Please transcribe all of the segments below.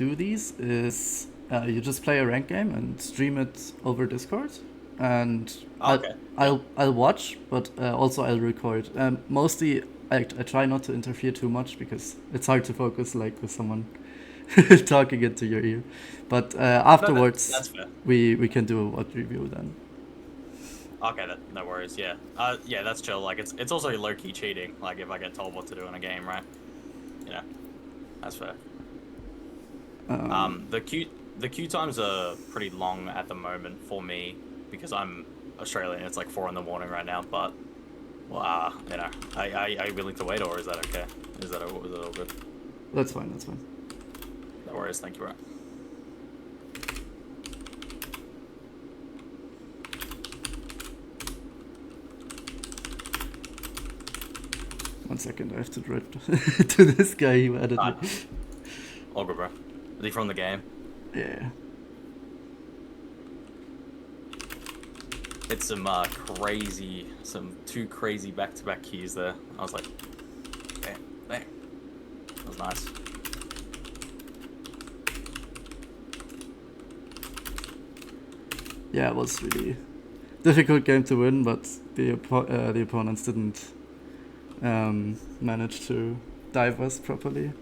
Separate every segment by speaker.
Speaker 1: do these is you just play a rank game and stream it over Discord, and
Speaker 2: Oh, okay. Yeah.
Speaker 1: I'll watch, but also I'll record. Mostly, I try not to interfere too much because it's hard to focus like with someone talking into your ear. But
Speaker 2: No, that,
Speaker 1: afterwards,
Speaker 2: that's fair.
Speaker 1: we can do a what review then.
Speaker 2: Okay, no worries. Yeah. Yeah, that's chill. Like, it's also low key cheating. Like, if I get told what to do in a game, right? You know, that's fair.
Speaker 1: Um,
Speaker 2: The queue times are pretty long at the moment for me because I'm Australian. It's like 4 in the morning right now. But, well, are you willing to wait, or is that okay? Is that all good?
Speaker 1: that's fine. That's fine.
Speaker 2: No worries. Thank you, bro.
Speaker 1: 1 second, I have to drive to this guy who added me.
Speaker 2: All good, bro. Is he from the game?
Speaker 1: Yeah.
Speaker 2: It's some two crazy back-to-back keys there. I was like, damn. That was nice.
Speaker 1: Yeah, it was really difficult game to win, but the opponents didn't manage to dive us properly.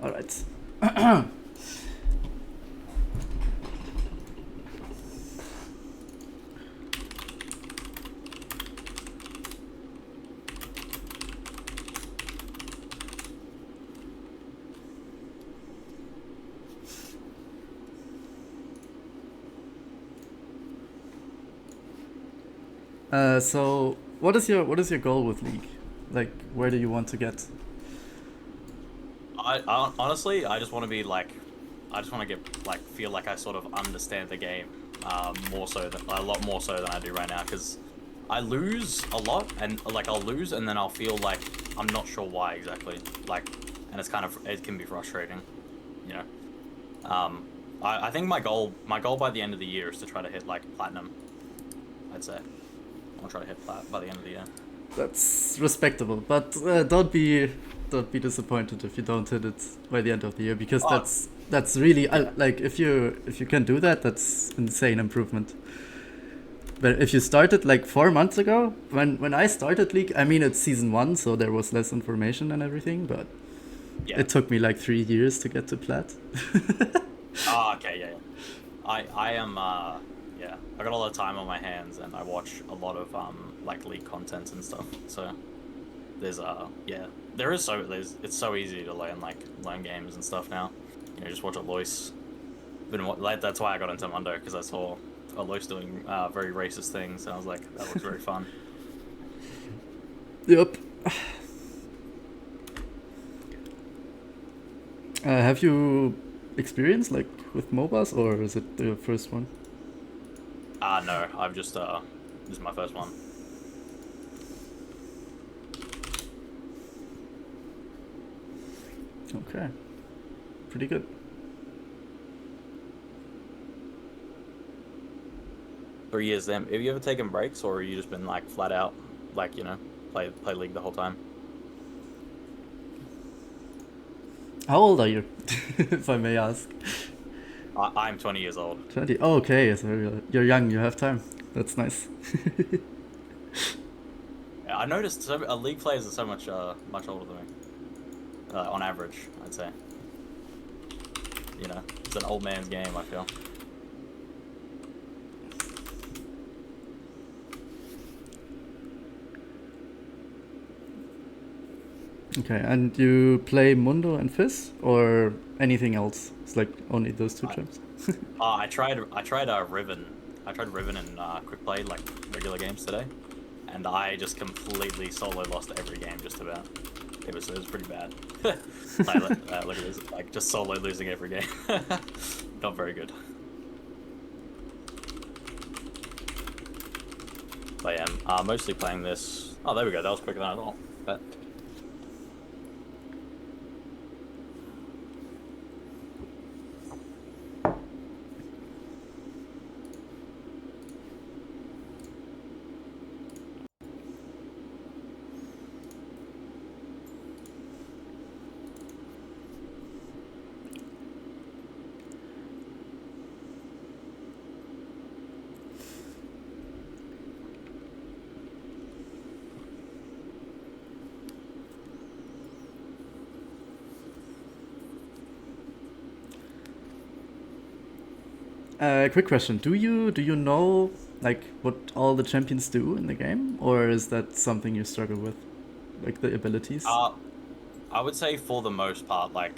Speaker 1: All right. So what is your goal with League? Like, where do you want to get?
Speaker 2: I honestly, I just want to be like, I just want to get like feel like I sort of understand the game, more so than a lot more so than I do right now because I lose a lot and like I'll lose and then I'll feel like I'm not sure why exactly, like, and it can be frustrating, you know. I think my goal by the end of the year is to try to hit like platinum. I'd say I'll try to hit plat by the end of the year.
Speaker 1: That's respectable, but don't be disappointed if you don't hit it by the end of the year because
Speaker 2: Oh,
Speaker 1: that's really
Speaker 2: yeah.
Speaker 1: like if you can do that, that's insane improvement. But if you started like 4 months ago, when I started League, I mean it's season one, so there was less information and everything, but
Speaker 2: Yeah.
Speaker 1: it took me like 3 years to get to plat.
Speaker 2: Oh, okay, yeah, yeah. I am yeah. I got a lot of time on my hands and I watch a lot of like league content and stuff. So there's yeah. It's so easy to learn games and stuff now. You know, just watch Alois. Like that's why I got into Mundo because I saw Alois doing very racist things and I was like, that looks very fun.
Speaker 1: Yep. Have you experienced like with MOBAs or is it the first one?
Speaker 2: No, I've just this is my first one.
Speaker 1: Okay, pretty good.
Speaker 2: 3 years then. Have you ever taken breaks or have you just been like flat out like, you know, play League the whole time?
Speaker 1: How old are you, if I may ask?
Speaker 2: I'm 20 years old.
Speaker 1: 20. Oh, okay, so you're young. You have time. That's nice.
Speaker 2: Yeah, I noticed League players are so much older than me. On average, I'd say. You know, it's an old man's game, I feel.
Speaker 1: Okay, and you play Mundo and Fizz or anything else? It's like only those two
Speaker 2: I,
Speaker 1: champs.
Speaker 2: I tried Riven. I tried Riven in quick play, like regular games today, and I just completely solo lost every game just about. It was pretty bad. Like, look at this, like just solo losing every game. Not very good. But yeah, I'm mostly playing this. Oh, there we go. That was quicker than I thought. But
Speaker 1: Quick question: do you know like what all the champions do in the game, or is that something you struggle with, like the abilities?
Speaker 2: Uh, I would say for the most part, for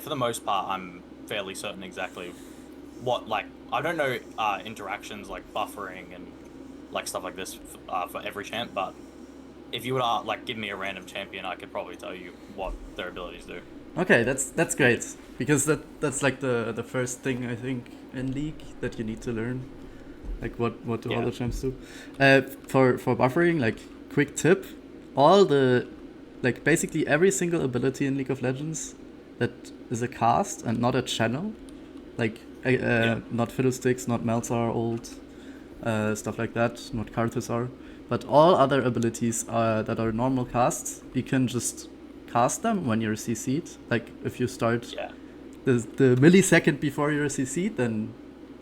Speaker 2: the most part, I'm fairly certain exactly what like I don't know interactions like buffering and like stuff like this for every champ, but if you would like give me a random champion, I could probably tell you what their abilities do.
Speaker 1: Okay, that's great because that's like the first thing I think in League that you need to learn. Like what do all
Speaker 2: Yeah,
Speaker 1: the champs do? For buffering, like quick tip, all the like basically every single ability in League of Legends that is a cast and not a channel, like
Speaker 2: yeah,
Speaker 1: not Fiddlesticks, not Melzar old, stuff like that, not Karthus, but all other abilities that are normal casts, you can just cast them when you're CC'd. Like if you start
Speaker 2: yeah,
Speaker 1: the millisecond before you're CC'd, then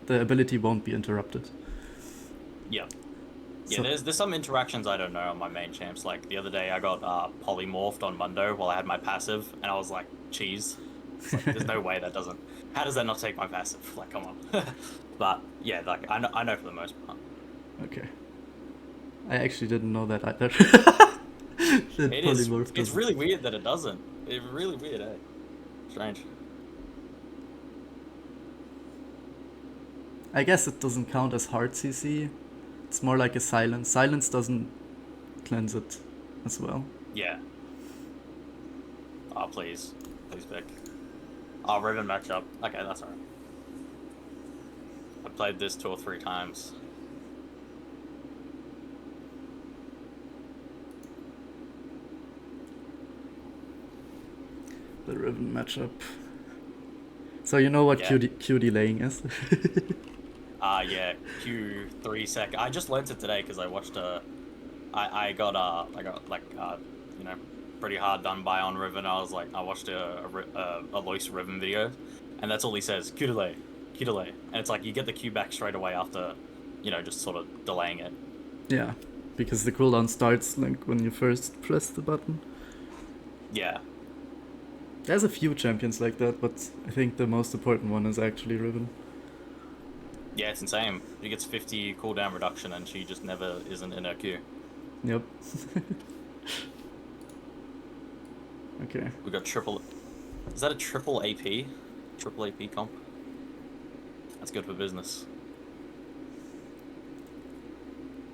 Speaker 1: the ability won't be interrupted.
Speaker 2: yeah. Yeah,
Speaker 1: So
Speaker 2: there's some interactions I don't know on my main champs. Like the other day, I got polymorphed on Mundo while I had my passive, and I was like, "Cheese." It's like, there's no way that doesn't. How does that not take my passive? Like, come on. But yeah, like I know for the most part.
Speaker 1: okay, I actually didn't know that either. That
Speaker 2: It is.
Speaker 1: polymorph
Speaker 2: It's
Speaker 1: doesn't.
Speaker 2: really weird that it doesn't. It's really weird, eh? Strange.
Speaker 1: I guess it doesn't count as hard CC. It's more like a silence. Silence doesn't cleanse it as well.
Speaker 2: Yeah. Oh, please, please pick. Oh, Riven matchup. Okay, that's alright. I played this 2 or 3 times.
Speaker 1: The Riven matchup. So you know what
Speaker 2: Yeah.
Speaker 1: Q delaying is?
Speaker 2: Yeah. Q 3 sec. I just learned it today because I watched I got like you know pretty hard done by on Riven. I watched a Lois Riven video, and that's all he says: Q delay, Q delay, and it's like you get the Q back straight away after, just sort of delaying it.
Speaker 1: Yeah, because the cooldown starts like when you first press the button.
Speaker 2: Yeah,
Speaker 1: There's a few champions like that, but I think the most important one is actually Riven.
Speaker 2: yeah, it's insane. She gets 50 cooldown reduction, and she just never isn't in her Q.
Speaker 1: Yep. Okay.
Speaker 2: We got triple. Is that a triple AP? Triple AP comp. That's good for business.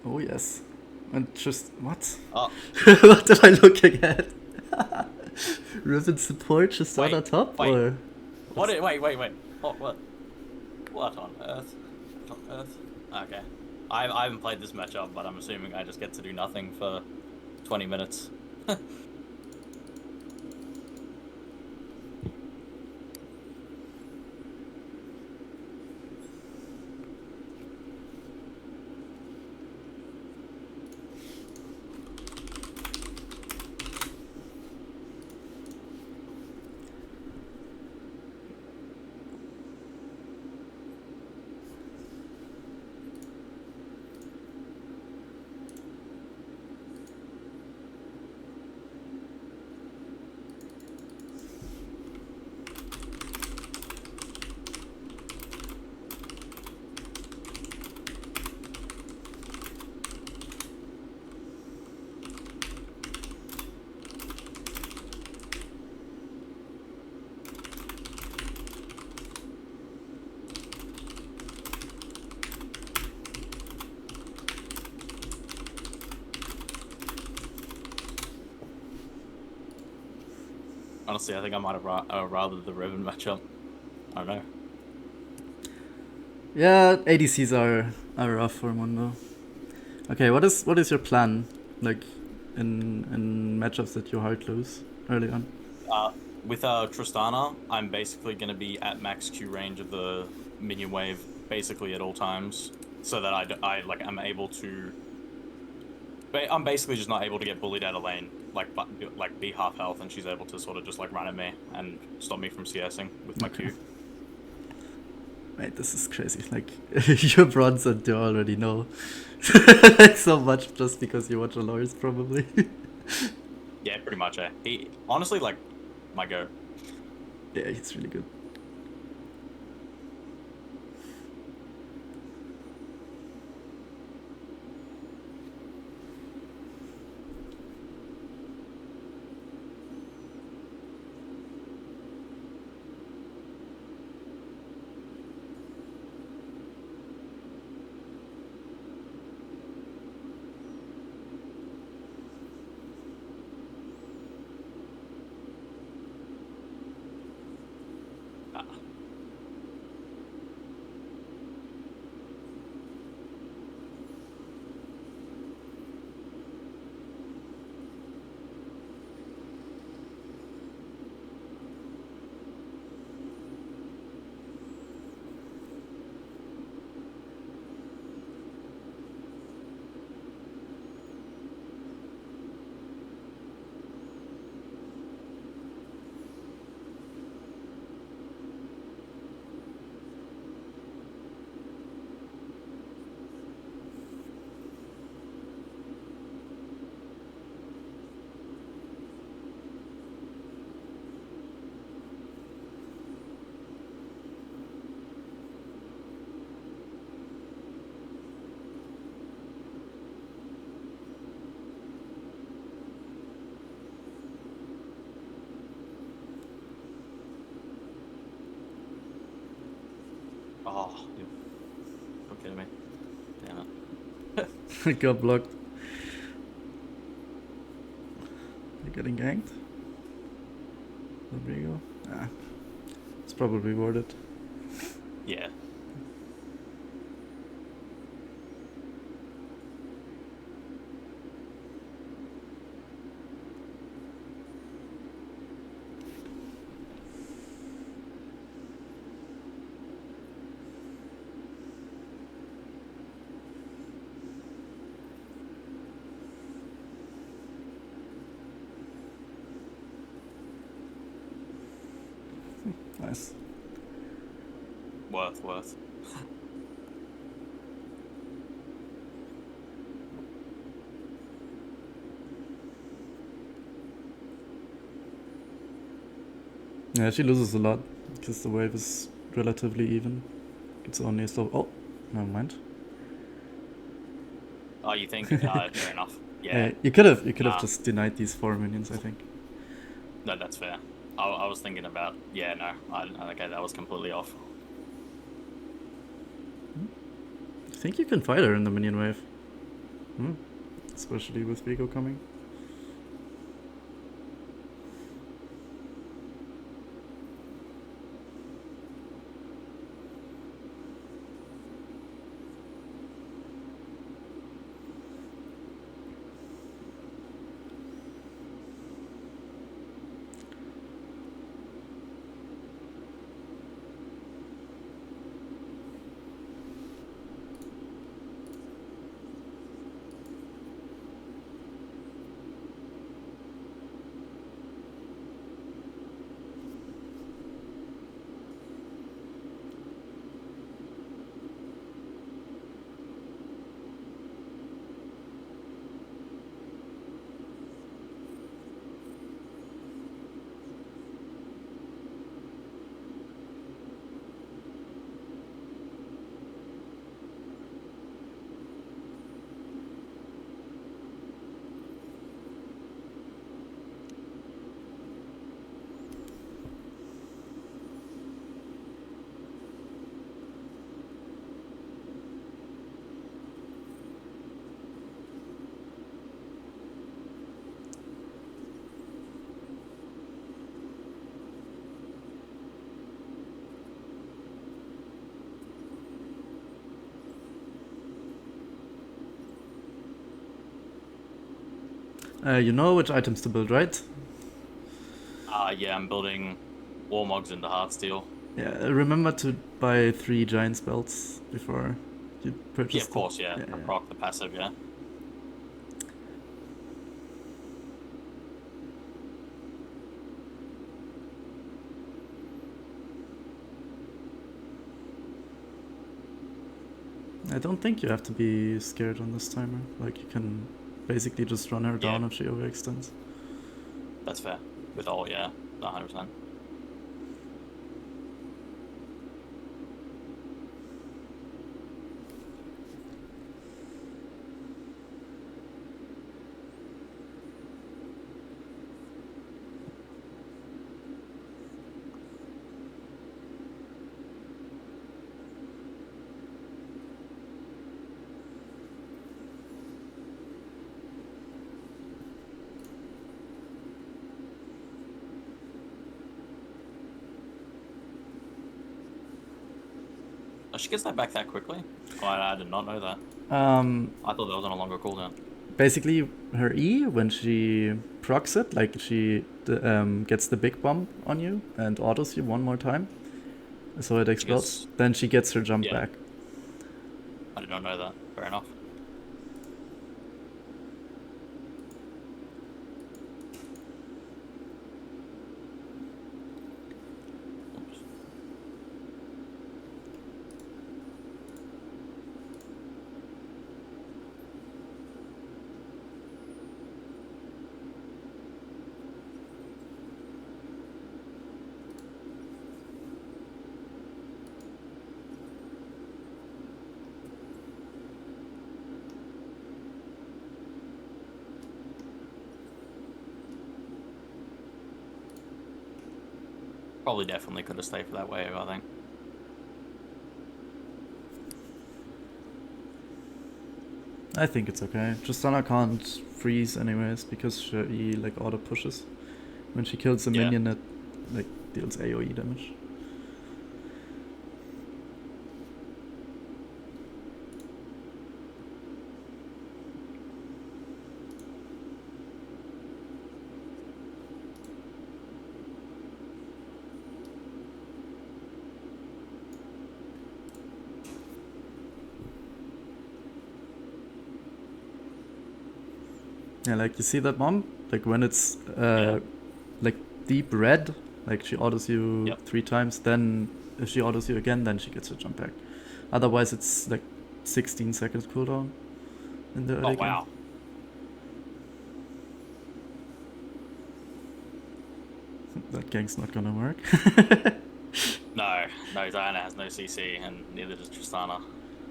Speaker 1: Oh yes. And just what?
Speaker 2: Oh,
Speaker 1: What am I looking at? Riven support just on the
Speaker 2: wait,
Speaker 1: top,
Speaker 2: wait.
Speaker 1: or
Speaker 2: What? Wait. What? What on earth? What on earth? Okay. I haven't played this matchup, but I'm assuming I just get to do nothing for 20 minutes. Honestly, I think I might have rather the Riven matchup. I don't know.
Speaker 1: yeah, ADCs are rough for Mundo. Okay, what is your plan, like in matchups that you hard lose early on?
Speaker 2: Uh, with Tristana, I'm basically going to be at max Q range of the minion wave basically at all times, so that I'm able to. I'm basically just not able to get bullied out of lane, like be half health, and she's able to sort of just like run at me and stop me from CSing with my
Speaker 1: Okay.
Speaker 2: Q.
Speaker 1: Mate, this is crazy. Like your bronze and you already know like so much just because you watch Aloris probably.
Speaker 2: Yeah, pretty much. He honestly like my go.
Speaker 1: Yeah, he's really good.
Speaker 2: Oh, you're kidding me. Damn it.
Speaker 1: It got blocked. You're getting ganked? There we go. Ah, it's probably worth it.
Speaker 2: Yeah.
Speaker 1: Nice.
Speaker 2: Worth.
Speaker 1: Yeah, she loses a lot because the wave is relatively even. It's only a slow. Oh, never mind.
Speaker 2: Oh, you think? Fair enough. Yeah.
Speaker 1: You could have
Speaker 2: Nah.
Speaker 1: just denied these 4 minions, I think.
Speaker 2: No, that's fair. I was thinking about. Yeah, no. Okay, that was completely off.
Speaker 1: I think you can fight her in the minion wave. Especially with Vigo coming. You know which items to build, right?
Speaker 2: Yeah, I'm building Warmogs into Heartsteel.
Speaker 1: Yeah, remember to buy 3 giant spells before you purchase.
Speaker 2: Yeah, of course, yeah.
Speaker 1: Yeah.
Speaker 2: Proc the passive, yeah.
Speaker 1: I don't think you have to be scared on this timer. Like, you can basically just run her down if she overextends.
Speaker 2: That's fair. With all, yeah. 100%. Oh, she gets that back that quickly? Oh, I did not know that. I thought that was on a longer cooldown.
Speaker 1: Basically, her E, when she procs it, like she gets the big bump on you and autos you one more time, so it explodes, then she gets her jump back.
Speaker 2: I did not know that. Fair enough. Probably definitely could have stayed for that wave, I think.
Speaker 1: I think it's okay. Tristana can't freeze anyways because she like auto pushes. When she kills a
Speaker 2: Yeah.
Speaker 1: minion, it like deals AoE damage. Yeah, like you see that mom? Like when it's like deep red, like she autos you
Speaker 2: Yep.
Speaker 1: 3 times, then if she autos you again, then she gets her jump back. Otherwise it's like 16 seconds cooldown in the
Speaker 2: Oh
Speaker 1: early game.
Speaker 2: wow.
Speaker 1: That gang's not gonna work.
Speaker 2: No, Diana has no CC, and neither does Tristana.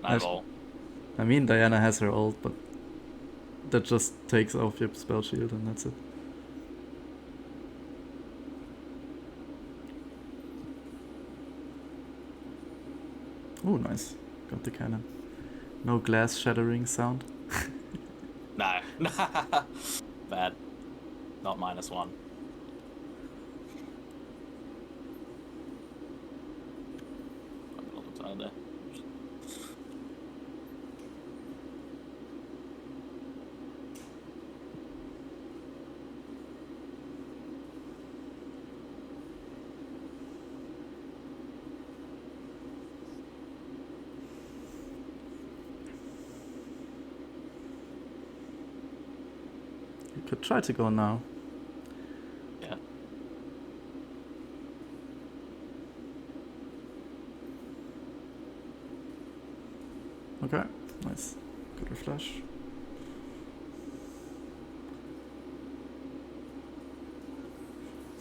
Speaker 2: Not at all.
Speaker 1: I mean, Diana has her ult, but that just takes off your spell shield and that's it. Oh, nice. Got the cannon. No glass shattering sound.
Speaker 2: No. Bad. Not -1. There.
Speaker 1: You could try to go now.
Speaker 2: Yeah.
Speaker 1: Okay, nice. Got her flash.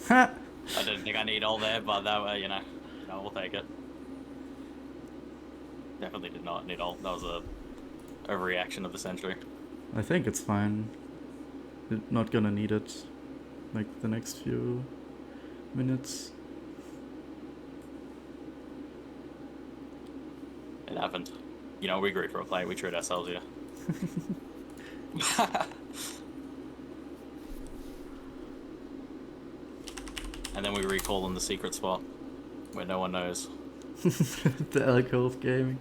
Speaker 1: Ha!
Speaker 2: I didn't think I need all there, but that way, we'll take it. Definitely did not need all. That was a overreaction of the century.
Speaker 1: I think it's fine. You're not gonna need it like the next few minutes.
Speaker 2: It happened. We agreed for a play. We treat ourselves here. And then we recall in the secret spot where no one knows.
Speaker 1: The alcove gaming.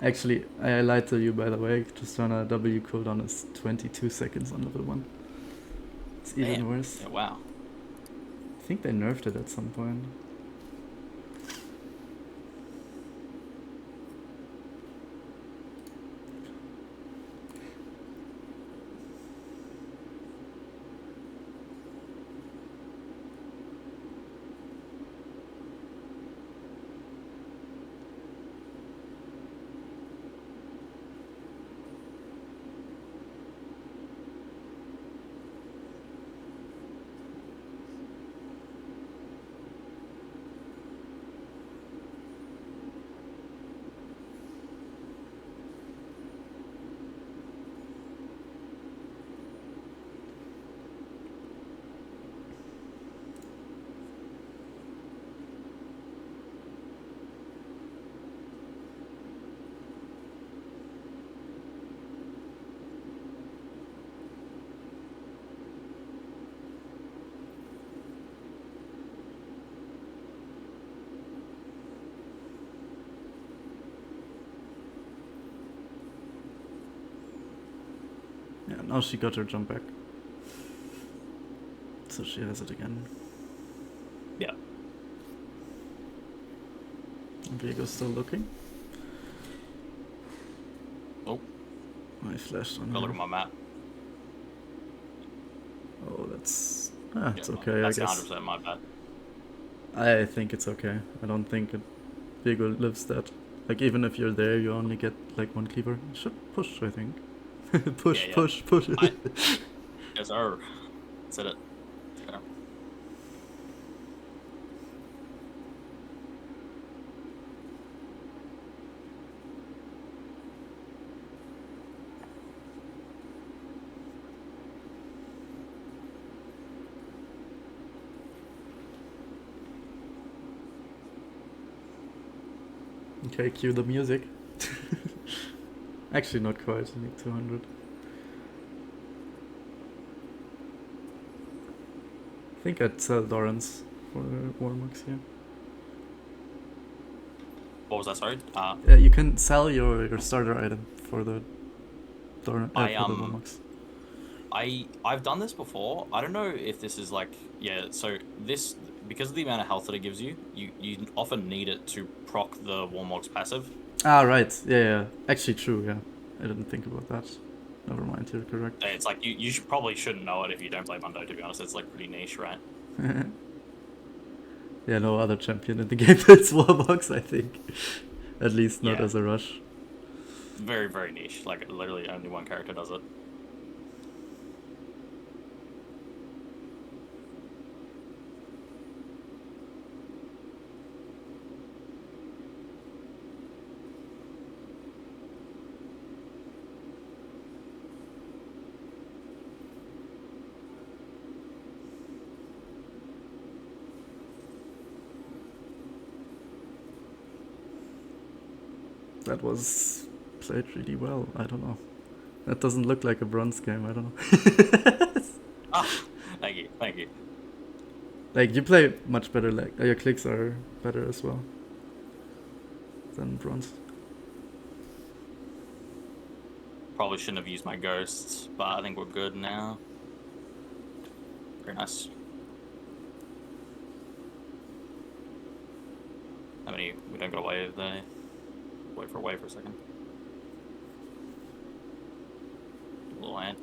Speaker 1: Actually, I lied to you, by the way. Just on a W cooldown is 22 seconds on level 1. It's even
Speaker 2: Man.
Speaker 1: worse.
Speaker 2: Yeah, wow.
Speaker 1: I think they nerfed it at some point. Yeah, now she got her jump back. So she has it again.
Speaker 2: Yeah.
Speaker 1: Viego's still looking.
Speaker 2: Oh.
Speaker 1: I flashed on
Speaker 2: Go look
Speaker 1: her.
Speaker 2: at my map.
Speaker 1: Oh, that's... it's
Speaker 2: Yeah,
Speaker 1: okay,
Speaker 2: that's
Speaker 1: I guess.
Speaker 2: 100% my bad.
Speaker 1: I think it's okay. I don't think Viego lives that. Like, even if you're there, you only get, like, 1 cleaver. You should push, I think. Push,
Speaker 2: Yeah.
Speaker 1: push, push.
Speaker 2: Yes, sir. Said it. Yeah.
Speaker 1: Okay, cue the music. Actually, not quite. You need 200. I think I'd sell Dorans for Warmucks here.
Speaker 2: What was that? Sorry.
Speaker 1: Yeah, you can sell your starter item for the for the Warmucks.
Speaker 2: I've done this before. I don't know if this is like, yeah, so this, because of the amount of health that it gives you, you often need it to proc the Warmog's passive.
Speaker 1: Ah, right. Yeah. Actually, true. Yeah, I didn't think about that. Never mind. You're correct.
Speaker 2: It's like you probably shouldn't know it if you don't play Mundo. To be honest, it's like pretty niche, right?
Speaker 1: Yeah, no other champion in the game builds Warbox, I think. At least not
Speaker 2: Yeah.
Speaker 1: as a rush.
Speaker 2: Very, very niche. Like literally only one character does it.
Speaker 1: That was played really well. I don't know. That doesn't look like a bronze game. I don't know.
Speaker 2: Ah, thank you, thank you.
Speaker 1: Like, you play much better. Like, your clicks are better as well than bronze.
Speaker 2: Probably shouldn't have used my ghosts, but I think we're good now. Very nice. How many? We don't got wave there. Wait for a wave for a second. A little hand.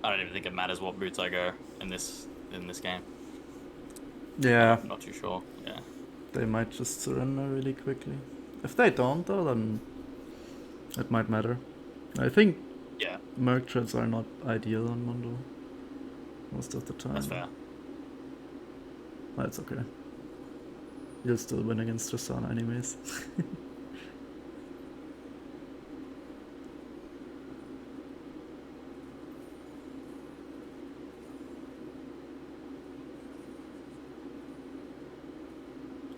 Speaker 2: I don't even think it matters what boots I go in this game.
Speaker 1: Yeah.
Speaker 2: I'm not too sure. Yeah.
Speaker 1: They might just surrender really quickly. If they don't, though, then it might matter. I think
Speaker 2: Yeah.
Speaker 1: Merc treads are not ideal on Mundo most of the time.
Speaker 2: That's fair.
Speaker 1: That's okay. You'll still win against Tristana anyways.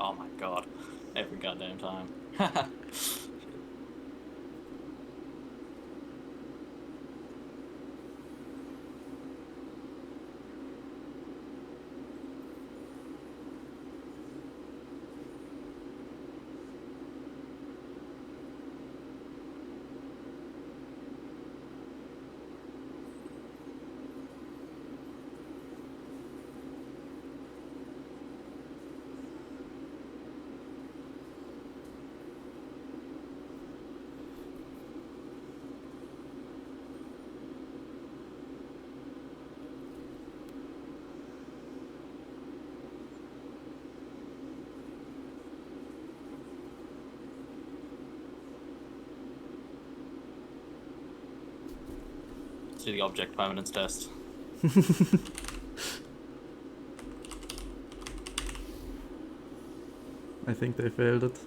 Speaker 2: Oh my god. Every goddamn time. Do the object permanence test.
Speaker 1: I think they failed it.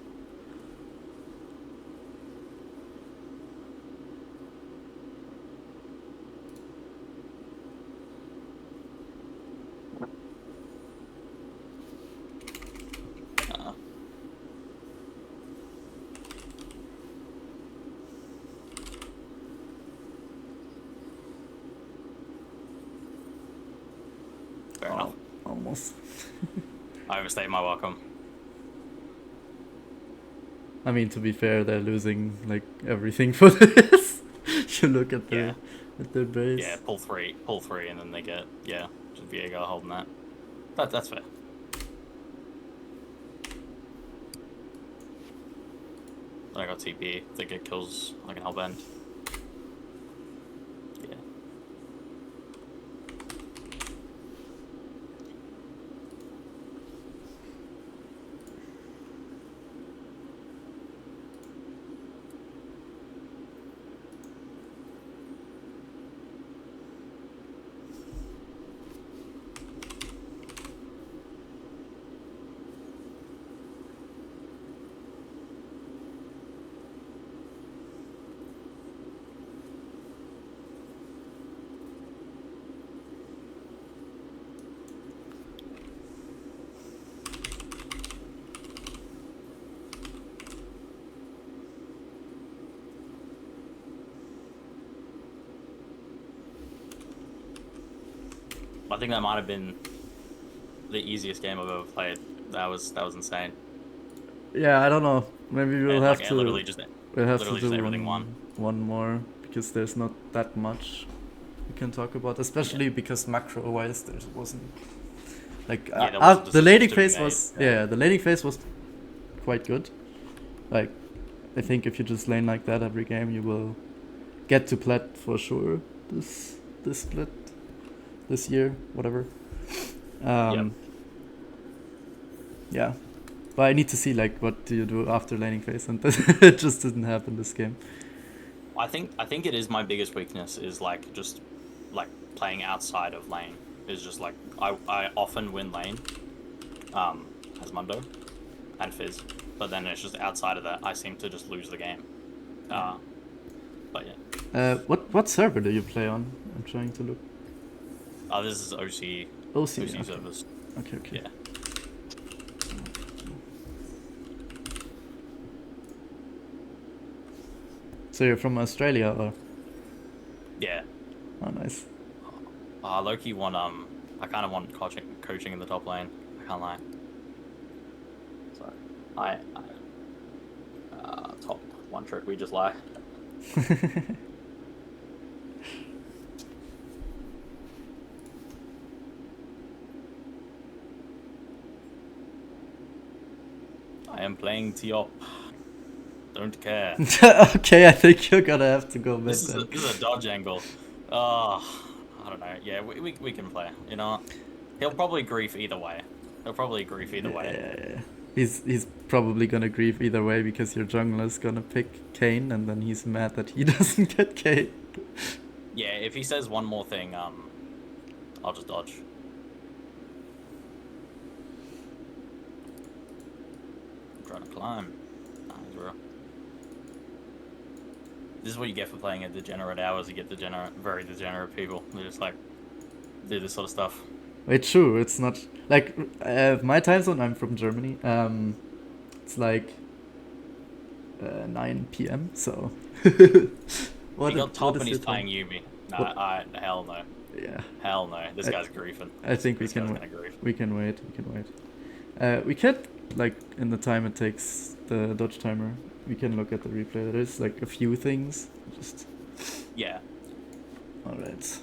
Speaker 2: Fair enough.
Speaker 1: Almost.
Speaker 2: I overstayed my welcome.
Speaker 1: I mean, to be fair, they're losing like everything for this. You look at their base.
Speaker 2: Yeah, pull three, and then they get just Viego holding that. That's fair. I got TP. If they get kills, I can help end. Yeah. I think that might have been the easiest game I've ever played. That was insane.
Speaker 1: Yeah, I don't know. Maybe
Speaker 2: And like it
Speaker 1: we'll have to
Speaker 2: literally
Speaker 1: do
Speaker 2: just everything won.
Speaker 1: one more because there's not that much we can talk about, especially because macro wise there wasn't like
Speaker 2: Yeah, there wasn't
Speaker 1: the
Speaker 2: decisions
Speaker 1: laning
Speaker 2: to be
Speaker 1: phase
Speaker 2: made.
Speaker 1: was the laning phase was quite good. Like I think if you just lane like that every game, you will get to plat for sure. This split this year, whatever.
Speaker 2: Yep.
Speaker 1: Yeah, but I need to see like what do you do after laning phase, and it just didn't happen this game.
Speaker 2: I think it is my biggest weakness is like just like playing outside of lane is just like I often win lane as Mundo and Fizz, but then it's just outside of that I seem to just lose the game. But yeah.
Speaker 1: What server do you play on? I'm trying to look.
Speaker 2: This is OC
Speaker 1: Okay.
Speaker 2: servers.
Speaker 1: Okay.
Speaker 2: Yeah.
Speaker 1: So you're from Australia, or?
Speaker 2: Yeah.
Speaker 1: Oh, nice.
Speaker 2: Loki want I kind of want coaching in the top lane. I can't lie. So I top one trick we just lie. I am playing T-op. Don't care.
Speaker 1: Okay, I think you're gonna have to go mid.
Speaker 2: This is a dodge angle. I don't know. Yeah, we can play. You know what? He'll probably grief either way.
Speaker 1: Yeah. He's probably gonna grieve either way because your jungler's gonna pick Kane, and then he's mad that he doesn't get Kane.
Speaker 2: Yeah, if he says one more thing, I'll just dodge. I'm trying to climb. Nice, bro. This is what you get for playing at degenerate hours. You get very degenerate people. They just like do this sort of stuff.
Speaker 1: Wait, true. It's not like my time zone. I'm from Germany. It's like 9 p.m. So
Speaker 2: He got top and he's playing Yumi. No, hell no.
Speaker 1: Yeah.
Speaker 2: Hell no. This guy's griefing.
Speaker 1: I think we can wait. We could like in the time it takes the dodge timer. We can look at the replay. There's like a few things. Just
Speaker 2: yeah.
Speaker 1: All right.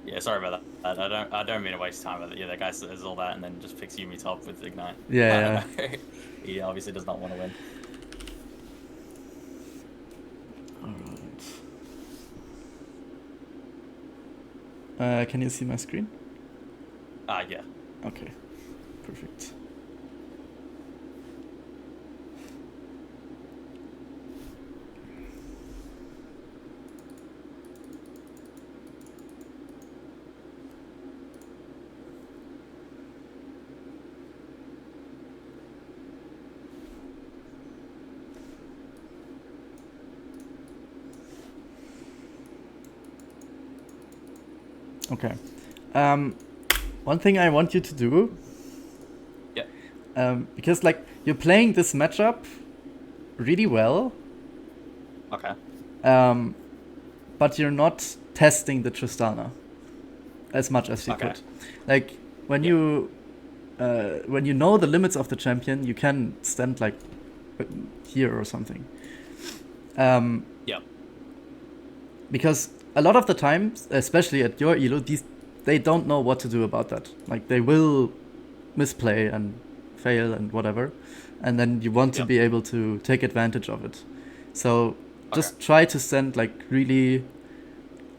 Speaker 2: Yeah, sorry about that. I don't mean to waste time with it. Yeah, that guy says all that and then just picks Yumi top with Ignite.
Speaker 1: Yeah.
Speaker 2: He obviously does not want to win.
Speaker 1: Alright. Can you see my screen?
Speaker 2: Yeah.
Speaker 1: Okay. Perfect. Okay. One thing I want you to do.
Speaker 2: Yeah.
Speaker 1: Because like you're playing this matchup really well.
Speaker 2: Okay.
Speaker 1: But you're not testing the Tristana as much as you could. Like when you know the limits of the champion, you can stand like here or something.
Speaker 2: Yeah.
Speaker 1: Because a lot of the times, especially at your elo, they don't know what to do about that. Like they will misplay and fail and whatever, and then you want to be able to take advantage of it. So just try to stand like really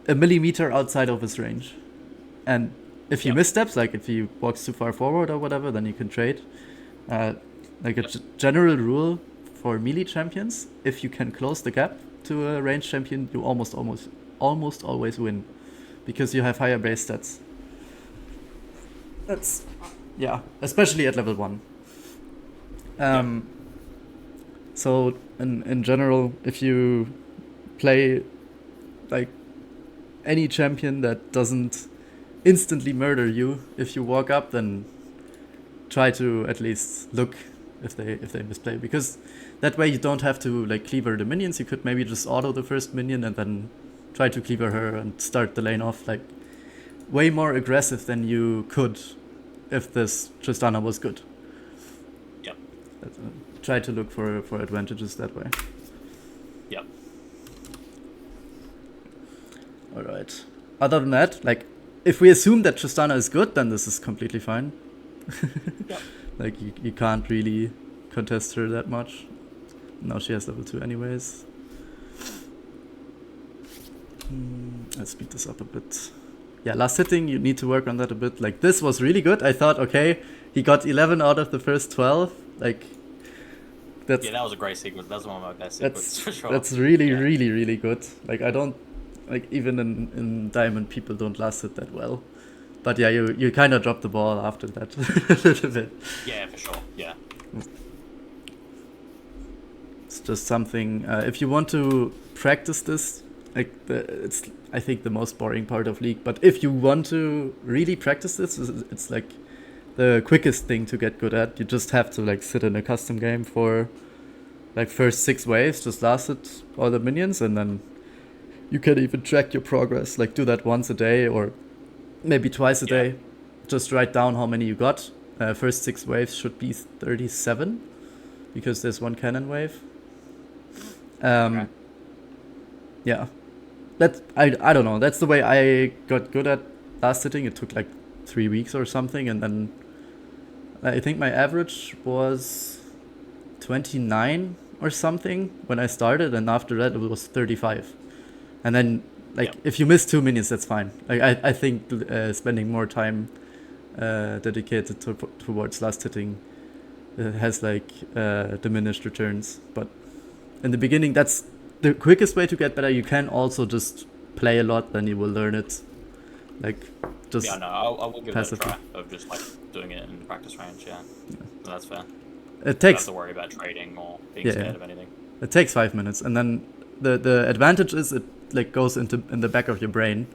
Speaker 1: a millimeter outside of his range, and if he missteps, like if he walks too far forward or whatever, then you can trade. Like a general rule for melee champions, if you can close the gap to a range champion, you almost always win, because you have higher base stats. That's especially at level 1. So in general, if you play like any champion that doesn't instantly murder you if you walk up, then try to at least look if they misplay, because that way you don't have to like cleaver the minions. You could maybe just auto the first minion and then try to cleaver her and start the lane off like way more aggressive than you could if this Tristana was good.
Speaker 2: Yep.
Speaker 1: Try to look for advantages that way.
Speaker 2: Yep.
Speaker 1: All right. Other than that, like, if we assume that Tristana is good, then this is completely fine.
Speaker 2: Yep.
Speaker 1: Like, you can't really contest her that much. Now she has level 2 anyways. Let's speed this up a bit. Yeah, last hitting, you need to work on that a bit. Like, this was really good. I thought, okay, he got 11 out of the first 12. Like, that's...
Speaker 2: Yeah, that was a great sequence. That's one of my best sequences, for sure.
Speaker 1: That's really, really, really good. Like, I don't... Like, even in Diamond, people don't last it that well. But yeah, you kind of dropped the ball after that a little bit.
Speaker 2: Yeah, for sure. Yeah.
Speaker 1: It's just something... if you want to practice this, like, it's, I think, the most boring part of League. But if you want to really practice this, it's like the quickest thing to get good at. You just have to, like, sit in a custom game for, like, first 6 waves, just last it all the minions, and then you can even track your progress. Like, do that once a day or maybe twice a day. Just write down how many you got. First 6 waves should be 37 because there's 1 cannon wave.
Speaker 2: Okay.
Speaker 1: Yeah. That I don't know. That's the way I got good at last sitting. It took like 3 weeks or something, and then I think my average was 29 or something when I started, and after that it was 35. And then, like, if you miss 2 minutes, that's fine. Like, I think spending more time dedicated towards last hitting has, like, diminished returns. But in the beginning, that's the quickest way to get better. You can also just play a lot, then you will learn it. Like, just...
Speaker 2: Yeah, no, I will give that a
Speaker 1: passively.
Speaker 2: try of just, like, doing it in the practice range, yeah. So that's fair.
Speaker 1: It
Speaker 2: You don't
Speaker 1: takes...
Speaker 2: have to worry about trading or being scared of anything.
Speaker 1: It takes 5 minutes, and then the advantage is it, like, goes in the back of your brain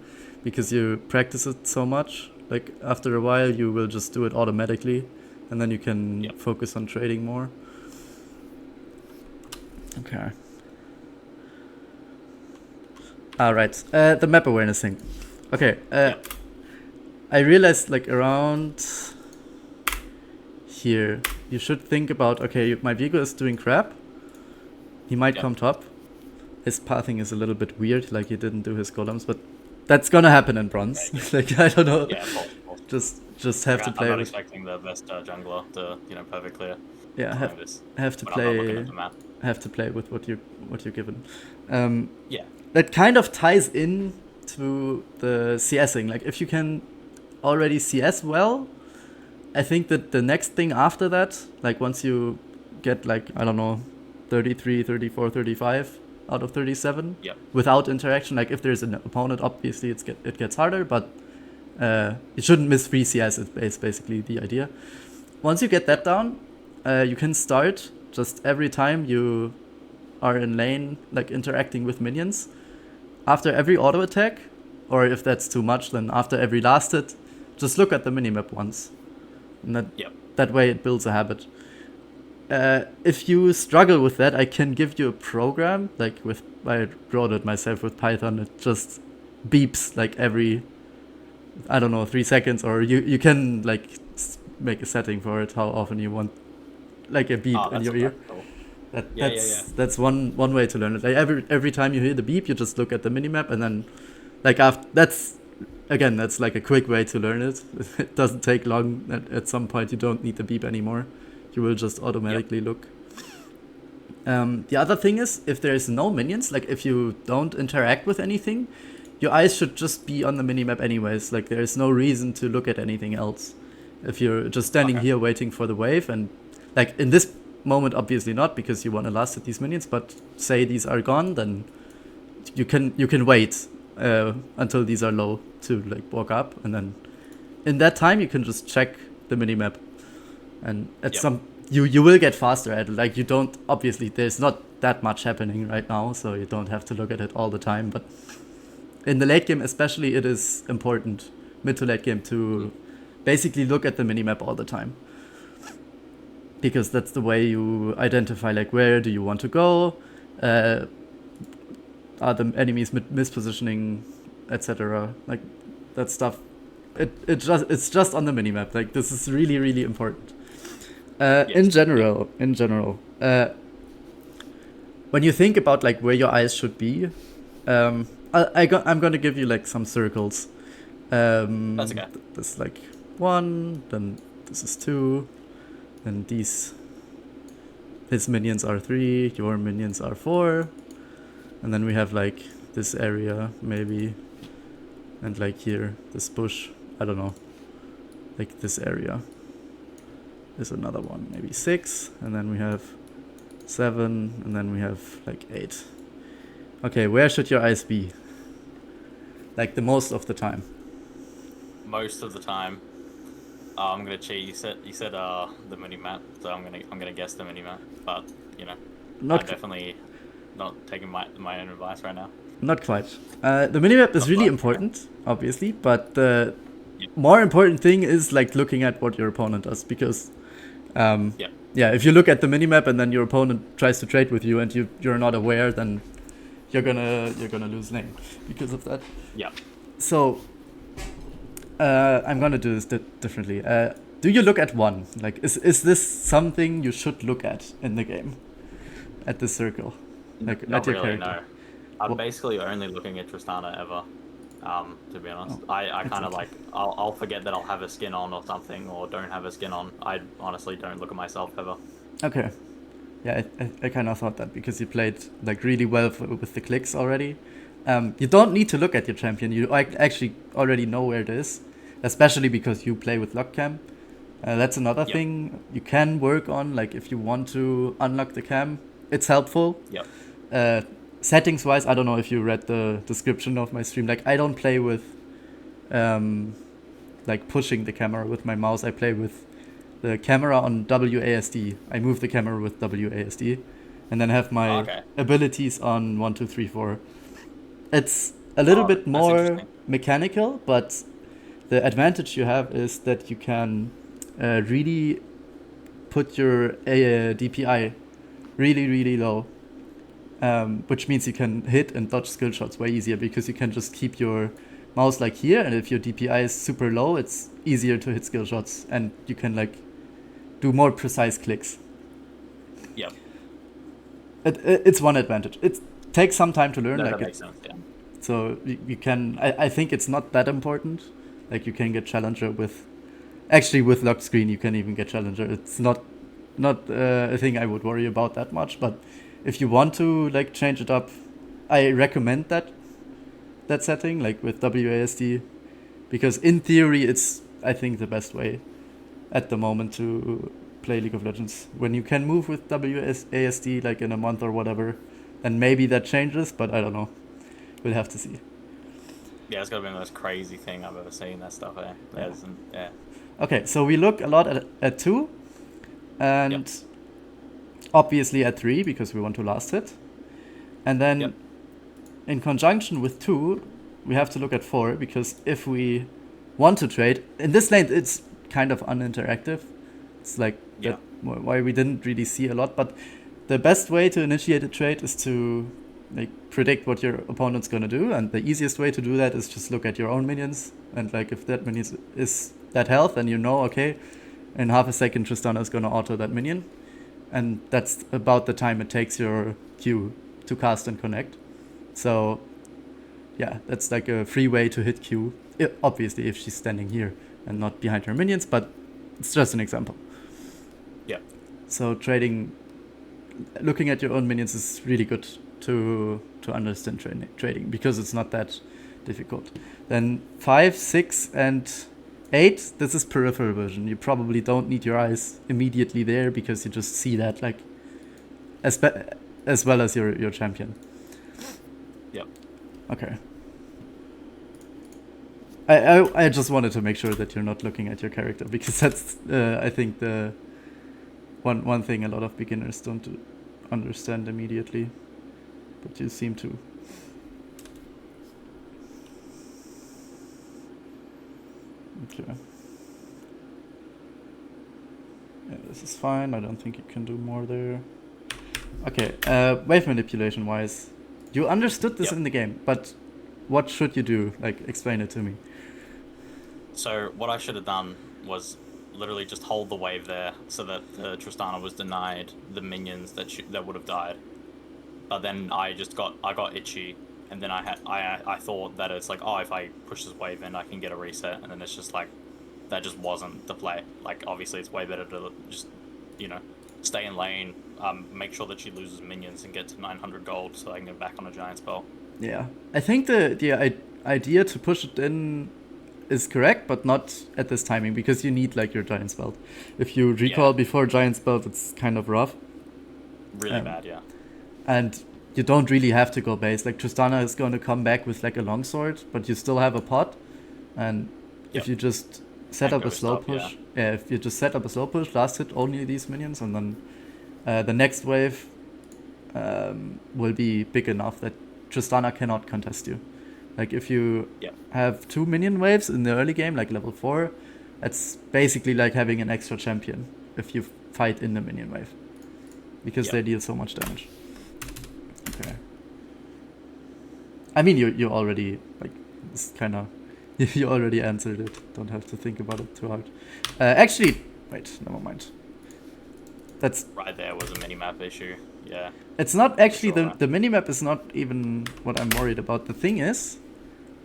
Speaker 1: because you practice it so much. Like, after a while, you will just do it automatically, and then you can focus on trading more. Okay. Alright, the map awareness thing. Okay, I realized, like, around here, you should think about, okay, my Vigo is doing crap. He might come top. His pathing is a little bit weird, like he didn't do his golems, but that's gonna happen in bronze. Like, I don't know.
Speaker 2: Yeah, of course.
Speaker 1: Just have to play.
Speaker 2: I'm not
Speaker 1: with...
Speaker 2: expecting the best jungler to, perfect clear.
Speaker 1: Yeah, have to play with what you're given. That kind of ties in to the CSing. Like, if you can already CS well, I think that the next thing after that, like, once you get, like, I don't know, 33, 34, 35 out of 37 without interaction, like, if there's an opponent, obviously it gets harder, but you shouldn't miss free CS is basically the idea. Once you get that down, you can start just every time you are in lane, like, interacting with minions. After every auto attack, or if that's too much, then after every last hit, just look at the minimap once. And that way it builds a habit. If you struggle with that, I can give you a program, like, I wrote it myself with Python. It just beeps, like, every, I don't know, 3 seconds, or you can, like, make a setting for it, how often you want, like, a beep in your ear.
Speaker 2: Cool.
Speaker 1: That's one way to learn it. Like, every time you hear the beep, you just look at the minimap, and then, like, after that's like a quick way to learn it. It doesn't take long. At some point, you don't need the beep anymore. You will just automatically look. The other thing is, if there's no minions, like, if you don't interact with anything, your eyes should just be on the minimap anyways. Like, there's no reason to look at anything else. If you're just standing here waiting for the wave, and, like, in this moment, obviously not, because you want to last at these minions, but say these are gone, then you can wait until these are low to, like, walk up, and then in that time you can just check the minimap, and at some you will get faster at it. Like, you don't, obviously there's not that much happening right now, so you don't have to look at it all the time, but in the late game especially, it is important, mid to late game, to basically look at the minimap all the time, because that's the way you identify, like, where do you want to go. are the enemies mispositioning, etc. Like that stuff. It's just on the minimap. Like this is really really important.
Speaker 2: Yes.
Speaker 1: In general, when you think about like where your eyes should be, I'm gonna give you like some circles.
Speaker 2: That's okay.
Speaker 1: This is like 1, then this is 2, and his minions are 3, your minions are 4, and then we have like this area maybe, and like here this bush. I don't know. Like this area is another one, maybe 6, and then we have 7, and then we have like 8. Okay, where should your eyes be? Like the most of the time.
Speaker 2: Most of the time, I'm gonna cheat. You said the mini map, so I'm gonna guess the mini map. But you know,
Speaker 1: Not
Speaker 2: I'm definitely not taking my own advice right now.
Speaker 1: Not quite. The minimap is
Speaker 2: Not
Speaker 1: really
Speaker 2: quite,
Speaker 1: important, obviously, but the more important thing is like looking at what your opponent does, because if you look at the minimap and then your opponent tries to trade with you and you're not aware, then you're gonna lose lane because of that.
Speaker 2: Yeah.
Speaker 1: So I'm gonna do this differently. Do you look at 1? Like, is this something you should look at in the game? At the circle, like
Speaker 2: Not
Speaker 1: at your
Speaker 2: really,
Speaker 1: character.
Speaker 2: no. I'm basically only looking at Tristana ever. To be honest, I kind of like I'll forget that I'll have a skin on or something, or don't have a skin on. I honestly don't look at myself ever.
Speaker 1: Okay. Yeah, I kind of thought that because you played like really well with the clicks already. You don't need to look at your champion. You actually already know where it is, especially because you play with lock cam. That's another thing you can work on. Like if you want to unlock the cam, it's helpful.
Speaker 2: Yep.
Speaker 1: Settings wise, I don't know if you read the description of my stream. Like I don't play with like pushing the camera with my mouse. I play with the camera on WASD. I move the camera with WASD, and then have my abilities on 1, 2, 3, 4. It's a little bit more mechanical, but the advantage you have is that you can really put your DPI really, really low, which means you can hit and dodge skill shots way easier because you can just keep your mouse like here, and if your DPI is super low, it's easier to hit skill shots, and you can like do more precise clicks.
Speaker 2: Yep.
Speaker 1: It's one advantage. It takes some time to learn.
Speaker 2: No,
Speaker 1: like
Speaker 2: that makes sense, yeah.
Speaker 1: So you can. I think it's not that important. Like you can get challenger with. Actually, with locked screen, you can even get challenger. It's not a thing I would worry about that much. But if you want to like change it up, I recommend that setting like with WASD, because in theory it's I think the best way at the moment to play League of Legends. When you can move with WASD like in a month or whatever, then maybe that changes. But I don't know. We'll have to see.
Speaker 2: Yeah, it's gotta be the most crazy thing I've ever seen. That stuff, yeah.
Speaker 1: Okay, so we look a lot at 2, and obviously at 3 because we want to last hit, and then in conjunction with 2, we have to look at 4 because if we want to trade in this lane, it's kind of uninteractive. It's like that why we didn't really see a lot, but the best way to initiate a trade is to like predict what your opponent's gonna do, and the easiest way to do that is just look at your own minions, and like if that minion is that health, and you know, okay, in half a second Tristana is gonna auto that minion, and that's about the time it takes your Q to cast and connect. So yeah, that's like a free way to hit Q, obviously if she's standing here and not behind her minions, but it's just an example.
Speaker 2: Yeah.
Speaker 1: So looking at your own minions is really good to understand trading because it's not that difficult. Then 5, 6, and 8, this is peripheral vision. You probably don't need your eyes immediately there because you just see that like as well as your champion.
Speaker 2: Yep.
Speaker 1: Okay. I just wanted to make sure that you're not looking at your character because that's I think the one thing a lot of beginners don't understand immediately, but you seem to. Okay. Yeah, this is fine. I don't think you can do more there. Okay, wave manipulation wise, You understood this
Speaker 2: Yep.
Speaker 1: in the game, but what should you do? Like, explain it to me.
Speaker 2: So what I should have done was literally just hold the wave there so that the Tristana was denied the minions that would have died. But then I got itchy, and then I thought that it's like, oh, if I push this wave in, I can get a reset, and then it's just like that just wasn't the play. Like, obviously it's way better to just, you know, stay in lane, make sure that she loses minions and get to 900 gold so I can get back on a giant spell.
Speaker 1: Yeah, I think the idea to push it in is correct, but not at this timing, because you need like your giant spell. If you recall before giant spell, it's kind of rough.
Speaker 2: Really bad, yeah.
Speaker 1: And you don't really have to go base. Like, Tristana is going to come back with like a longsword, but you still have a pot. And if you just set up a slow push, if you just set up a slow push, last hit only these minions, and then the next wave will be big enough that Tristana cannot contest you. Like, if you have 2 minion waves in the early game, like level 4, it's basically like having an extra champion if you fight in the minion wave, because they deal so much damage. Okay. I mean, you already, like, it's kind of, you already answered it. Don't have to think about it too hard. Actually, wait, never mind. That's
Speaker 2: right there was a minimap issue. Yeah.
Speaker 1: It's not actually the minimap is not even what I'm worried about. The thing is,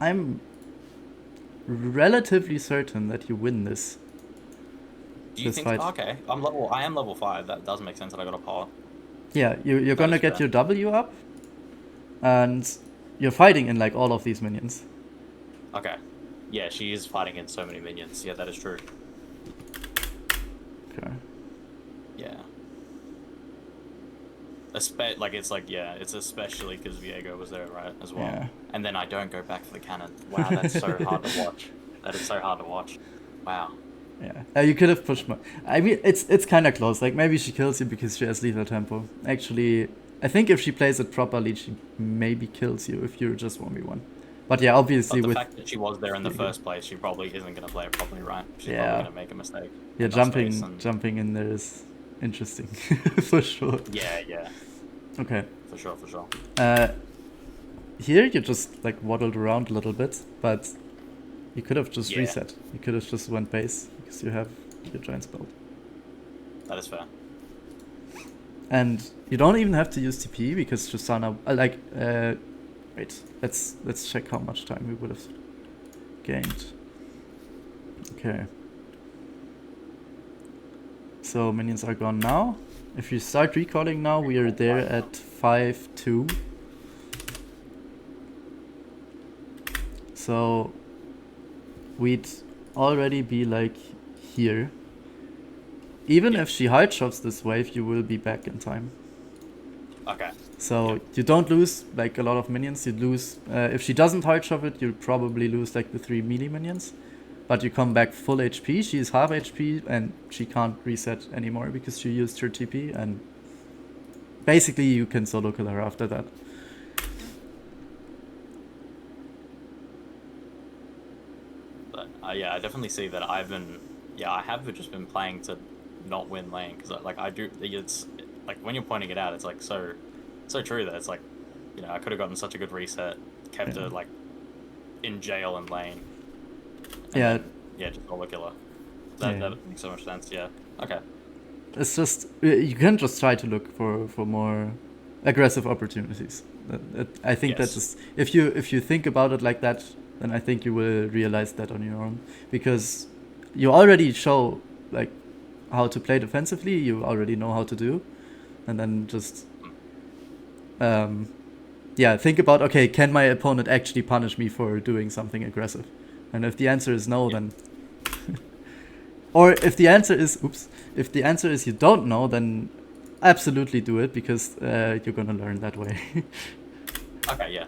Speaker 1: I'm relatively certain that you win this.
Speaker 2: Do you think? Fight. Okay, I am level 5. That does make sense that I got a pot.
Speaker 1: Yeah, you're gonna get your W up, and you're fighting in like all of these minions.
Speaker 2: Okay. Yeah, she is fighting in so many minions. Yeah, that is true.
Speaker 1: Okay.
Speaker 2: Yeah. It's especially because Viego was there, right, as well.
Speaker 1: Yeah.
Speaker 2: And then I don't go back for the cannon. Wow, that's so hard to watch. That is so hard to watch. Wow.
Speaker 1: Yeah. You could have pushed more. I mean, it's kind of close. Like, maybe she kills you because she has lethal tempo. Actually, I think if she plays it properly, she maybe kills you if you're just 1v1. But yeah, obviously,
Speaker 2: but the fact that she was there in the first place, she probably isn't going to play it properly, right? She's probably going to make a mistake.
Speaker 1: Yeah, jumping in there is interesting, for sure.
Speaker 2: Yeah.
Speaker 1: Okay.
Speaker 2: For sure.
Speaker 1: Here you just like waddled around a little bit, but you could have just reset. You could have just went base because you have your giant spell.
Speaker 2: That is fair.
Speaker 1: And you don't even have to use TP because Tristana wait, let's check how much time we would have gained. Okay. So minions are gone now. If you start recalling now, we are there at 5-2. So we'd already be like here. Even if she hard shoves this wave, you will be back in time.
Speaker 2: Okay.
Speaker 1: So you don't lose like a lot of minions. You lose if she doesn't hard shove it, you probably lose like the 3 melee minions. But you come back full HP. She's half HP and she can't reset anymore because she used her TP. And basically, you can solo kill her after that.
Speaker 2: But yeah, I definitely see that I have just been playing to not win lane because it's like when you're pointing it out, it's like so true that it's like, you know, I could have gotten such a good reset, kept her like in jail and lane. And just solo killer. That makes so much sense. Yeah. Okay.
Speaker 1: It's just you can just try to look for more aggressive opportunities. I think that's just if you think about it like that, then I think you will realize that on your own, because you already show like how to play defensively. You already know how to do, and then just think about, okay, can my opponent actually punish me for doing something aggressive? And if the answer is no, then or if the answer is you don't know, then absolutely do it, because you're gonna learn that way.
Speaker 2: Okay, yeah.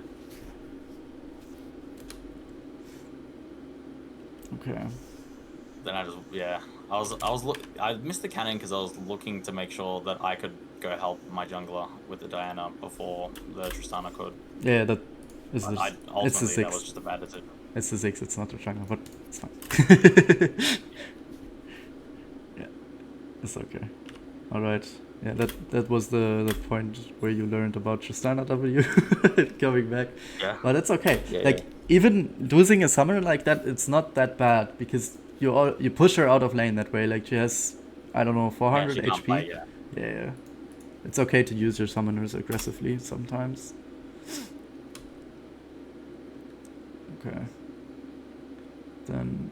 Speaker 1: Okay.
Speaker 2: Then I missed the cannon because I was looking to make sure that I could go help my jungler with the Diana before the Tristana could.
Speaker 1: Yeah, that is
Speaker 2: it's the 6. That was just a bad decision.
Speaker 1: It's the 6, it's not the jungle, but it's fine. Yeah, it's okay. Alright. Yeah, that was the point where you learned about Tristana W coming back.
Speaker 2: Yeah.
Speaker 1: But it's okay.
Speaker 2: Yeah,
Speaker 1: Like even losing a summoner like that, it's not that bad because you push her out of lane that way. Like she has, I don't know, 400
Speaker 2: she can't
Speaker 1: HP.
Speaker 2: play, yeah.
Speaker 1: Yeah, it's okay to use your summoners aggressively sometimes. Okay. Then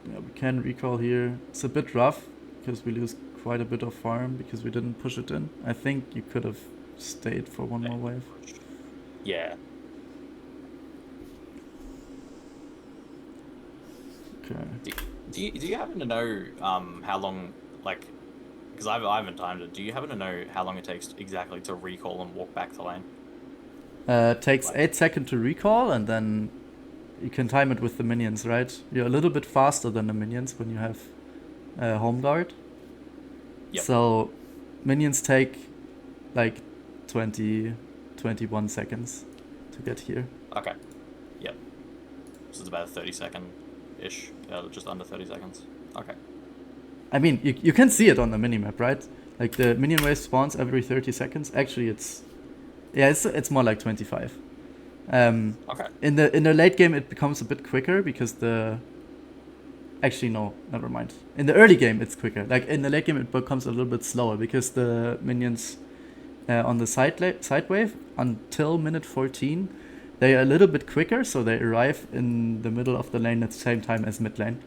Speaker 1: yeah, we can recall here. It's a bit rough because we lose quite a bit of farm because we didn't push it in. I think you could have stayed for one more wave.
Speaker 2: Yeah.
Speaker 1: Okay.
Speaker 2: Do you happen to know how long, like, because I haven't timed it. Do you happen to know how long it takes exactly to recall and walk back to lane?
Speaker 1: It takes 8 seconds to recall, and then you can time it with the minions, right? You're a little bit faster than the minions when you have home guard.
Speaker 2: Yep.
Speaker 1: So minions take like 21 seconds to get here.
Speaker 2: Okay. Yep. So it's about a 30-second-ish, just under 30 seconds. Okay.
Speaker 1: I mean, you can see it on the minimap, right? Like the minion wave spawns every 30 seconds. Actually, it's more like 25.
Speaker 2: Okay.
Speaker 1: In the late game, it becomes a bit quicker because actually, no, never mind. In the early game, it's quicker. Like in the late game, it becomes a little bit slower because the minions on the side wave until minute 14, they are a little bit quicker, so they arrive in the middle of the lane at the same time as mid lane.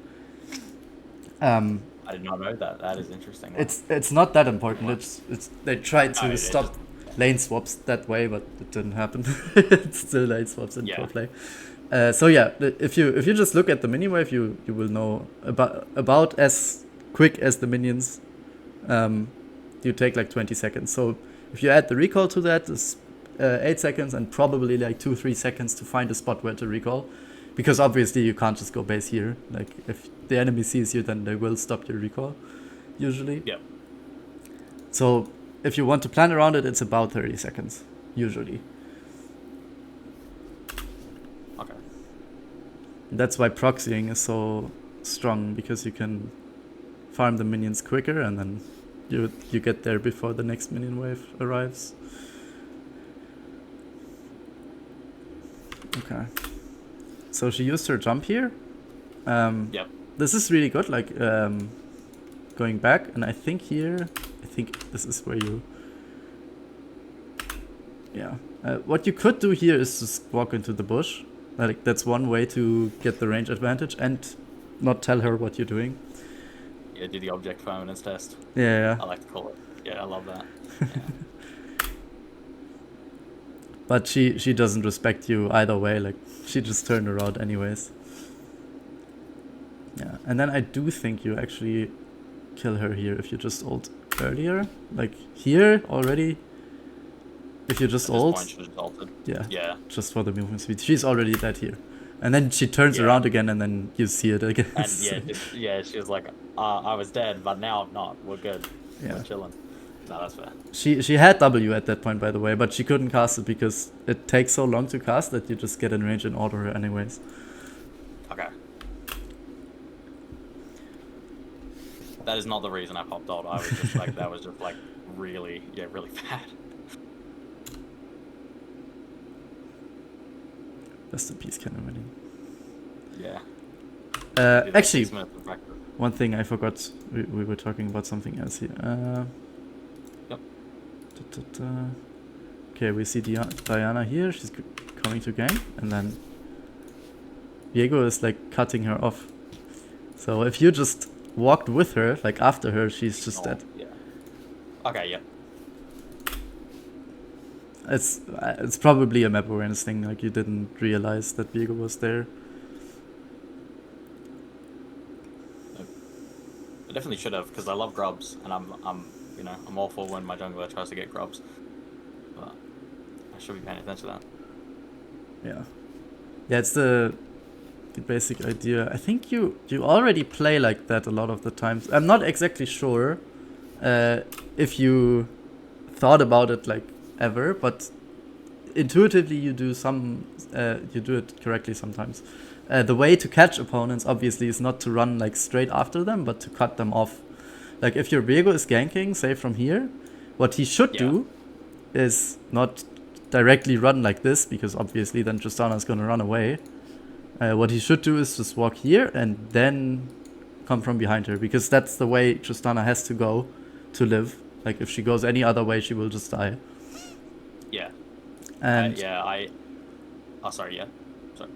Speaker 2: I did not know that. That is interesting.
Speaker 1: It's not that important. It's they tried to stop
Speaker 2: just
Speaker 1: lane swaps that way, but it didn't happen. It's still lane swaps in pro play. So yeah, if you just look at the mini wave, you will know about as quick as the minions. You take like 20 seconds. So if you add the recall to that, it's 8 seconds and probably like 2-3 seconds to find a spot where to recall, because obviously you can't just go base here. Like if the enemy sees you, then they will stop your recall, usually.
Speaker 2: Yep.
Speaker 1: So if you want to plan around it, it's about 30 seconds, usually.
Speaker 2: Okay.
Speaker 1: That's why proxying is so strong, because you can farm the minions quicker and then you get there before the next minion wave arrives. Okay. So she used her jump here.
Speaker 2: Yep.
Speaker 1: This is really good, like going back, and I think this is where you... Yeah. What you could do here is just walk into the bush. Like that's one way to get the range advantage and not tell her what you're doing.
Speaker 2: Yeah, do the object permanence test.
Speaker 1: Yeah.
Speaker 2: I like to call it. Yeah, I love that. Yeah.
Speaker 1: But she doesn't respect you either way. Like she just turned around anyways. Yeah, and then I do think you actually kill her here if you just ult earlier. Like here already. If you just ult.
Speaker 2: Point, she just ulted.
Speaker 1: Yeah.
Speaker 2: Yeah.
Speaker 1: Just for the movement speed. She's already dead here. And then she turns around again, and then you see it again.
Speaker 2: And she was like, I was dead, but now I'm not. We're good.
Speaker 1: Yeah.
Speaker 2: We're chilling. No, that's fair.
Speaker 1: She had W at that point, by the way, but she couldn't cast it because it takes so long to cast that you just get in range and auto her anyways.
Speaker 2: Okay. That is not the reason I popped ult. I was just like, that was just like really bad.
Speaker 1: Rest in peace, Cannon winning.
Speaker 2: Yeah.
Speaker 1: Actually, one thing I forgot. We were talking about something else here.
Speaker 2: Yep.
Speaker 1: Okay, we see Diana here. She's coming to gang, and then Diego is like cutting her off. So if you just walked with her, like after her, she's just dead.
Speaker 2: Yeah. Okay. Yeah.
Speaker 1: It's probably a map awareness thing. Like you didn't realize that Diego was there.
Speaker 2: I definitely should have, because I love grubs, and I'm all for when my jungler tries to get grubs. But I should be paying attention to that.
Speaker 1: Yeah, it's the basic idea. I think you already play like that a lot of the times. I'm not exactly sure if you thought about it like ever, but intuitively you do it correctly sometimes. The way to catch opponents obviously is not to run like straight after them, but to cut them off. Like if your Viego is ganking, say from here, what he should
Speaker 2: Yeah.
Speaker 1: do is not directly run like this, because obviously then Tristana's gonna run away. What he should do is just walk here and then come from behind her, because that's the way Tristana has to go to live. Like if she goes any other way, she will just die.
Speaker 2: Yeah.
Speaker 1: And
Speaker 2: Oh, sorry. Yeah. Sorry.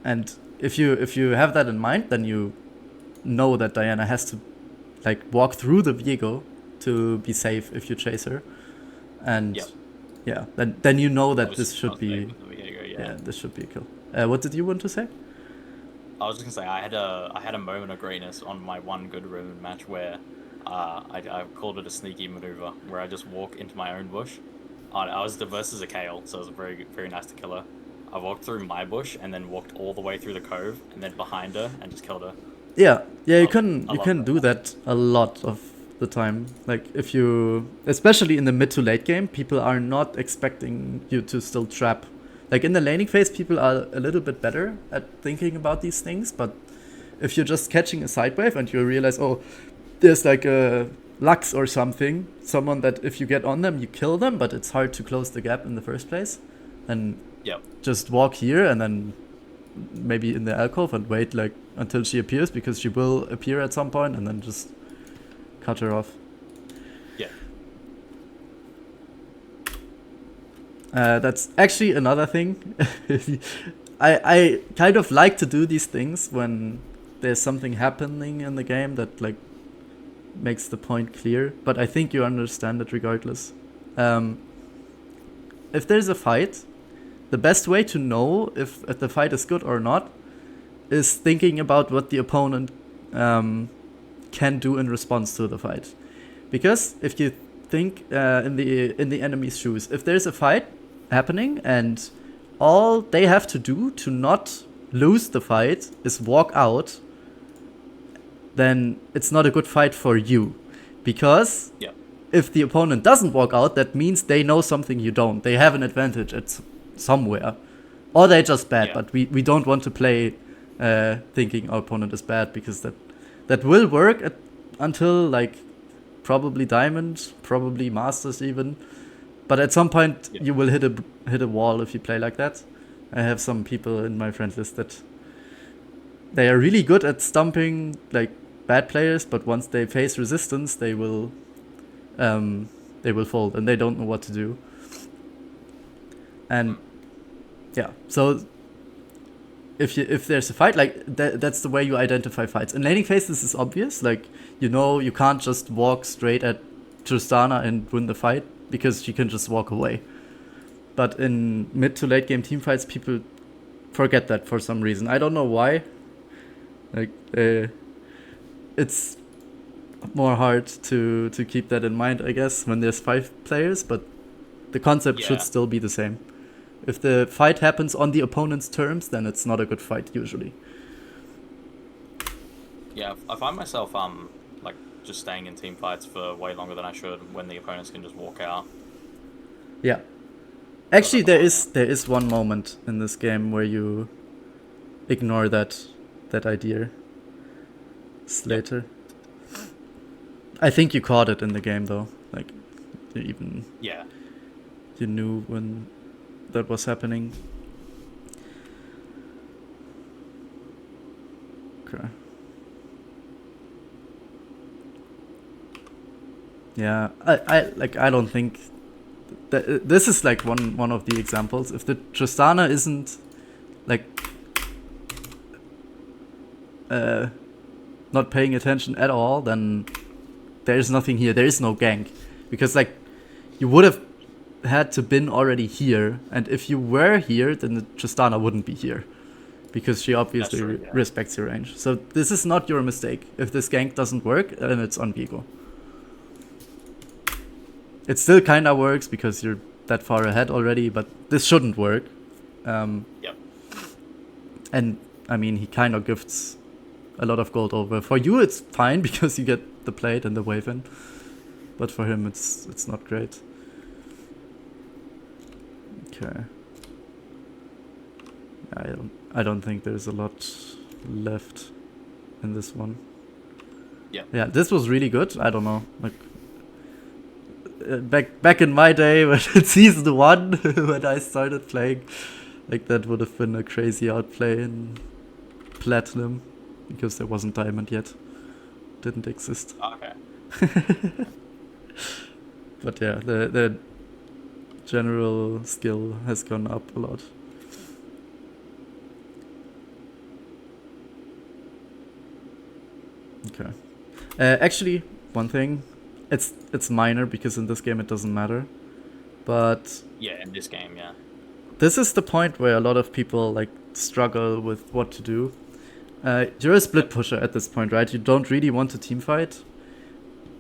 Speaker 1: and if you have that in mind, then you know that Diana has to like walk through the Viego to be safe if you chase her. And
Speaker 2: Yep.
Speaker 1: yeah, then you know that
Speaker 2: I was-
Speaker 1: this
Speaker 2: I
Speaker 1: should
Speaker 2: was
Speaker 1: be
Speaker 2: thinking the Viego, yeah.
Speaker 1: this should be a kill. What did you want to say?
Speaker 2: I was just gonna say I had a moment of greatness on my one good ruin match where I called it a sneaky maneuver where I just walk into my own bush. I was versus a Kale, so it was very nice to kill her. I walked through my bush and then walked all the way through the cove and then behind her and just killed her.
Speaker 1: Yeah, you
Speaker 2: I
Speaker 1: can
Speaker 2: love
Speaker 1: do that a lot of the time. Like if you, especially in the mid to late game, people are not expecting you to still trap. Like in the laning phase, people are a little bit better at thinking about these things. But if you're just catching a side wave and you realize, oh, there's like a Lux or something, someone that if you get on them, you kill them, but it's hard to close the gap in the first place, then
Speaker 2: Yep.
Speaker 1: just walk here and then maybe in the alcove and wait like until she appears, because she will appear at some point, and then just cut her off.
Speaker 2: Yeah.
Speaker 1: That's actually another thing. I kind of like to do these things when there's something happening in the game that like makes the point clear, but I think you understand it regardless. If there's a fight, the best way to know if the fight is good or not is thinking about what the opponent can do in response to the fight. Because if you think in the enemy's shoes, if there's a fight happening and all they have to do to not lose the fight is walk out, then it's not a good fight for you. Because
Speaker 2: Yep.
Speaker 1: if the opponent doesn't walk out, that means they know something you don't. They have an advantage at somewhere. Or they're just bad,
Speaker 2: Yeah.
Speaker 1: but we don't want to play thinking our opponent is bad, because that will work until like probably Diamond, probably Masters even. But at some point
Speaker 2: Yeah.
Speaker 1: you will hit a wall if you play like that. I have some people in my friend list that they are really good at stumping like bad players, but once they face resistance, they will fold and they don't know what to do. And yeah, so if there's a fight, like that's the way you identify fights. In laning phase, this is obvious. Like you can't just walk straight at Tristana and win the fight, because she can just walk away. But in mid to late game team fights, people forget that for some reason. I don't know why. Like it's more hard to keep that in mind, I guess, when there's 5 players. But the concept should
Speaker 2: Yeah.
Speaker 1: still be the same. If the fight happens on the opponent's terms, then it's not a good fight usually.
Speaker 2: Yeah, I find myself like just staying in team fights for way longer than I should when the opponents can just walk out.
Speaker 1: Yeah. Actually, there is one moment in this game where you ignore that idea. Slater. I think you caught it in the game though. Like
Speaker 2: Yeah.
Speaker 1: you knew when that was happening. Okay. Yeah, I don't think that this is like one of the examples. If the Tristana isn't like not paying attention at all, then there's nothing here. There is no gank, because like you would have had to been already here, and if you were here, then the Tristana wouldn't be here, because she obviously
Speaker 2: true, yeah.
Speaker 1: respects your range. So this is not your mistake. If this gank doesn't work, then it's on Viego. It still kinda works because you're that far ahead already, but this shouldn't work.
Speaker 2: Yep.
Speaker 1: And I mean, he kind of gifts a lot of gold over. For you, it's fine because you get the plate and the wave in, but for him, it's not great. Okay. I don't think there's a lot left in this one.
Speaker 2: Yeah.
Speaker 1: Yeah, this was really good. I don't know, like back in my day when it's season 1 when I started playing, like that would have been a crazy outplay in platinum because there wasn't diamond yet, didn't exist.
Speaker 2: Okay.
Speaker 1: But yeah, the general skill has gone up a lot. Okay. Actually, one thing, it's minor because in this game it doesn't matter. But
Speaker 2: Yeah, in this game, yeah.
Speaker 1: this is the point where a lot of people like struggle with what to do. You're a split pusher at this point, right? You don't really want to team fight.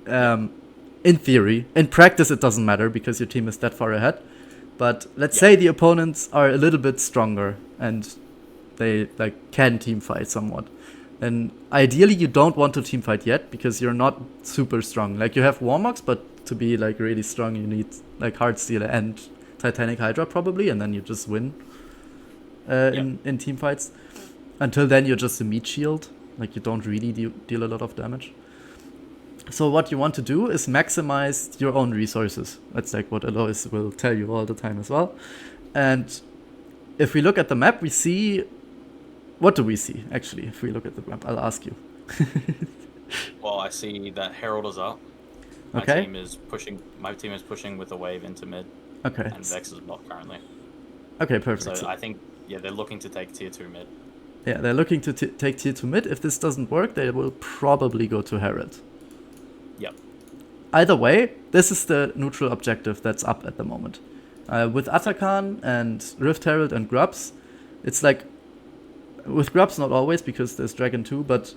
Speaker 1: In theory, in practice, it doesn't matter because your team is that far ahead. But let's say the opponents are a little bit stronger and they like can team fight somewhat. And ideally, you don't want to team fight yet because you're not super strong. Like you have Warmox, but to be like really strong, you need like Heartsteel and Titanic Hydra probably, and then you just win in team fights. Until then, you're just a meat shield. Like you don't really deal a lot of damage. So what you want to do is maximize your own resources. That's like what Alois will tell you all the time as well. And if we look at the map, we see... What do we see, actually, if we look at the map? I'll ask you.
Speaker 2: Well, I see that Herald is up. My team is pushing with a wave into mid.
Speaker 1: Okay.
Speaker 2: And Vex is bot currently.
Speaker 1: Okay, perfect.
Speaker 2: So I think, yeah, they're looking to take tier 2 mid.
Speaker 1: Yeah, they're looking to take tier 2 mid. If this doesn't work, they will probably go to Herald.
Speaker 2: Yep.
Speaker 1: Either way, this is the neutral objective that's up at the moment. With Atakan and Rift Herald and Grubs, it's like... With Grubs, not always, because there's Dragon 2, but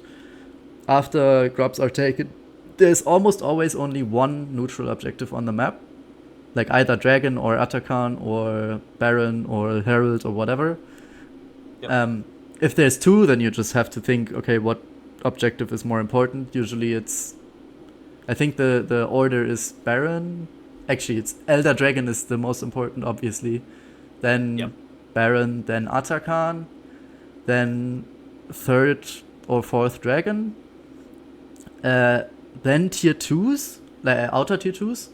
Speaker 1: after Grubs are taken, there's almost always only one neutral objective on the map. Like either Dragon or Atakan or Baron or Herald or whatever. Yep. If there's two, then you just have to think, okay, what objective is more important? Usually it's... I think the order is Baron. Actually, it's Elder Dragon is the most important, obviously. Then Baron, then Atakan. Then third or fourth Dragon. Then tier 2s, like outer tier 2s.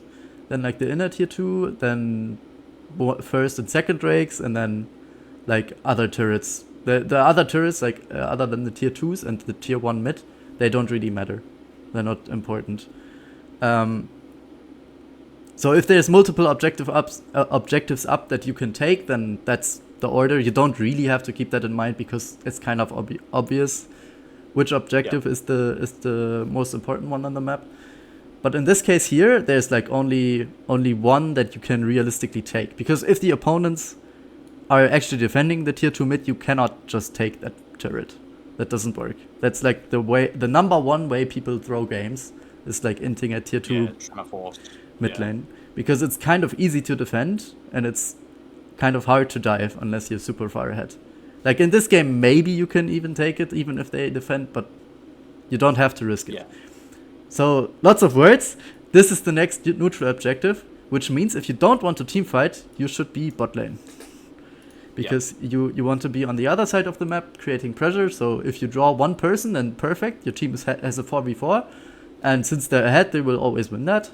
Speaker 1: Then like the inner tier 2. Then first and second Drakes. And then like other turrets. The other turrets, like other than the tier 2s and the tier 1 mid, they don't really matter. They're not important. So if there's multiple objectives up that you can take, then that's the order. You don't really have to keep that in mind because it's kind of obvious which objective is the most important one on the map. But in this case here, there's like only one that you can realistically take, because if the opponents are actually defending the tier 2 mid, you cannot just take that turret. That doesn't work. That's like the number one way people throw games is like inting at tier 2 mid lane, because it's kind of easy to defend and it's kind of hard to dive unless you're super far ahead. Like in this game, maybe you can even take it even if they defend, but you don't have to risk it. Yeah. So lots of words. This is the next neutral objective, which means if you don't want to team fight, you should be bot lane. Because you want to be on the other side of the map creating pressure. So if you draw one person, then perfect. Your team has a 4v4. And since they're ahead, they will always win that.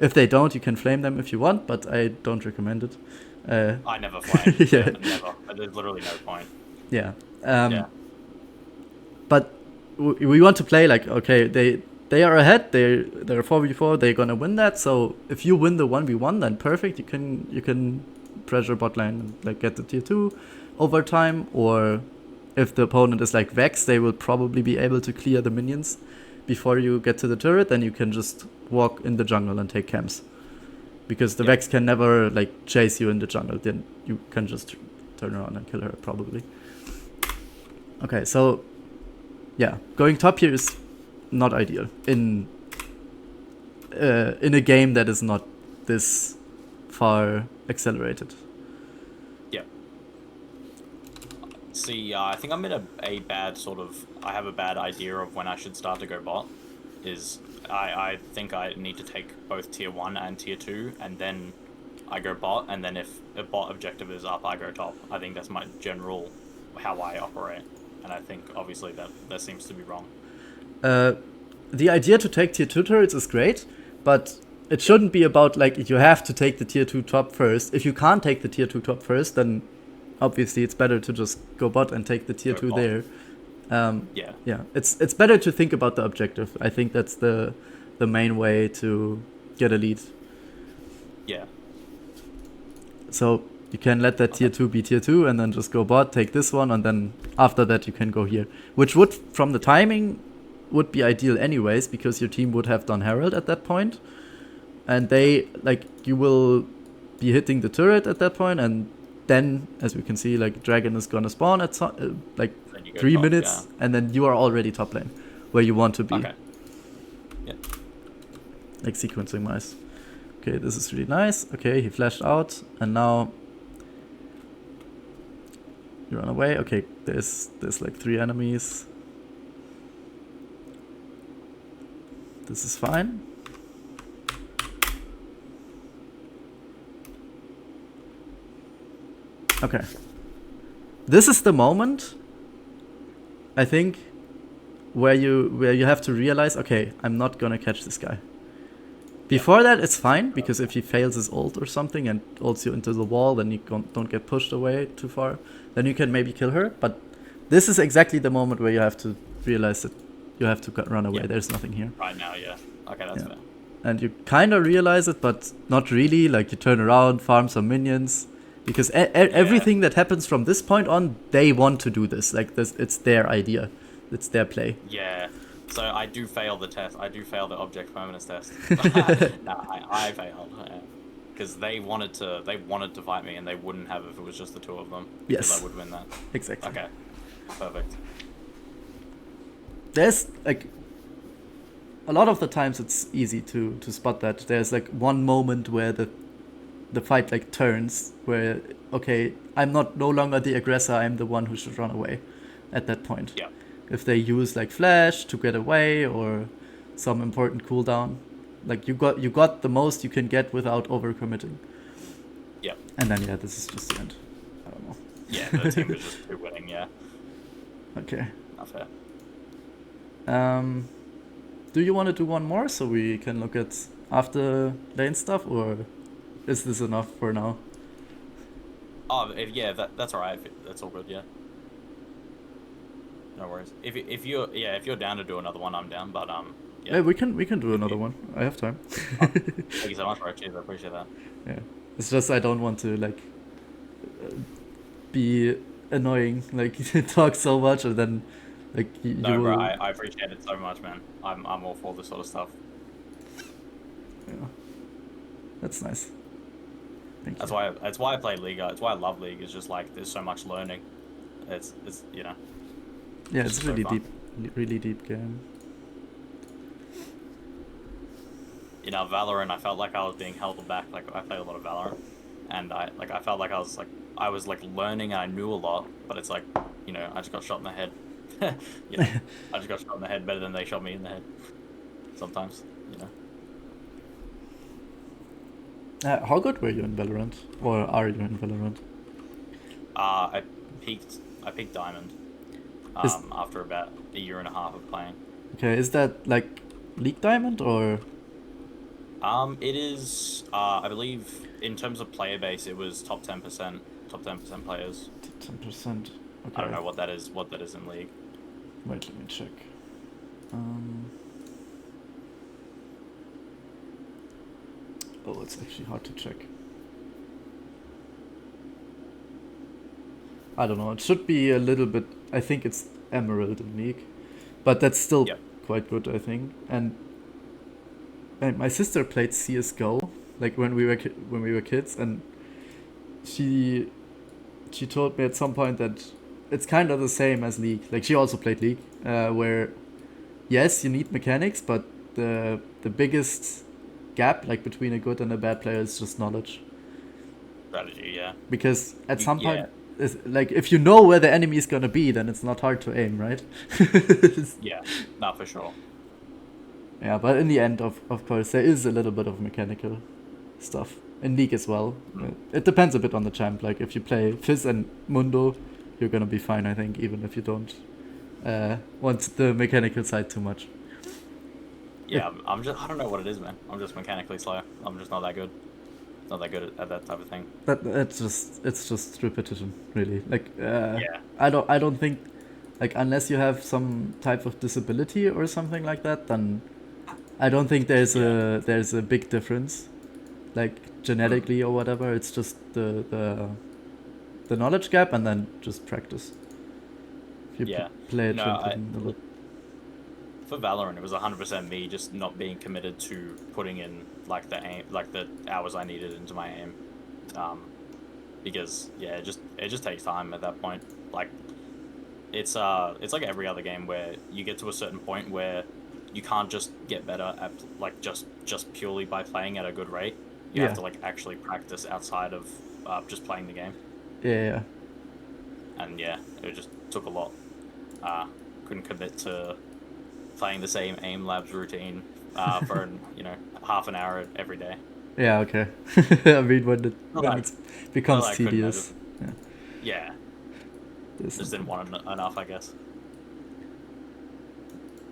Speaker 1: If they don't, you can flame them if you want, but I don't recommend it.
Speaker 2: I never flame. Never. There's literally no point.
Speaker 1: Yeah. But we want to play like, okay, they are ahead. They're 4v4. They're gonna win that. So if you win the 1v1, then perfect. You can pressure bot lane and like get the tier 2 over time. Or if the opponent is like Vex, they will probably be able to clear the minions before you get to the turret. Then you can just walk in the jungle and take camps, because the Vex can never like chase you in the jungle. Then you can just turn around and kill her probably. Okay, so yeah, going top here is not ideal in a game that is not this far accelerated.
Speaker 2: Yeah. See, I think I'm in a bad sort of... I have a bad idea of when I should start to go bot. I think I need to take both tier 1 and tier 2, and then I go bot, and then if a bot objective is up, I go top. I think that's my general how I operate. And I think, obviously, that seems to be wrong.
Speaker 1: the idea to take tier 2 turrets is great, but it shouldn't be about like you have to take the tier 2 top first. If you can't take the tier 2 top first, then obviously it's better to just go bot and take the tier 2 there. Yeah, it's better to think about the objective. I think that's the main way to get a lead.
Speaker 2: Yeah.
Speaker 1: So you can let that tier 2 be tier 2 and then just go bot, take this one, and then after that you can go here. Which would, from the timing, would be ideal anyways, because your team would have done Herald at that point. And they, like, you will be hitting the turret at that point, and then, as we can see, like, Dragon is gonna spawn at like 3 minutes, and then you are already top lane, where you want to be.
Speaker 2: Okay. Yeah.
Speaker 1: Like, sequencing wise. Okay, this is really nice. Okay, he flashed out, and now you run away. Okay, there's like 3 enemies. This is fine. Okay. This is the moment, I think, where you have to realize, okay, I'm not gonna catch this guy. Before that, it's fine, because if he fails his ult or something and ults you into the wall, then you don't get pushed away too far. Then you can maybe kill her. But this is exactly the moment where you have to realize that you have to run away. There's nothing here.
Speaker 2: Right now, yeah. Okay, that's fair.
Speaker 1: And you kind of realize it, but not really. Like, you turn around, farm some minions. Because everything that happens from this point on, they want to do this. Like, this, it's their idea. It's their play.
Speaker 2: Yeah. So I do fail the test. I do fail the object permanence test. No, I failed. Because they wanted to fight me, and they wouldn't have if it was just the 2 of them. Because
Speaker 1: Yes.
Speaker 2: I would win that.
Speaker 1: Exactly.
Speaker 2: Okay. Perfect.
Speaker 1: There's, like, a lot of the times it's easy to spot that. There's, like, one moment where the fight, like, turns, where, okay, I'm no longer the aggressor, I'm the one who should run away at that point.
Speaker 2: Yeah.
Speaker 1: If they use, like, flash to get away or some important cooldown, like, you got the most you can get without overcommitting.
Speaker 2: Yeah.
Speaker 1: And then, yeah, this is just the end. I don't know.
Speaker 2: Yeah, the team was just winning, yeah.
Speaker 1: Okay.
Speaker 2: Not fair.
Speaker 1: Do you want to do one more so we can look at after lane stuff, or is this enough for now?
Speaker 2: Oh, yeah, that's alright. That's all good, yeah. No worries. If you're down to do another one, I'm down. But
Speaker 1: yeah, we can do another one. I have time.
Speaker 2: Thank you so much, bro. Cheers, I appreciate that.
Speaker 1: Yeah, it's just I don't want to like be annoying, like talk so much and then like you
Speaker 2: No,
Speaker 1: will...
Speaker 2: bro, I appreciate it so much, man. I'm all for this sort of stuff.
Speaker 1: Yeah, that's nice. Thank you.
Speaker 2: That's why I play League. It's why I love League. It's just like there's so much learning. It's you know.
Speaker 1: Yeah, it's really
Speaker 2: so
Speaker 1: deep, really deep game.
Speaker 2: You know, Valorant, I felt like I was being held back. Like, I play a lot of Valorant, and I felt like I was learning and I knew a lot, but it's like, you know, I just got shot in the head. You know, I just got shot in the head better than they shot me in the head. Sometimes, you know.
Speaker 1: How good were you in Valorant, or are you in Valorant?
Speaker 2: I peaked Diamond after about a year and a half of playing.
Speaker 1: Okay, is that like League Diamond or?
Speaker 2: It is. I believe in terms of player base, it was top 10%. Top 10% players.
Speaker 1: 10%. Okay.
Speaker 2: I don't know what that is. What that is in League.
Speaker 1: Wait, let me check. Oh, it's actually hard to check. I don't know. It should be a little bit. I think it's Emerald in League, but that's still quite good, I think. And my sister played CS:GO like when we were kids, and she told me at some point that it's kind of the same as League. Like, she also played League, where yes, you need mechanics, but the biggest gap like between a good and a bad player is just knowledge.
Speaker 2: Strategy, yeah.
Speaker 1: Because at some point, like, if you know where the enemy is gonna be, then it's not hard to aim, right?
Speaker 2: Yeah, not for sure.
Speaker 1: Yeah, but in the end, of course, there is a little bit of mechanical stuff in League as well. It depends a bit on the champ. Like, if you play Fizz and Mundo, you're gonna be fine, I think, even if you don't want the mechanical side too much.
Speaker 2: Yeah, I'm just, I don't know what it is, man. I'm just mechanically slow. I'm just not that good. Not that good at that type of thing.
Speaker 1: It's just repetition, really. Like
Speaker 2: Yeah.
Speaker 1: I don't think, like, unless you have some type of disability or something like that, then I don't think
Speaker 2: Yeah.
Speaker 1: there's a big difference, like
Speaker 2: Mm.
Speaker 1: genetically or whatever. It's just the knowledge gap, and then just practice. If you
Speaker 2: Yeah.
Speaker 1: play it
Speaker 2: No, I
Speaker 1: a lot.
Speaker 2: for Valorant, it was 100% me just not being committed to putting in like the aim, like the hours I needed into my aim. Um, because yeah, it just takes time at that point. Like it's like every other game where you get to a certain point where you can't just get better at like just purely by playing at a good rate. You have
Speaker 1: Yeah,
Speaker 2: to like actually practice outside of just playing the game.
Speaker 1: yeah.
Speaker 2: And yeah, it just took a lot. Couldn't commit to playing the same aim labs routine for half an hour every day.
Speaker 1: Yeah, okay. I mean,
Speaker 2: Not
Speaker 1: when
Speaker 2: like
Speaker 1: it
Speaker 2: not
Speaker 1: becomes
Speaker 2: that I couldn't. I
Speaker 1: tedious,
Speaker 2: just
Speaker 1: yeah,
Speaker 2: yeah,
Speaker 1: there's
Speaker 2: just didn't
Speaker 1: something.
Speaker 2: want enough, I guess.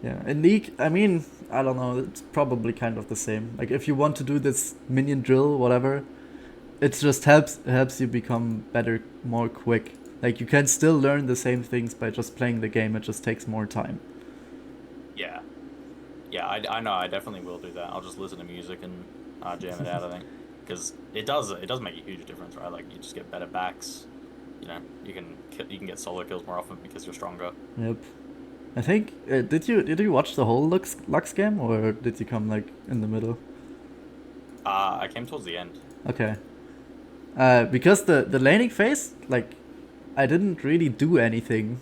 Speaker 1: Yeah, in League, I mean, I don't know. It's probably kind of the same. Like, if you want to do this minion drill, whatever, it just helps you become better more quick. Like, you can still learn the same things by just playing the game. It just takes more time.
Speaker 2: Yeah, yeah. I know. I definitely will do that. I'll just listen to music and jam it out. I think because it does make a huge difference, right? Like you just get better backs. You know, you can get solo kills more often because you're stronger.
Speaker 1: Yep. I think did you watch the whole Lux game, or did you come like in the middle?
Speaker 2: I came towards the end.
Speaker 1: Okay. Because the laning phase, like, I didn't really do anything.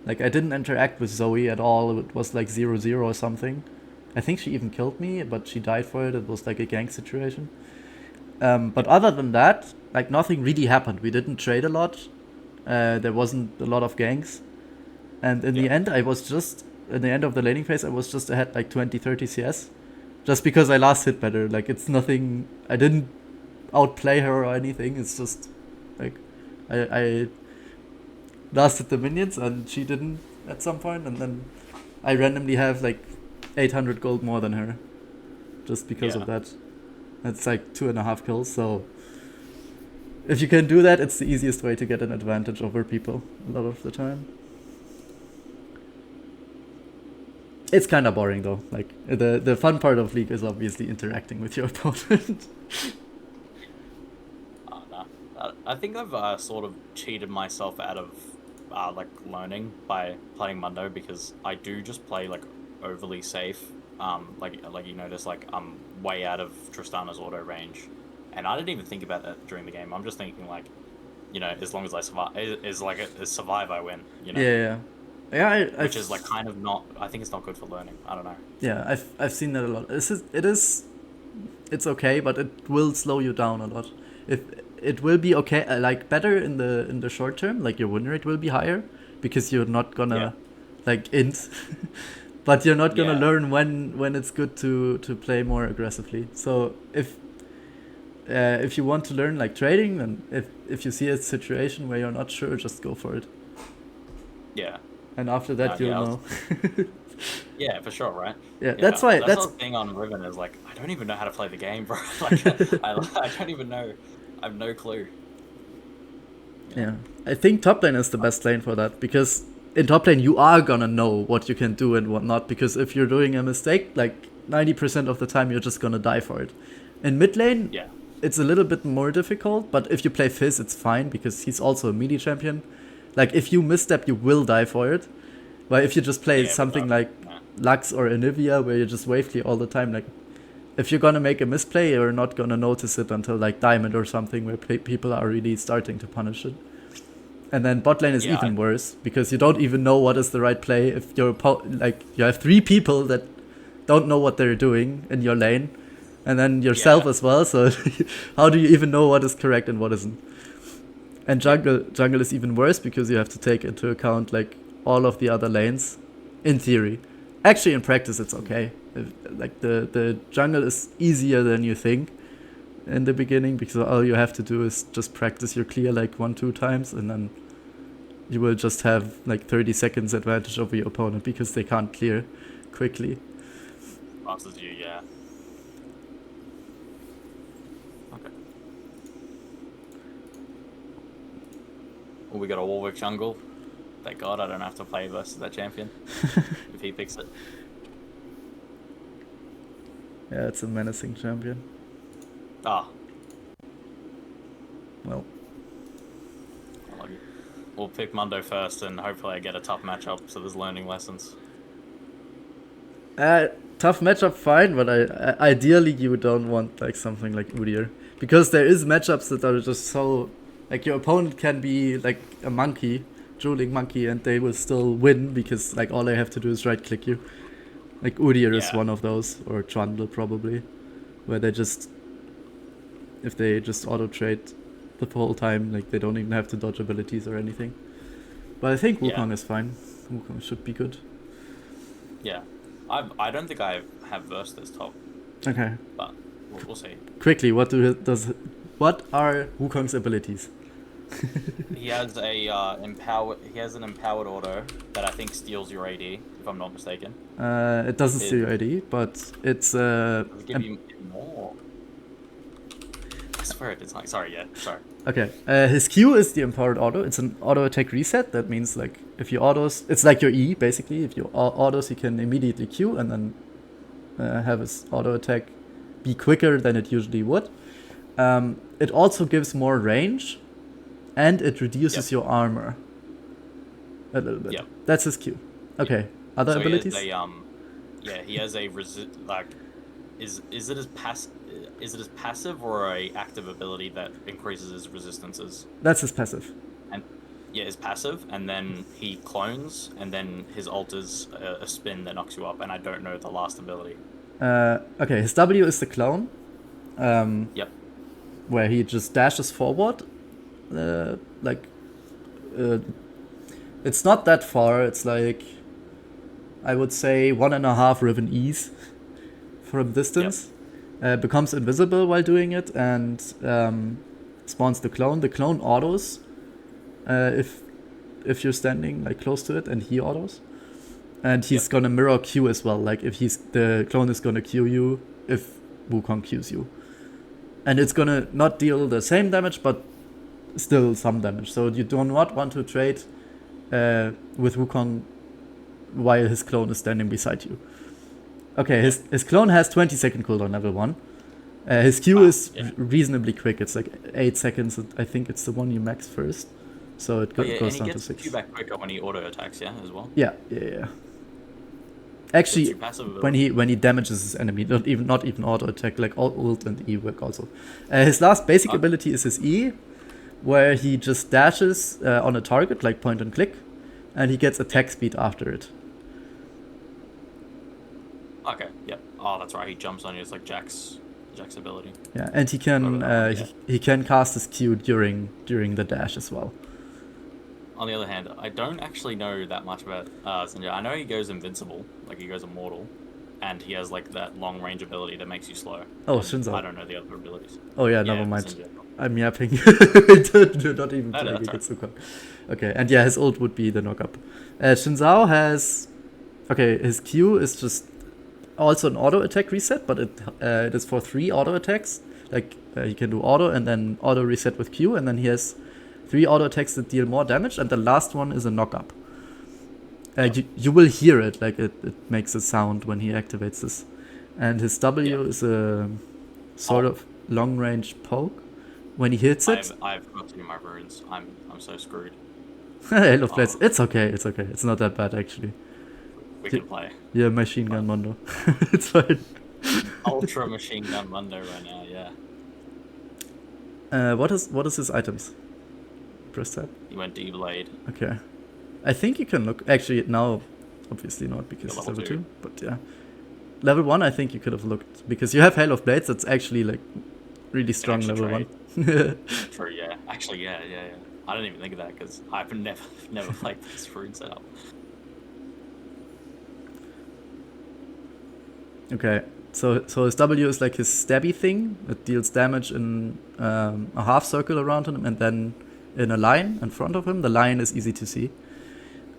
Speaker 1: Like, I didn't interact with Zoe at all. It was like 0-0 or something. I think she even killed me, but she died for it. It was like a gank situation. But other than that, like, nothing really happened. We didn't trade a lot. There wasn't a lot of ganks. And in
Speaker 2: Yeah,
Speaker 1: the end, in the end of the laning phase, I was just ahead like 20-30 CS. Just because I last hit better. Like, it's nothing. I didn't outplay her or anything. It's just like I lasted the minions and she didn't at some point, and then I randomly have like 800 gold more than her just because of
Speaker 2: yeah,
Speaker 1: that. That's like 2.5 kills. So if you can do that, it's the easiest way to get an advantage over people a lot of the time. It's kind of boring though. Like, the fun part of League is obviously interacting with your opponent.
Speaker 2: no. I think I've sort of cheated myself out of like learning by playing Mundo because I do just play like overly safe. Like you notice, like I'm way out of Tristana's auto range, and I didn't even think about that during the game. I'm just thinking like, as long as I survive, is like survive, I win.
Speaker 1: Yeah,
Speaker 2: Which is like kind of not. I think it's not good for learning. I don't know.
Speaker 1: yeah, I've seen that a lot. It's okay, but it will slow you down a lot. If it will be okay, like better in the short term, like your win rate will be higher because you're not
Speaker 2: Yeah,
Speaker 1: gonna like int, but you're not gonna
Speaker 2: yeah,
Speaker 1: learn when it's good to play more aggressively. So if you want to learn like trading, then if you see a situation where you're not sure, just go for it.
Speaker 2: yeah.
Speaker 1: And after
Speaker 2: No,
Speaker 1: that, you'll know.
Speaker 2: yeah, for sure, right?
Speaker 1: Yeah,
Speaker 2: Yeah,
Speaker 1: that's why
Speaker 2: that's
Speaker 1: that's
Speaker 2: the thing on Riven is like I don't even know how to play the game, bro. Like I don't even know. I have no clue.
Speaker 1: Yeah, I think top lane is the best lane for that because in top lane you are gonna know what you can do and what not. Because if you're doing a mistake, like 90% of the time you're just gonna die for it. In mid lane,
Speaker 2: Yeah,
Speaker 1: it's a little bit more difficult, but if you play Fizz, it's fine because he's also a melee champion. Like, if you misstep, you will die for it. But if you just play
Speaker 2: yeah, but
Speaker 1: something like Lux or Anivia, where you just wave clear all the time, like, if you're gonna make a misplay, you're not gonna notice it until like Diamond or something, where people are really starting to punish it. And then bot lane is
Speaker 2: yeah,
Speaker 1: even worse because you don't even know what is the right play. If you're like, you have 3 people that don't know what they're doing in your lane, and then yourself
Speaker 2: yeah,
Speaker 1: as well. So how do you even know what is correct and what isn't? And jungle is even worse because you have to take into account like all of the other lanes. In theory, actually in practice it's okay. Like, the jungle is easier than you think in the beginning because all you have to do is just practice your clear like 1-2 times, and then you will just have like 30 seconds advantage over your opponent because they can't clear quickly.
Speaker 2: fast as you, yeah. Okay. Well, we got a Warwick jungle. Thank God I don't have to play versus that champion if he picks it.
Speaker 1: Yeah, it's a menacing champion.
Speaker 2: Ah,
Speaker 1: Well,
Speaker 2: we'll pick Mundo first, and hopefully I get a tough matchup. So there's learning lessons.
Speaker 1: tough matchup, fine, but ideally you don't want like something like Udyr, because there is matchups that are just so like your opponent can be like a monkey, drooling monkey, and they will still win because like all they have to do is right click you. Like Udyr is
Speaker 2: Yeah.
Speaker 1: one of those, or Trundle probably, where they just if they just auto trade the whole time, like they don't even have to dodge abilities or anything. But I think Wukong is fine. Wukong should be good.
Speaker 2: Yeah, I don't think I have versed this top,
Speaker 1: Okay.
Speaker 2: but we'll see.
Speaker 1: Quickly, what are Wukong's abilities?
Speaker 2: He has a He has an empowered auto that I think steals your AD, if I'm not mistaken.
Speaker 1: It doesn't steal your AD, but it's
Speaker 2: Does it give you more? I swear it is like. Sorry, yeah, sorry.
Speaker 1: okay. His Q is the empowered auto. It's an auto attack reset. That means like if you autos, it's like your E basically. If you autos, you can immediately Q and then have his auto attack be quicker than it usually would. It also gives more range, and it reduces your armor a little bit.
Speaker 2: Yep.
Speaker 1: That's his Q. Okay. Other
Speaker 2: So
Speaker 1: abilities?
Speaker 2: He has a like, is it his passive or a active ability that increases his resistances?
Speaker 1: That's his passive.
Speaker 2: And yeah, his passive, and then he clones, and then his ult is a spin that knocks you up, and I don't know the last ability.
Speaker 1: Okay, his W is the clone.
Speaker 2: Yep.
Speaker 1: Where he just dashes forward. It's not that far. It's like, I would say 1.5 Riven E's from distance. Becomes invisible while doing it, and spawns the clone. The clone autos if you're standing like close to it, and he autos. And he's gonna mirror Q as well. Like if the clone is gonna Q you if Wukong Qs you, and it's gonna not deal the same damage, but still some damage. So you do not want to trade with Wukong while his clone is standing beside you. Okay, his clone has 20-second cooldown, level 1. His Q is reasonably quick. It's like 8 seconds. I think it's the one you max first. So it goes down to 6.
Speaker 2: And he gets Q back quicker when he auto attacks, yeah, as well.
Speaker 1: Yeah. Actually, when he damages his enemy, not even auto attack, like ult and E work also. His last basic ability is his E, where he just dashes on a target, like point and click, and he gets attack speed after it.
Speaker 2: Okay. Yep. Oh, that's right. He jumps on you. It's like Jack's ability.
Speaker 1: Yeah, and he can he can cast his Q during the dash as well.
Speaker 2: On the other hand, I don't actually know that much about Sinja. I know he goes invincible, like he goes immortal, and he has like that long range ability that makes you slow.
Speaker 1: Oh, Shinzo.
Speaker 2: I don't know the other abilities.
Speaker 1: Oh yeah, never mind.
Speaker 2: Sinja.
Speaker 1: I'm yapping. Not even playing against Wukong. Okay, and yeah, his ult would be the knock-up. Shinzao has... Okay, his Q is just also an auto attack reset, but it is for 3 auto attacks. Like he can do auto and then auto reset with Q, and then he has 3 auto attacks that deal more damage, and the last one is a knock-up. You will hear it, like it makes a sound when he activates this. And his W is a sort of long-range poke. When he hits it...
Speaker 2: I've forgot to do my runes. I'm so screwed.
Speaker 1: Halo of Blades. It's okay. It's not that bad, actually.
Speaker 2: We can play.
Speaker 1: Yeah, Machine Gun Mundo. It's fine.
Speaker 2: Ultra Machine Gun Mundo right now, yeah.
Speaker 1: What is his items? Press tab.
Speaker 2: He went D-Blade.
Speaker 1: Okay. I think you can look... Actually, now, obviously not, because it's level 2. But yeah. Level 1, I think you could have looked. Because you have Hail of Blades, that's actually, like, really strong level 1.
Speaker 2: True, yeah. Actually, yeah. I didn't even think of that, because I've never played this rune setup.
Speaker 1: Okay. So his W is like his stabby thing. It deals damage in a half circle around him, and then in a line in front of him. The line is easy to see.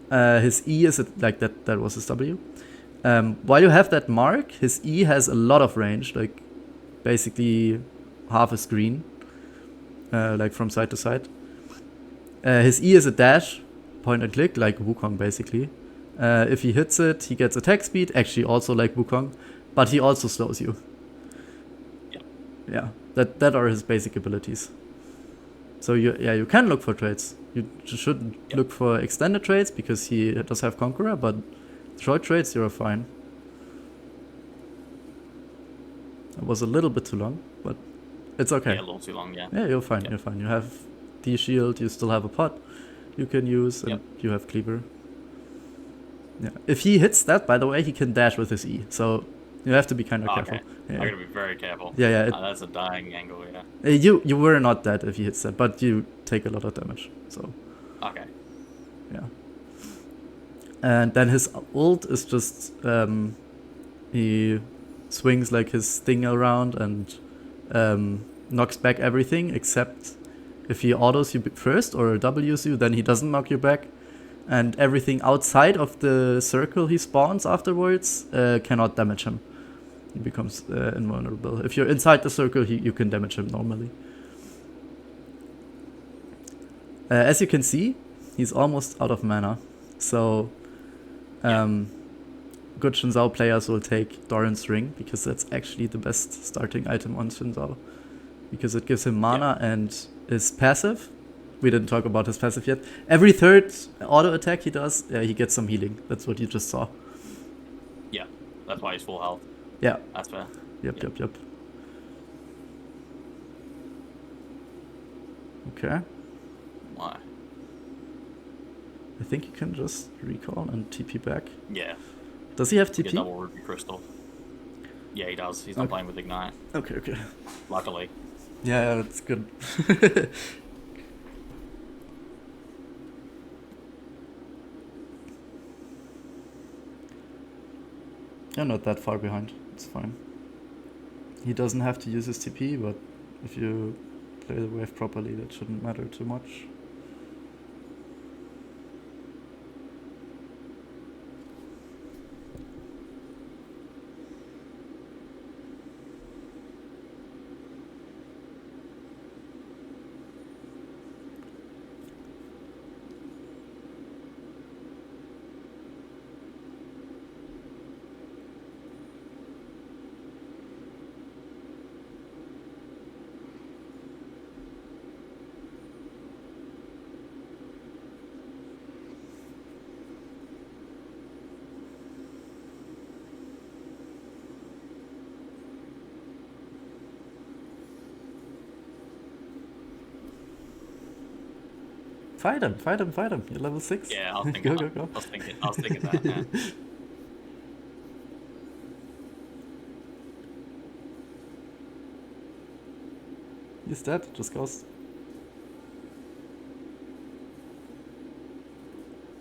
Speaker 1: His E is like that was his W. While you have that mark, his E has a lot of range, like basically half a screen, like from side to side. His E is a dash, point and click, like Wukong basically. If he hits it, he gets attack speed, actually also like Wukong, but he also slows you. Yeah, that are his basic abilities. So you can look for trades. You shouldn't look for extended trades because he does have Conqueror, but short trades you're fine. It was a little bit too long, but it's okay.
Speaker 2: Yeah, a little too long, yeah.
Speaker 1: Yeah, you're fine, you're fine. You have the shield, you still have a pot you can use, and you have Cleaver. Yeah. If he hits that, by the way, he can dash with his E, so you have to be kind of careful.
Speaker 2: Okay.
Speaker 1: Yeah.
Speaker 2: I gotta be very careful.
Speaker 1: Yeah.
Speaker 2: That's a dying angle, yeah.
Speaker 1: You were not dead if he hits that, but you take a lot of damage, so.
Speaker 2: Okay.
Speaker 1: Yeah. And then his ult is just, he swings like his thing around and knocks back everything except if he autos you first or W's you, then he doesn't knock you back. And everything outside of the circle he spawns afterwards cannot damage him. He becomes invulnerable. If you're inside the circle, you can damage him normally. As you can see, he's almost out of mana. So good Xin Zhao players will take Doran's Ring because that's actually the best starting item on Xin Zhao. Because it gives him mana and is passive. We didn't talk about his passive yet. Every third auto attack he does, he gets some healing. That's what you just saw.
Speaker 2: Yeah, that's why he's full health.
Speaker 1: Yeah.
Speaker 2: That's fair.
Speaker 1: Yep. Okay.
Speaker 2: Why?
Speaker 1: I think you can just recall and TP back.
Speaker 2: Yeah.
Speaker 1: Does he have TP?
Speaker 2: Get double Ruby Crystal. Yeah, he does. He's not playing with Ignite.
Speaker 1: Okay.
Speaker 2: Luckily.
Speaker 1: Yeah, that's good. You're not that far behind. It's fine. He doesn't have to use his TP, but if you play the wave properly, that shouldn't matter too much. Fight him. You're level 6.
Speaker 2: Yeah, I was thinking
Speaker 1: go.
Speaker 2: I was thinking that, yeah.
Speaker 1: He's dead, just goes.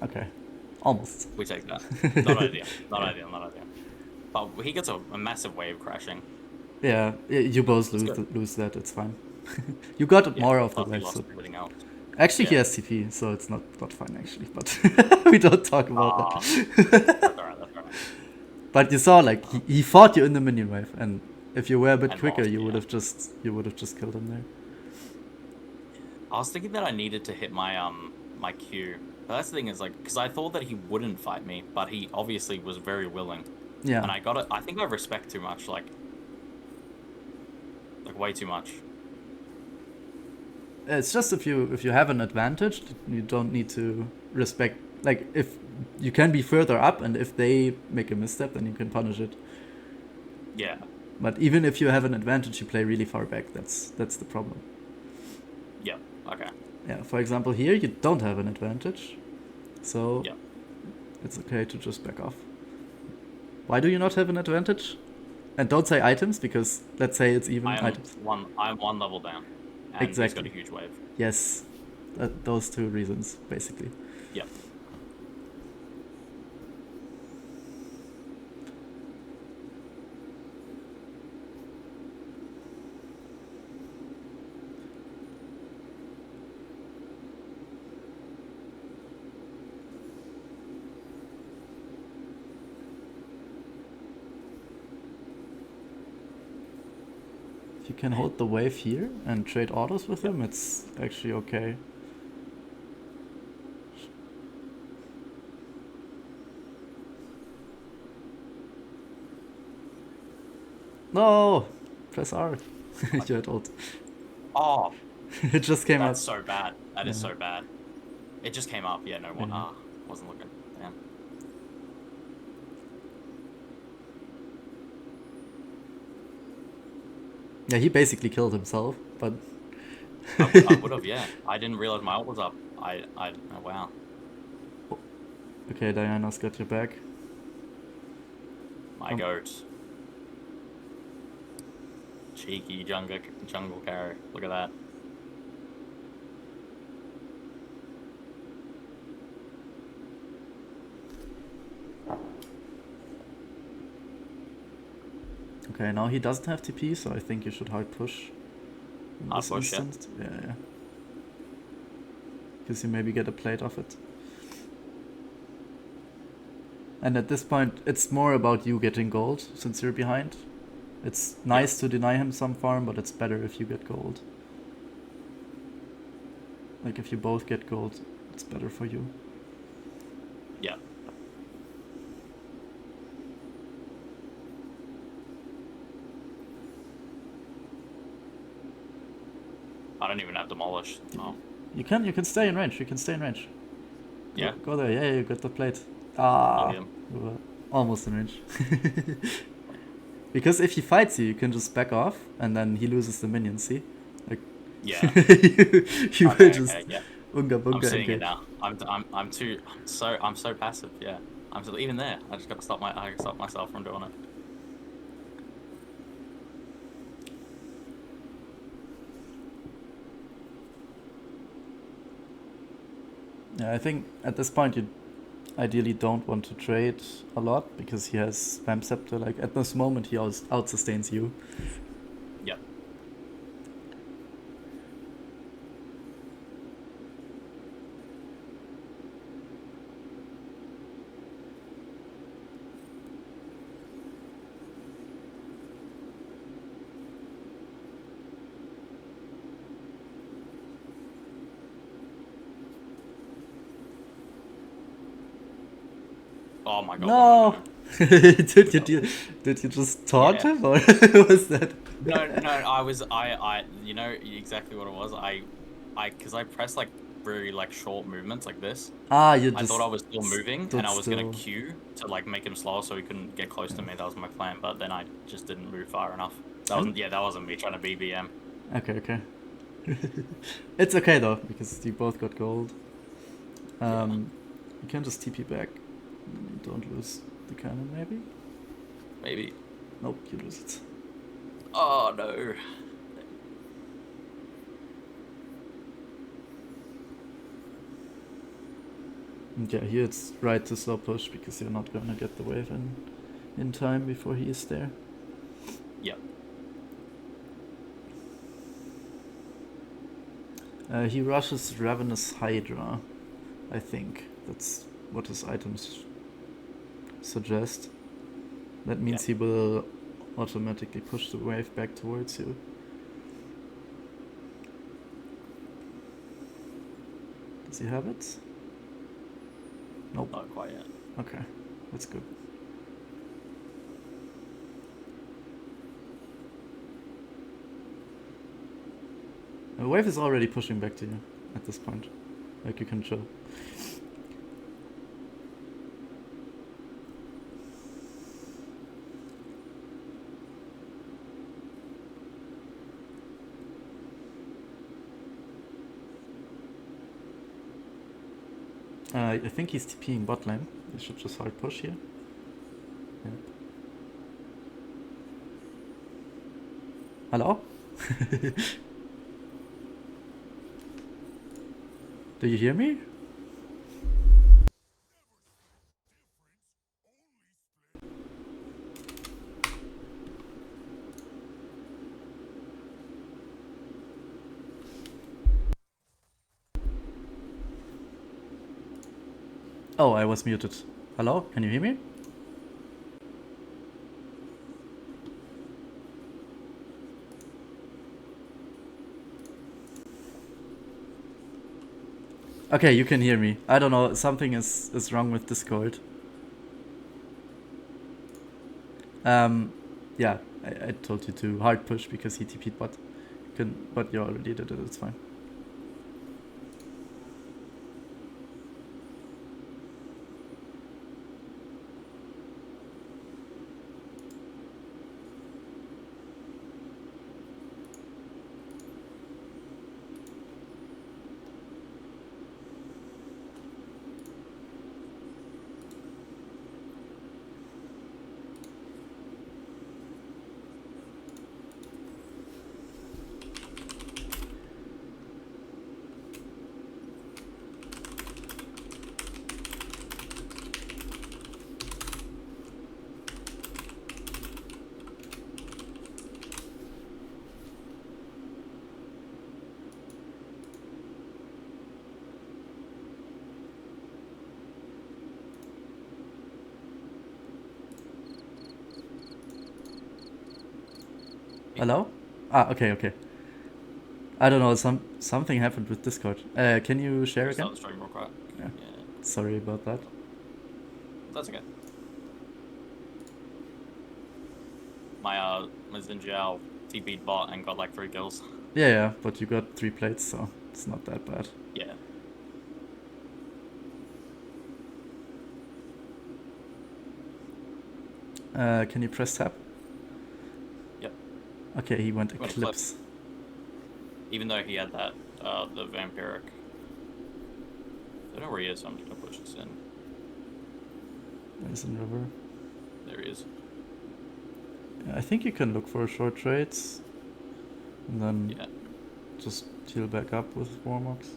Speaker 1: Okay. Almost.
Speaker 2: We take that. Not ideal. But he gets a massive wave crashing.
Speaker 1: Yeah, you both lose that, it's fine. You got more of the wave. So.
Speaker 2: Everything else.
Speaker 1: Actually, he has TP, so it's not fine, actually. But we don't talk about that.
Speaker 2: That's alright.
Speaker 1: But you saw, like, he fought you in the minion wave, and if you were a bit quicker,
Speaker 2: lost,
Speaker 1: you would have just killed him there.
Speaker 2: I was thinking that I needed to hit my my Q. But that's the thing is, like, because I thought that he wouldn't fight me, but he obviously was very willing.
Speaker 1: Yeah.
Speaker 2: And I got it. I think I respect too much, like way too much.
Speaker 1: It's just if you have an advantage, you don't need to respect. Like, if you can be further up, and if they make a misstep, then you can punish it.
Speaker 2: Yeah.
Speaker 1: But even if you have an advantage, you play really far back. That's the problem.
Speaker 2: Yeah. Okay.
Speaker 1: Yeah. For example, here you don't have an advantage, so it's okay to just back off. Why do you not have an advantage? And don't say items, because let's say it's even items.
Speaker 2: I'm one level down. And
Speaker 1: exactly.
Speaker 2: He's got a huge wave.
Speaker 1: Yes, those two reasons basically.
Speaker 2: Yep.
Speaker 1: you can hold the wave here and trade autos with him, it's actually okay. No! Press R. You had ult.
Speaker 2: Oh,
Speaker 1: It just came up.
Speaker 2: that's so bad. That is
Speaker 1: Yeah.
Speaker 2: so bad. It just came up. Yeah, no one.
Speaker 1: Yeah.
Speaker 2: Wasn't looking. Damn.
Speaker 1: Yeah, he basically killed himself, but...
Speaker 2: I would have, yeah. I didn't realize my ult was up. Oh, wow.
Speaker 1: Okay, Diana's got your back.
Speaker 2: My goat. Cheeky jungle carry. Look at that.
Speaker 1: Okay, now he doesn't have TP, so I think you should hard push. In
Speaker 2: Hard
Speaker 1: this
Speaker 2: push, yeah.
Speaker 1: instant. Yeah. Because you maybe get a plate off it. And at this point, it's more about you getting gold, since you're behind. It's nice to deny him some farm, but it's better if you get gold. Like, if you both get gold, it's better for you.
Speaker 2: Yeah. I don't even have demolish. Oh.
Speaker 1: You can stay in range. You can stay in range.
Speaker 2: Yeah.
Speaker 1: Go there. Yeah, you got the plate. Ah,
Speaker 2: Yeah.
Speaker 1: you were almost in range. Because if he fights you, you can just back off, and then he loses the minions. See, like
Speaker 2: Yeah.
Speaker 1: you will just
Speaker 2: yeah.
Speaker 1: unga bunga
Speaker 2: I'm seeing
Speaker 1: engage.
Speaker 2: it now. I'm so passive. Yeah. I'm still even there. I just got to stop myself from doing it.
Speaker 1: Yeah, I think at this point you ideally don't want to trade a lot because he has Spam Scepter. Like at this moment, he out sustains you.
Speaker 2: Yep. Oh my god.
Speaker 1: No. Did you just taunt him or was that?
Speaker 2: No. I you know exactly what it was. Because I pressed like very like short movements like this.
Speaker 1: Ah, you
Speaker 2: I
Speaker 1: just
Speaker 2: thought I was still moving and I was gonna
Speaker 1: still.
Speaker 2: Q to like make him slower so he couldn't get close to me. That was my plan, but then I just didn't move far enough. That wasn't me trying to BBM.
Speaker 1: Okay. It's okay though because you both got gold. You can just TP back. You don't lose the cannon, maybe.
Speaker 2: Maybe.
Speaker 1: Nope, you lose it.
Speaker 2: Oh no.
Speaker 1: And yeah, here it's right to slow push because you're not gonna get the wave in time before he is there.
Speaker 2: Yep.
Speaker 1: He rushes Ravenous Hydra, I think. That's what his items suggest. That means he will automatically push the wave back towards you. Does he have it? Nope.
Speaker 2: Not quite yet.
Speaker 1: Okay, that's good. The wave is already pushing back to you at this point. Like, you can chill. I think he's TPing bot lane. You should just hard push here. Yep. Hello? Do you hear me? Oh, I was muted. Hello? Can you hear me? Okay, you can hear me. I don't know, something is wrong with Discord. Yeah, I told you to hard push because he TP'd bot. But you already did it, it's fine. Hello? Okay. I don't know, something happened with Discord. Can you share again?
Speaker 2: Start the stream real quick.
Speaker 1: Yeah.
Speaker 2: Yeah.
Speaker 1: Sorry about that.
Speaker 2: That's okay. My Zinjiao TP'd bot and got like 3 kills.
Speaker 1: Yeah, but you got 3 plates, so it's not that bad.
Speaker 2: Yeah.
Speaker 1: Can you press tab?
Speaker 2: Yep.
Speaker 1: Okay, he went
Speaker 2: Went
Speaker 1: Eclipse.
Speaker 2: Even though he had that, the vampiric. I don't know where he is, so I'm just gonna push this in.
Speaker 1: There's in river.
Speaker 2: There he is.
Speaker 1: Yeah, I think you can look for short trades. And then
Speaker 2: Yeah.
Speaker 1: just heal back up with Warmox.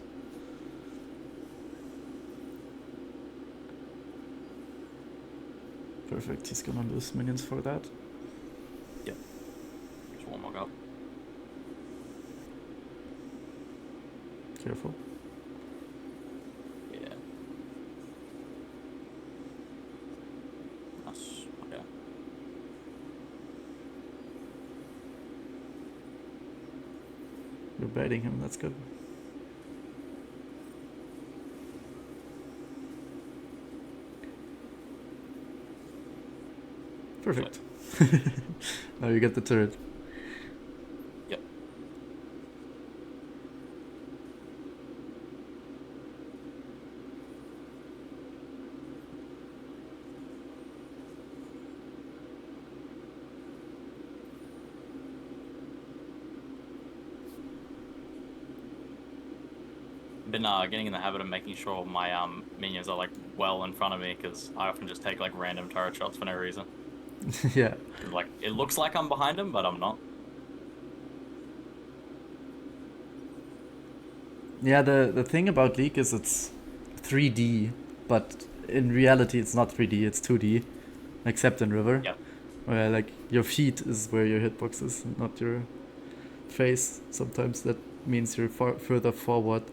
Speaker 1: Perfect, he's gonna lose minions for that.
Speaker 2: Yep. Just one more up.
Speaker 1: Careful.
Speaker 2: Yeah. Nice. Okay.
Speaker 1: You're baiting him, that's good. Perfect. Now you get the turret.
Speaker 2: Yep. Been getting in the habit of making sure my minions are like well in front of me because I often just take like random turret shots for no reason.
Speaker 1: Yeah.
Speaker 2: Like it looks like I'm behind him, but I'm not.
Speaker 1: Yeah, the thing about League is it's 3D, but in reality it's not 3D, it's 2D, except in River.
Speaker 2: Yep.
Speaker 1: Where like your feet is where your hitbox is, not your face. Sometimes that means you're further forward.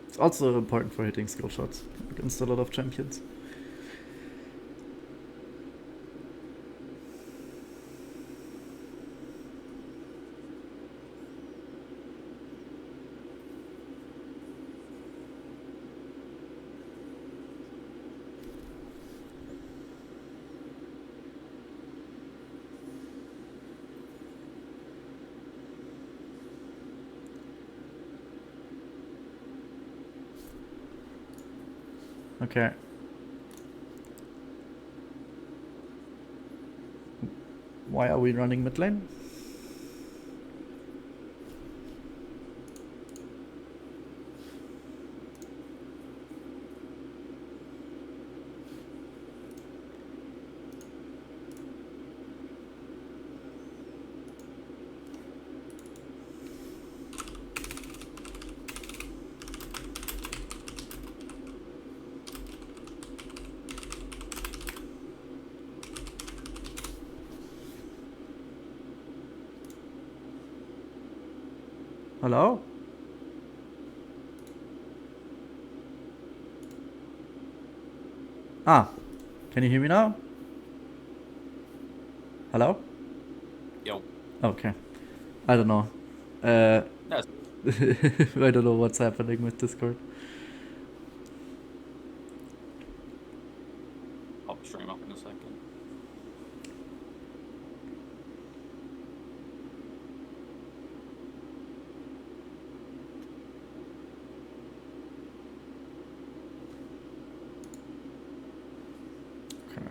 Speaker 1: It's also important for hitting skill shots against a lot of champions. Okay. Why are we running mid lane? Hello? Ah, can you hear me now? Hello?
Speaker 2: Yo.
Speaker 1: Okay. I don't know.
Speaker 2: Yes.
Speaker 1: I don't know what's happening with Discord.
Speaker 2: I'll stream up in a second.
Speaker 1: Okay.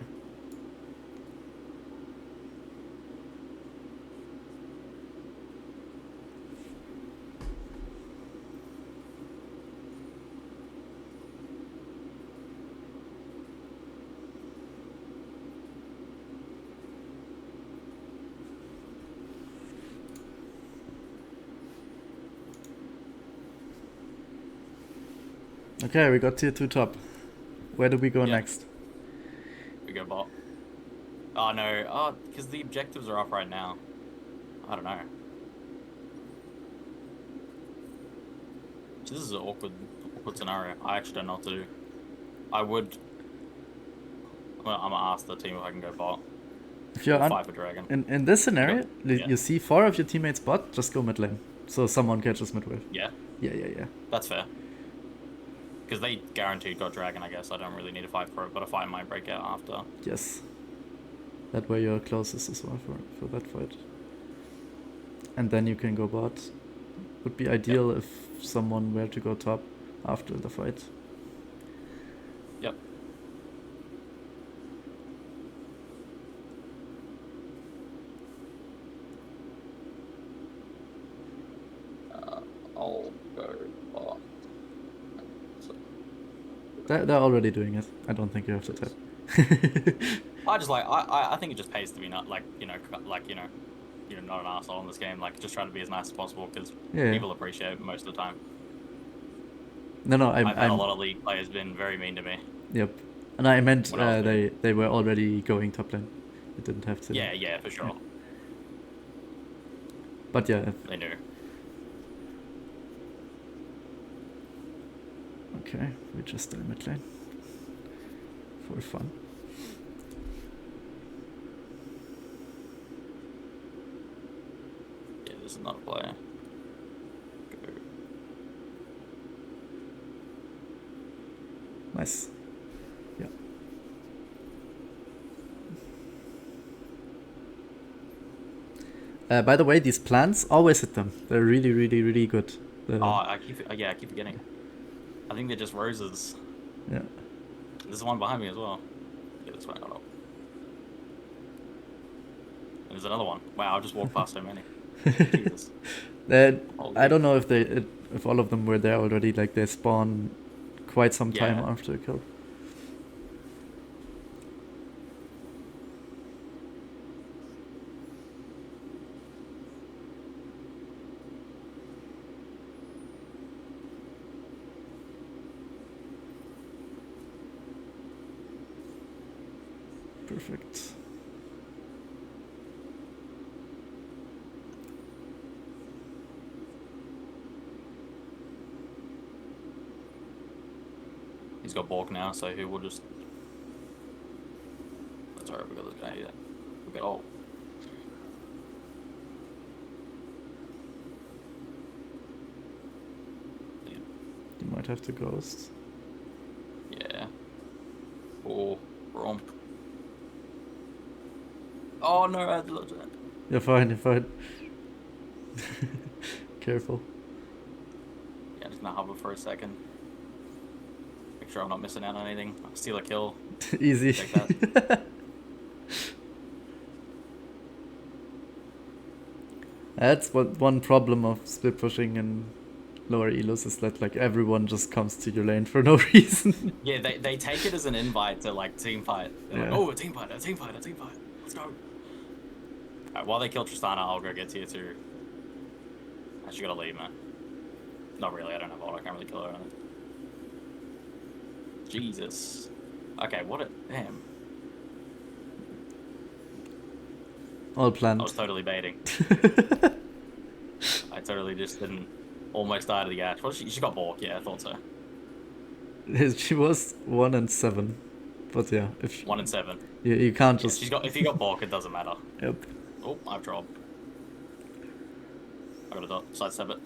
Speaker 1: Okay, we got tier 2 top. Where do we go next?
Speaker 2: We go bot. Oh no, because the objectives are up right now. I don't know. This is an awkward scenario. I actually don't know what to do. I'm gonna ask the team if I can go bot.
Speaker 1: If you're
Speaker 2: fight for dragon.
Speaker 1: In this scenario,
Speaker 2: yeah.
Speaker 1: you see 4 of your teammates bot, just go mid lane. So someone catches mid wave.
Speaker 2: Yeah?
Speaker 1: Yeah.
Speaker 2: That's fair. Because they guaranteed got dragon, I guess. I don't really need to fight for it, but a fight might break out after.
Speaker 1: Yes. That way you're closest as well for that fight. And then you can go bot. Would be ideal if someone were to go top after the fight.
Speaker 2: Yep. I'll go bot.
Speaker 1: They're already doing it. I don't think you have to tap.
Speaker 2: I think it just pays to be not not an asshole in this game. Like, just try to be as nice as possible because people appreciate it most of the time.
Speaker 1: No,
Speaker 2: I've had a lot of League players been very mean to me.
Speaker 1: Yep, and I meant they were already going top lane. It didn't have to.
Speaker 2: Yeah, for sure.
Speaker 1: Yeah. But yeah,
Speaker 2: they knew.
Speaker 1: Okay, we just stay mid lane for fun.
Speaker 2: Yeah, this is not a player. Go.
Speaker 1: Nice. Yeah. By the way, these plants, always hit them. They're really, really, really good.
Speaker 2: I keep forgetting. I think they're just roses.
Speaker 1: Yeah.
Speaker 2: There's one behind me as well. Yeah, this one got up. There's another one. Wow, I've just walked past so many. Jesus.
Speaker 1: I don't know if all of them were there already. Like they spawn quite some time after a kill. Perfect.
Speaker 2: He's got Bork now, so he will just... That's alright, we got this guy here. We got... Oh.
Speaker 1: You might have to ghost.
Speaker 2: Yeah. Oh, romp. Oh no, I had to look at that.
Speaker 1: You're fine. Careful.
Speaker 2: Yeah, just gonna hover for a second. Make sure I'm not missing out on anything. I'll steal a kill.
Speaker 1: Easy.
Speaker 2: Take that.
Speaker 1: That's one problem of split pushing and lower elos is that like everyone just comes to your lane for no reason.
Speaker 2: Yeah, they take it as an invite to like team fight. They're like, oh, a team fight. Let's go. Alright, while they kill Tristana, I'll go get tier 2. Actually gotta leave, man. Not really, I don't have ult, I can't really kill her or anything. Jesus. Okay, damn.
Speaker 1: All planned.
Speaker 2: I was totally baiting. I totally just didn't almost die to the Ash. Well, she got Bork, yeah, I thought so.
Speaker 1: She was 1 and 7. But yeah, if
Speaker 2: 1 and 7.
Speaker 1: You can't just
Speaker 2: if you got Bork, it doesn't matter.
Speaker 1: Yep.
Speaker 2: Oh, I've dropped. I gotta sidestep it.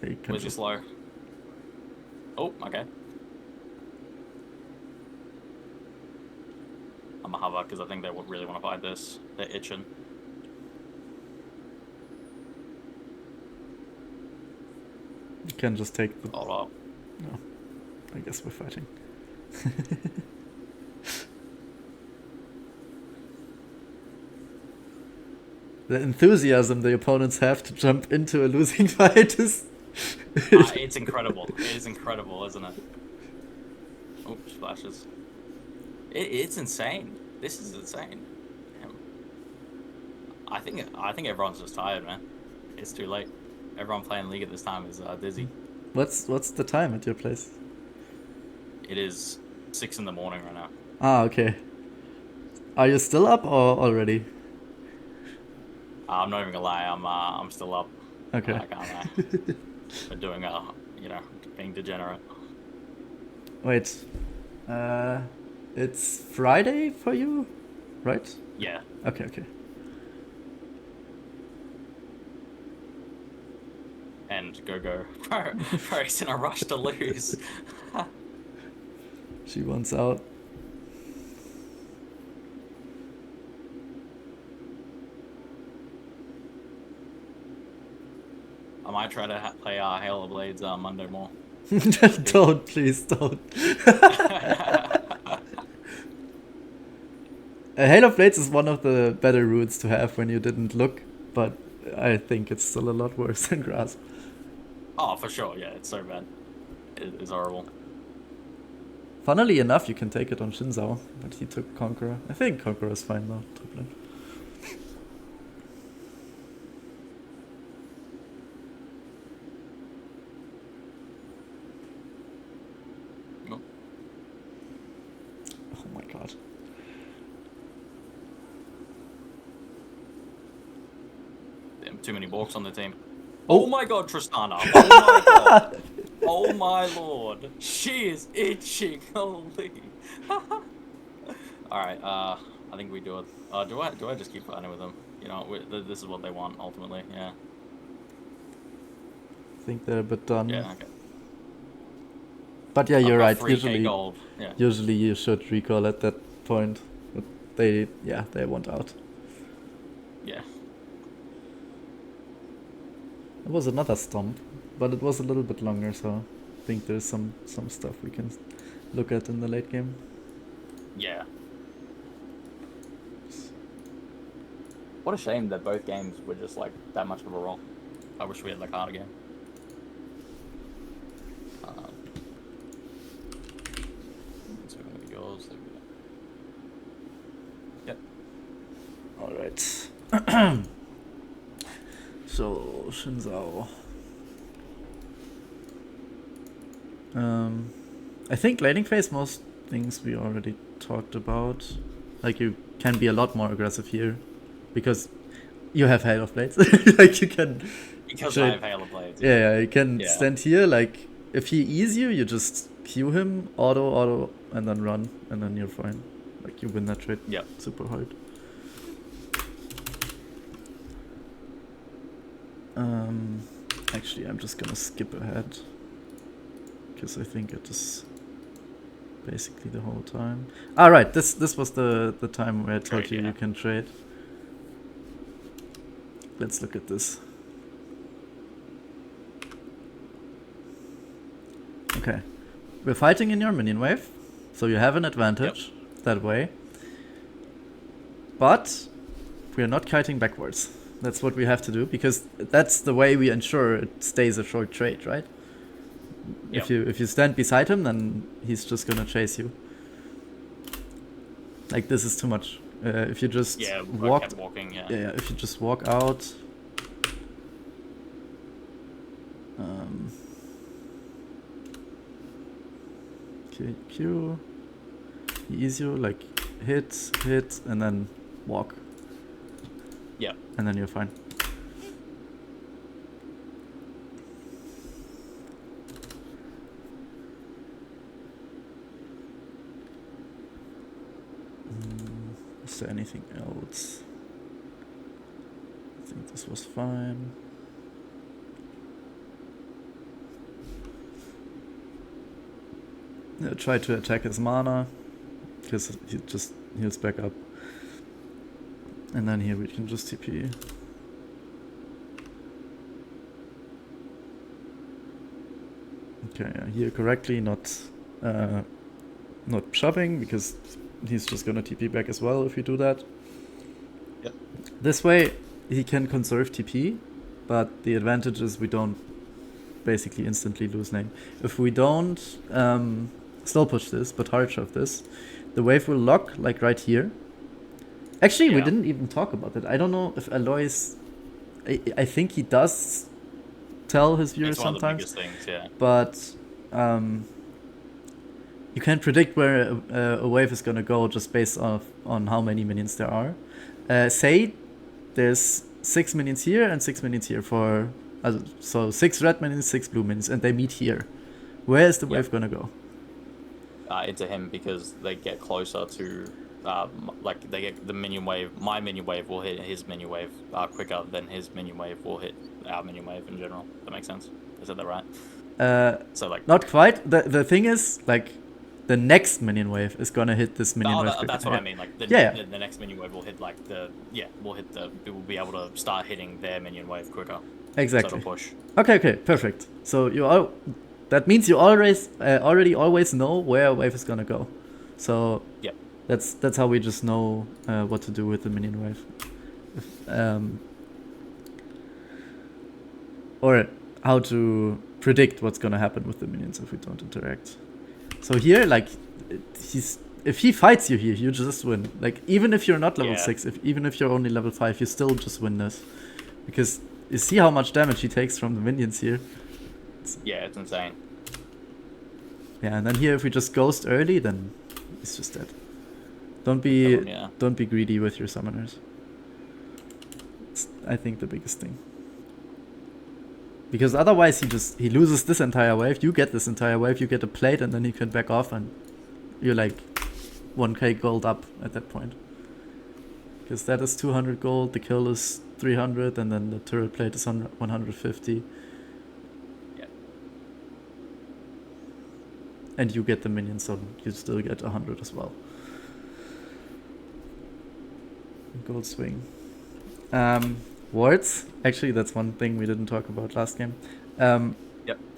Speaker 1: You can
Speaker 2: Where's your
Speaker 1: just...
Speaker 2: slow? Oh, okay. I'm a hover because I think they would really want to fight this. They're itching.
Speaker 1: You can just take the...
Speaker 2: Hold up.
Speaker 1: No. I guess we're fighting. The enthusiasm the opponents have to jump into a losing fight is...
Speaker 2: It's incredible. It is incredible, isn't it? Oh, splashes. It's insane. This is insane. Damn. I think everyone's just tired, man. It's too late. Everyone playing League at this time is dizzy.
Speaker 1: What's the time at your place?
Speaker 2: It is 6 in the morning right now.
Speaker 1: Ah, okay. Are you still up or already?
Speaker 2: I'm not even gonna lie. I'm still up.
Speaker 1: Okay.
Speaker 2: I can't lie. But doing being degenerate.
Speaker 1: Wait. It's Friday for you, right?
Speaker 2: Yeah.
Speaker 1: Okay.
Speaker 2: And go. Bro's in a rush to lose.
Speaker 1: She wants out.
Speaker 2: I might try to play Halo Blades Monday more.
Speaker 1: Don't, please don't. Halo Blades is one of the better routes to have when you didn't look, but I think it's still a lot worse than Grasp.
Speaker 2: Oh, for sure. Yeah, it's so bad. It is horrible.
Speaker 1: Funnily enough, you can take it on Shinzao, but he took Conqueror. I think Conqueror is fine though, top lane.
Speaker 2: No.
Speaker 1: Oh my god.
Speaker 2: Damn, too many Borks on the team.
Speaker 1: Oh.
Speaker 2: Oh my god, Tristana. Oh my god. Oh my lord. She is itching. Holy. Alright, I think we do it. Do I just keep fighting with them? You know, this is what they want, ultimately, yeah.
Speaker 1: I think they're a bit done.
Speaker 2: Yeah, okay.
Speaker 1: But yeah, you're right.
Speaker 2: 3K gold. Yeah.
Speaker 1: Usually you should recall at that point. But they want out.
Speaker 2: Yeah.
Speaker 1: It was another stomp, but it was a little bit longer, so I think there's some stuff we can look at in the late game.
Speaker 2: Yeah. What a shame that both games were just like that much of a roll. I wish we had like harder game. So we're gonna go yours. Yep.
Speaker 1: All right. So Shinzao. I think laning phase, most things we already talked about. Like you can be a lot more aggressive here, because you have Hail of Blades. Like you can.
Speaker 2: Because I have Hail of Blades.
Speaker 1: Yeah, you can stand here. Like if he E's you, you just Q him, auto, and then run, and then you're fine. Like you win that trade.
Speaker 2: Yep.
Speaker 1: Super hard. Actually, I'm just gonna skip ahead, because I think it is basically the whole time. Ah, right. This was the time where I told you can trade. Let's look at this. Okay, we're fighting in your minion wave, so you have an advantage that way. But we're not kiting backwards. That's what we have to do, because that's the way we ensure it stays a short trade, right?
Speaker 2: Yep.
Speaker 1: If you stand beside him, then he's just gonna chase you. Like this is too much. If you just
Speaker 2: walk, kept walking, yeah.
Speaker 1: If you just walk out. Okay, Q. He ease you, like hit, and then walk.
Speaker 2: Yeah.
Speaker 1: And then you're fine. Is there anything else? I think this was fine. Try to attack his mana, because he just heals back up. And then here we can just TP. Okay, yeah, here correctly, not shoving, because he's just gonna TP back as well if we do that.
Speaker 2: Yep.
Speaker 1: This way he can conserve TP, but the advantage is we don't basically instantly lose lane. If we don't slow push this, but hard shove this, the wave will lock like right here. Actually, we didn't even talk about it. I don't know if Alois... I think he does tell his viewers sometimes.
Speaker 2: It's one of the biggest things, yeah.
Speaker 1: But you can't predict where a wave is gonna go just based on how many minions there are. Say there's 6 minions here and 6 minions here for... so 6 red minions, 6 blue minions, and they meet here. Where is the wave gonna go?
Speaker 2: Into him, because they get closer to... like, they get the minion wave... My minion wave will hit his minion wave quicker than his minion wave will hit our minion wave in general. That makes sense? Is that right? So, like...
Speaker 1: Not quite. The thing is, like... The next minion wave is gonna hit this minion wave.
Speaker 2: That's what I mean. Like the next minion wave will hit like we'll be able to start hitting their minion wave quicker.
Speaker 1: Exactly.
Speaker 2: So push.
Speaker 1: Okay, perfect. So that means you always know where a wave is gonna go. So
Speaker 2: yeah,
Speaker 1: that's how we just know what to do with the minion wave. Or how to predict what's gonna happen with the minions if we don't interact. So here, like, if he fights you here, you just win. Like, even if you're not level 6, even if you're only level 5, you still just win this. Because you see how much damage he takes from the minions here.
Speaker 2: It's insane.
Speaker 1: Yeah, and then here, if we just ghost early, then he's just dead. Don't be greedy with your summoners. It's, I think, the biggest thing. Because otherwise he loses this entire wave, you get this entire wave, you get a plate, and then he can back off, and you're like 1k gold up at that point. Because that is 200 gold, the kill is 300, and then the turret plate is 150.
Speaker 2: Yeah.
Speaker 1: And you get the minion, so you still get 100 as well. Gold swing. Wards, actually that's one thing we didn't talk about last game.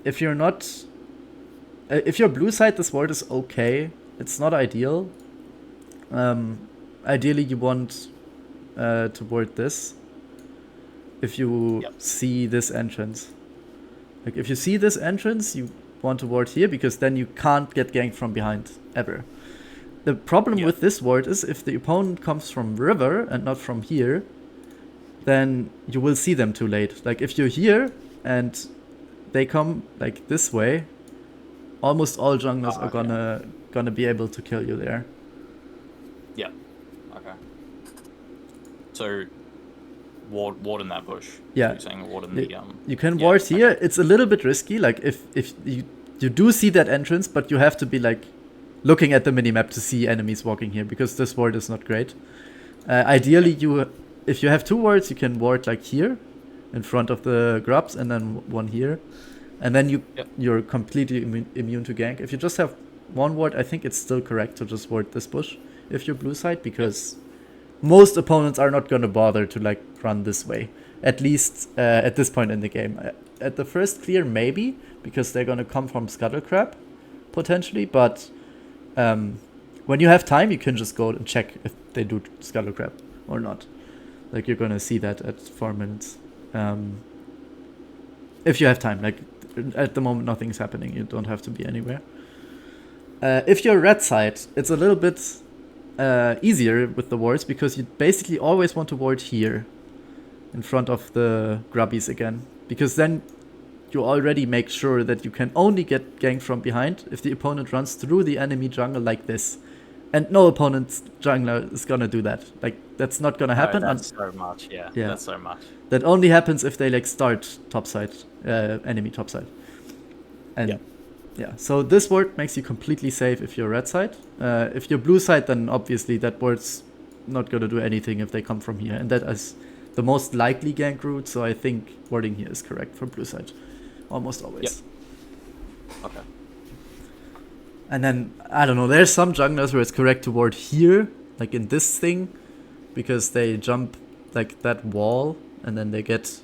Speaker 1: If you're not... if you're blue side, this ward is okay. It's not ideal. Ideally you want to ward this. If you see this entrance. Like if you see this entrance, you want to ward here, because then you can't get ganked from behind, ever. The problem with this ward is if the opponent comes from river and not from here, then you will see them too late. Like if you're here and they come like this way, almost all junglers are gonna be able to kill you there.
Speaker 2: Yeah. Okay. So ward in that bush.
Speaker 1: Yeah.
Speaker 2: You're saying ward in the
Speaker 1: you can ward here. It's a little bit risky. Like if you do see that entrance, but you have to be like looking at the minimap to see enemies walking here, because this ward is not great. Ideally if you have 2 wards, you can ward like here in front of the grubs, and then one here, and then you're completely immune to gank. If you just have 1 ward, I think it's still correct to just ward this bush if you're blue side, because most opponents are not going to bother to like run this way, at least at this point in the game. At the first clear, maybe, because they're going to come from Scuttle Crab potentially, but when you have time, you can just go and check if they do Scuttle Crab or not. Like, you're gonna see that at 4 minutes. If you have time. Like, at the moment, nothing's happening. You don't have to be anywhere. If you're red side, it's a little bit easier with the wards, because you basically always want to ward here in front of the grubbies again. Because then you already make sure that you can only get ganked from behind if the opponent runs through the enemy jungle like this. And no opponent's jungler is gonna do that. Like, that's not gonna happen.
Speaker 2: That's so much, yeah. That's so much.
Speaker 1: That only happens if they like start topside, enemy topside. And so this ward makes you completely safe if you're red side. If you're blue side, then obviously that ward's not gonna do anything if they come from here. And that is the most likely gank route, so I think warding here is correct for blue side. Almost always.
Speaker 2: Okay.
Speaker 1: And then, I don't know, there's some junglers where it's correct to ward here, like in this thing, because they jump like that wall and then they get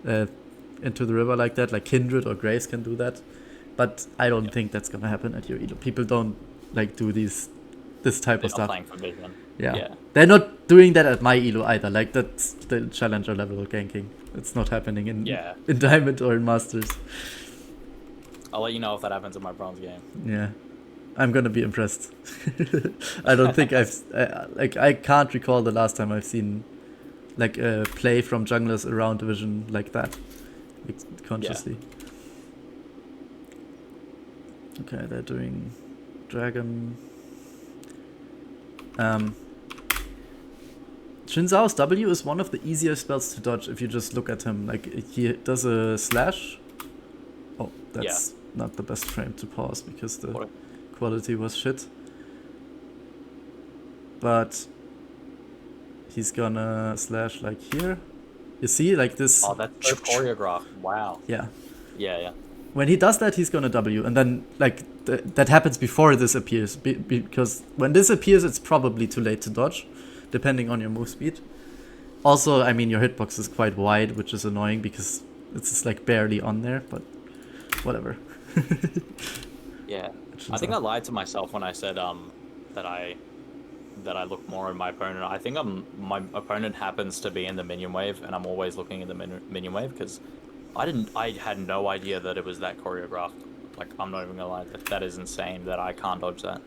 Speaker 1: into the river like that, like Kindred or Grace can do that. But I don't think that's gonna happen at your elo. People don't like do this type
Speaker 2: They're
Speaker 1: of
Speaker 2: not
Speaker 1: stuff.
Speaker 2: playing for vision.
Speaker 1: Yeah. They're not doing that at my elo either. Like that's the challenger level ganking. It's not happening in Diamond or in Masters.
Speaker 2: I'll let you know if that happens in my bronze game.
Speaker 1: Yeah. I'm gonna be impressed. I don't think I can't recall the last time I've seen like a play from junglers around division like that, like, consciously. Okay, they're doing dragon. Shinzao's W is one of the easier spells to dodge if you just look at him. Like he does a slash. Oh, that's not the best frame to pause because the quality was shit. But he's gonna slash like here. You see, like this.
Speaker 2: Oh, that's so choreographed. Wow.
Speaker 1: Yeah.
Speaker 2: Yeah.
Speaker 1: When he does that, he's gonna W, and then like that happens before this appears, because when this appears, it's probably too late to dodge, depending on your move speed. Also, I mean, your hitbox is quite wide, which is annoying because it's just like barely on there, but whatever.
Speaker 2: Yeah, I think I lied to myself when I said that I look more at my opponent. I think my opponent happens to be in the minion wave, and I'm always looking in the minion wave because I had no idea that it was that choreographed. Like, I'm not even gonna lie, that is insane that I can't dodge that.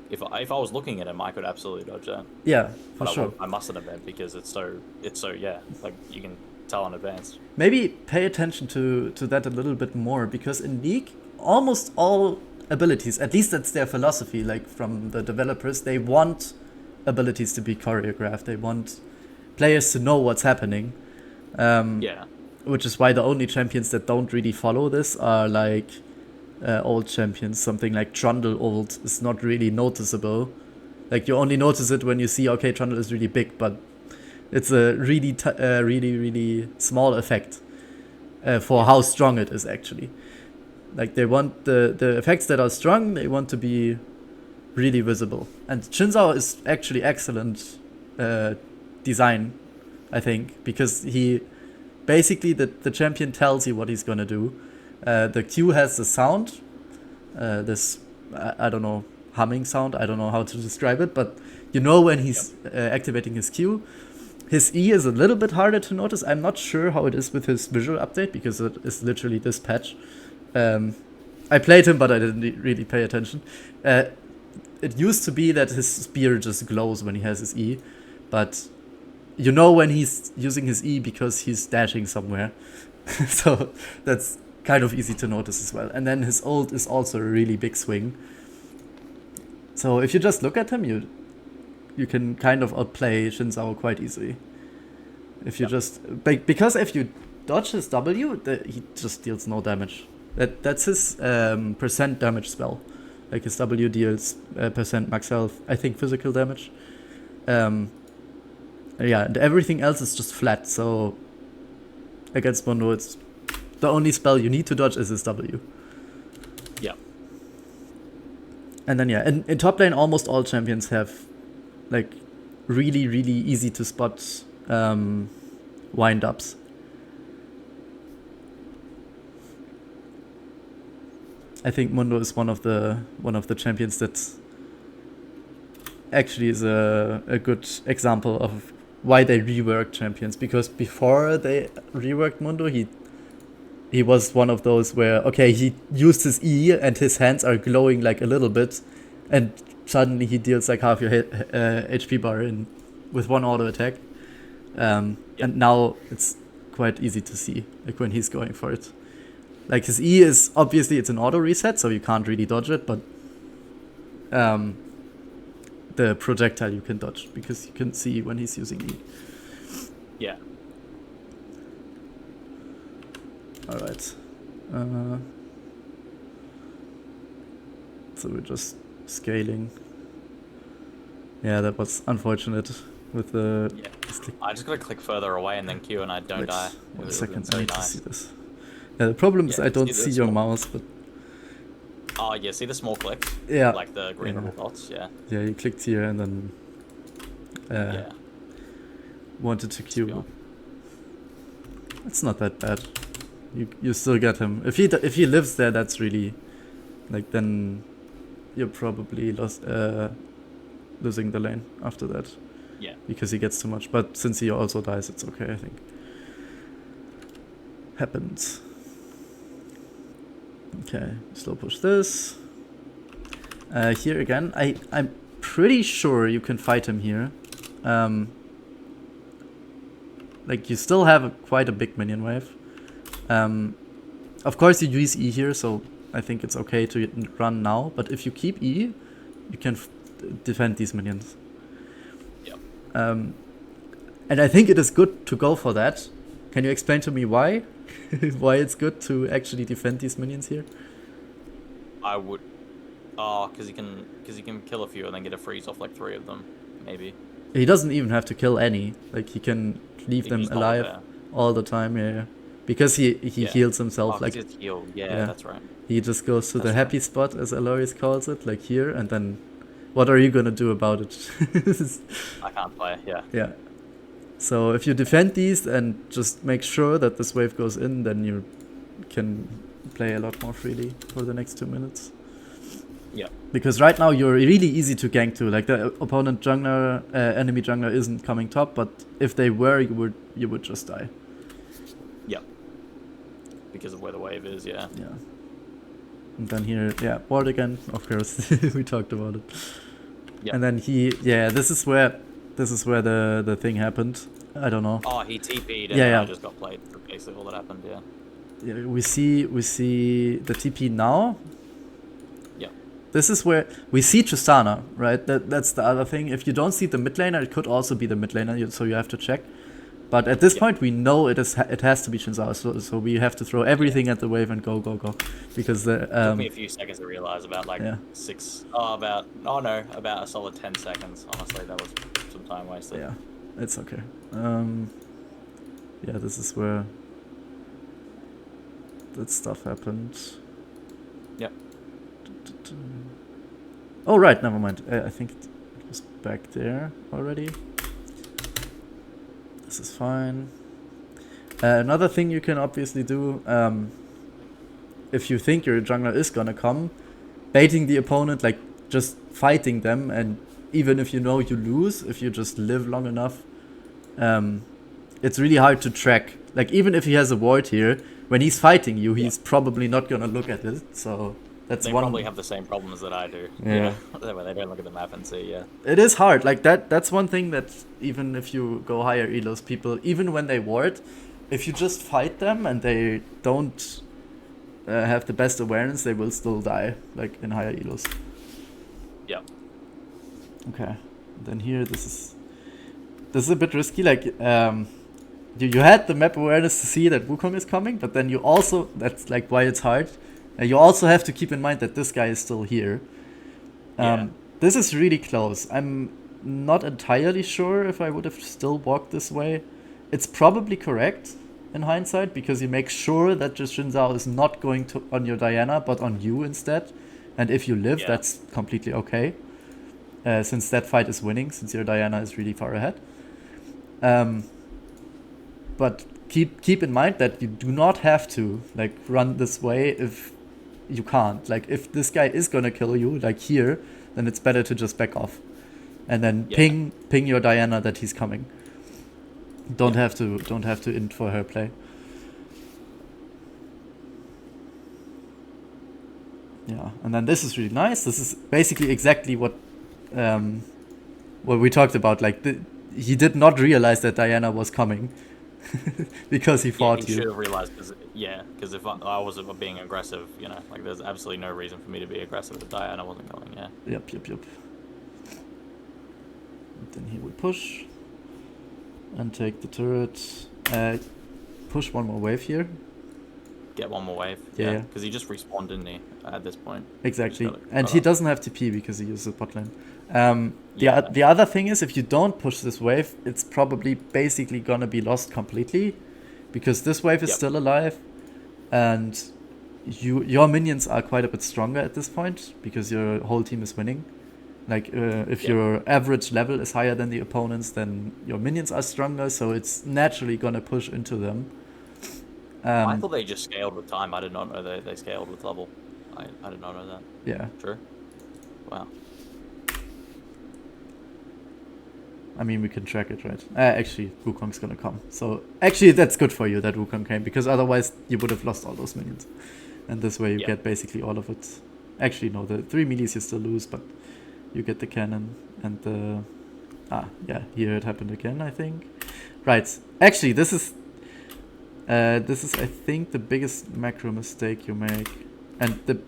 Speaker 2: If I was looking at him, I could absolutely dodge that.
Speaker 1: Yeah, for
Speaker 2: but
Speaker 1: sure.
Speaker 2: I mustn't have been because it's so like you can tell in advance.
Speaker 1: Maybe pay attention to that a little bit more, because in League, almost all abilities, at least that's their philosophy, like from the developers, they want abilities to be choreographed. They want players to know what's happening. Which is why the only champions that don't really follow this are like old champions. Something like Trundle old is not really noticeable. Like you only notice it when you see, okay, Trundle is really big, but it's a really, really small effect for how strong it is actually. Like they want the effects that are strong, they want to be really visible. And Shinzao is actually excellent design, I think, because he basically the champion tells you what he's gonna do. The Q has the sound, this I don't know, humming sound. I don't know how to describe it, but you know when he's activating his Q. His E is a little bit harder to notice. I'm not sure how it is with his visual update because it is literally this patch. I played him, but I didn't really pay attention. It used to be that his spear just glows when he has his E, but you know when he's using his E because he's dashing somewhere. So that's kind of easy to notice as well. And then his ult is also a really big swing. So if you just look at him, you can kind of outplay Shinzao quite easily. If you just because if you dodge his W, he just deals no damage. That's his percent damage spell. Like his W deals percent max health, I think physical damage. And everything else is just flat. So against Mundo, it's the only spell you need to dodge is his W.
Speaker 2: Yeah.
Speaker 1: And then in top lane, almost all champions have like really easy to spot wind ups. I think Mundo is one of the champions that actually is a good example of why they reworked champions, because before they reworked Mundo, he was one of those where, okay, he used his E and his hands are glowing like a little bit, and suddenly he deals like half your HP bar with one auto attack. And now it's quite easy to see, like when he's going for it. Like his E is obviously it's an auto reset, so you can't really dodge it, but the projectile you can dodge because you can see when he's using E.
Speaker 2: Yeah.
Speaker 1: Alright. So we're just scaling. Yeah, that was unfortunate with the...
Speaker 2: Yeah. I just gotta click further away and then Q and I don't die.
Speaker 1: Wait a second, I need to see this. Yeah, the problem is I don't see your mouse, but...
Speaker 2: Oh, yeah, see the small clicks?
Speaker 1: Yeah.
Speaker 2: Like the green little dots, yeah.
Speaker 1: Yeah, you clicked here and then
Speaker 2: Yeah.
Speaker 1: wanted to
Speaker 2: Let's
Speaker 1: queue.
Speaker 2: go.
Speaker 1: It's not that bad. You still get him. If he lives there, that's really like then you're probably losing the lane after that.
Speaker 2: Yeah.
Speaker 1: Because he gets too much. But since he also dies, it's okay, I think. Happens. Okay, slow push this. Here again, I'm pretty sure you can fight him here. Like you still have quite a big minion wave. Of course you use E here, so I think it's okay to run now. But if you keep E, you can defend these minions.
Speaker 2: Yep.
Speaker 1: And I think it is good to go for that. Can you explain to me why? Why it's good to actually defend these minions here?
Speaker 2: I would. Oh, because he can kill a few and then get a freeze off like 3 of them, maybe.
Speaker 1: He doesn't even have to kill any. Like he can leave them alive all the time. Yeah. Because he heals himself. Like
Speaker 2: he's healed. Yeah, that's right.
Speaker 1: He just goes to the happy spot, as Alois calls it, like here, and then what are you gonna do about it?
Speaker 2: I can't play. Yeah.
Speaker 1: Yeah. So if you defend these and just make sure that this wave goes in, then you can play a lot more freely for the next 2 minutes.
Speaker 2: Yeah.
Speaker 1: Because right now you're really easy to gank to. Like the opponent jungler, enemy jungler isn't coming top, but if they were, you would just die.
Speaker 2: Yeah. Because of where the wave is, yeah.
Speaker 1: Yeah. And then here, ward again, of course. We talked about it.
Speaker 2: Yeah.
Speaker 1: And then this is where the thing happened. I don't know.
Speaker 2: Oh, he TP'd and I just got played. Basically all that happened, yeah.
Speaker 1: Yeah, we see the TP now.
Speaker 2: Yeah.
Speaker 1: This is where we see Tristana, right? That's the other thing. If you don't see the mid laner, it could also be the mid laner, so you have to check. But at this point, we know it has to be Xin Zhao, so we have to throw everything at the wave and go, because
Speaker 2: it took me a few seconds to realize about about a solid 10 seconds. Honestly, that was some time wasted.
Speaker 1: Yeah, it's okay. This is where that stuff happened.
Speaker 2: Yep.
Speaker 1: Oh right, never mind. I think it was back there already. This is fine. Another thing you can obviously do, if you think your jungler is gonna come, baiting the opponent, like just fighting them, and even if you know you lose, if you just live long enough, it's really hard to track. Like even if he has a ward here, when he's fighting you, he's probably not gonna look at it, so that's
Speaker 2: they
Speaker 1: one.
Speaker 2: probably have the same problems that I do.
Speaker 1: Yeah.
Speaker 2: Where they don't look at the map and see, yeah.
Speaker 1: It is hard. Like that's one thing that even if you go higher elos, people, even when they ward, if you just fight them and they don't have the best awareness, they will still die, like in higher elos.
Speaker 2: Yeah.
Speaker 1: Okay. Then here, this is a bit risky. Like you had the map awareness to see that Wukong is coming, but then you also, that's like why it's hard. You also have to keep in mind that this guy is still here. This is really close. I'm not entirely sure if I would have still walked this way. It's probably correct in hindsight, because you make sure that Xin Zhao is not going to on your Diana, but on you instead. And if you live, that's completely okay. Since that fight is winning, since your Diana is really far ahead. But keep in mind that you do not have to like run this way if you can't. Like if this guy is gonna kill you, like here, then it's better to just back off, and then ping your Diana that he's coming. Don't have to int for her play. Yeah, and then this is really nice. This is basically exactly what we talked about. Like he did not realize that Diana was coming. Because he fought
Speaker 2: he
Speaker 1: you.
Speaker 2: should have realized, because if I was being aggressive, like there's absolutely no reason for me to be aggressive if Diana wasn't coming,
Speaker 1: Yep. Then he would push and take the turret. Push one more wave here.
Speaker 2: Get one more wave.
Speaker 1: Yeah.
Speaker 2: Because he just respawned, didn't he, at this point?
Speaker 1: Exactly. And he doesn't have TP because he uses the bot lane. The other thing is, if you don't push this wave, it's probably basically gonna be lost completely, because this wave is still alive, and your minions are quite a bit stronger at this point because your whole team is winning. Like if your average level is higher than the opponents, then your minions are stronger, so it's naturally gonna push into them.
Speaker 2: I thought they just scaled with time. I did not know they scaled with level. I did not know that.
Speaker 1: Yeah.
Speaker 2: True. Wow.
Speaker 1: I mean, we can track it, right? Actually, Wukong's gonna come. So actually, that's good for you that Wukong came, because otherwise you would have lost all those minions. And this way you get basically all of it. Actually, no, the 3 melees you still lose, but you get the cannon and the... here it happened again, I think. Right. Actually, this is, I think, the biggest macro mistake you make. And the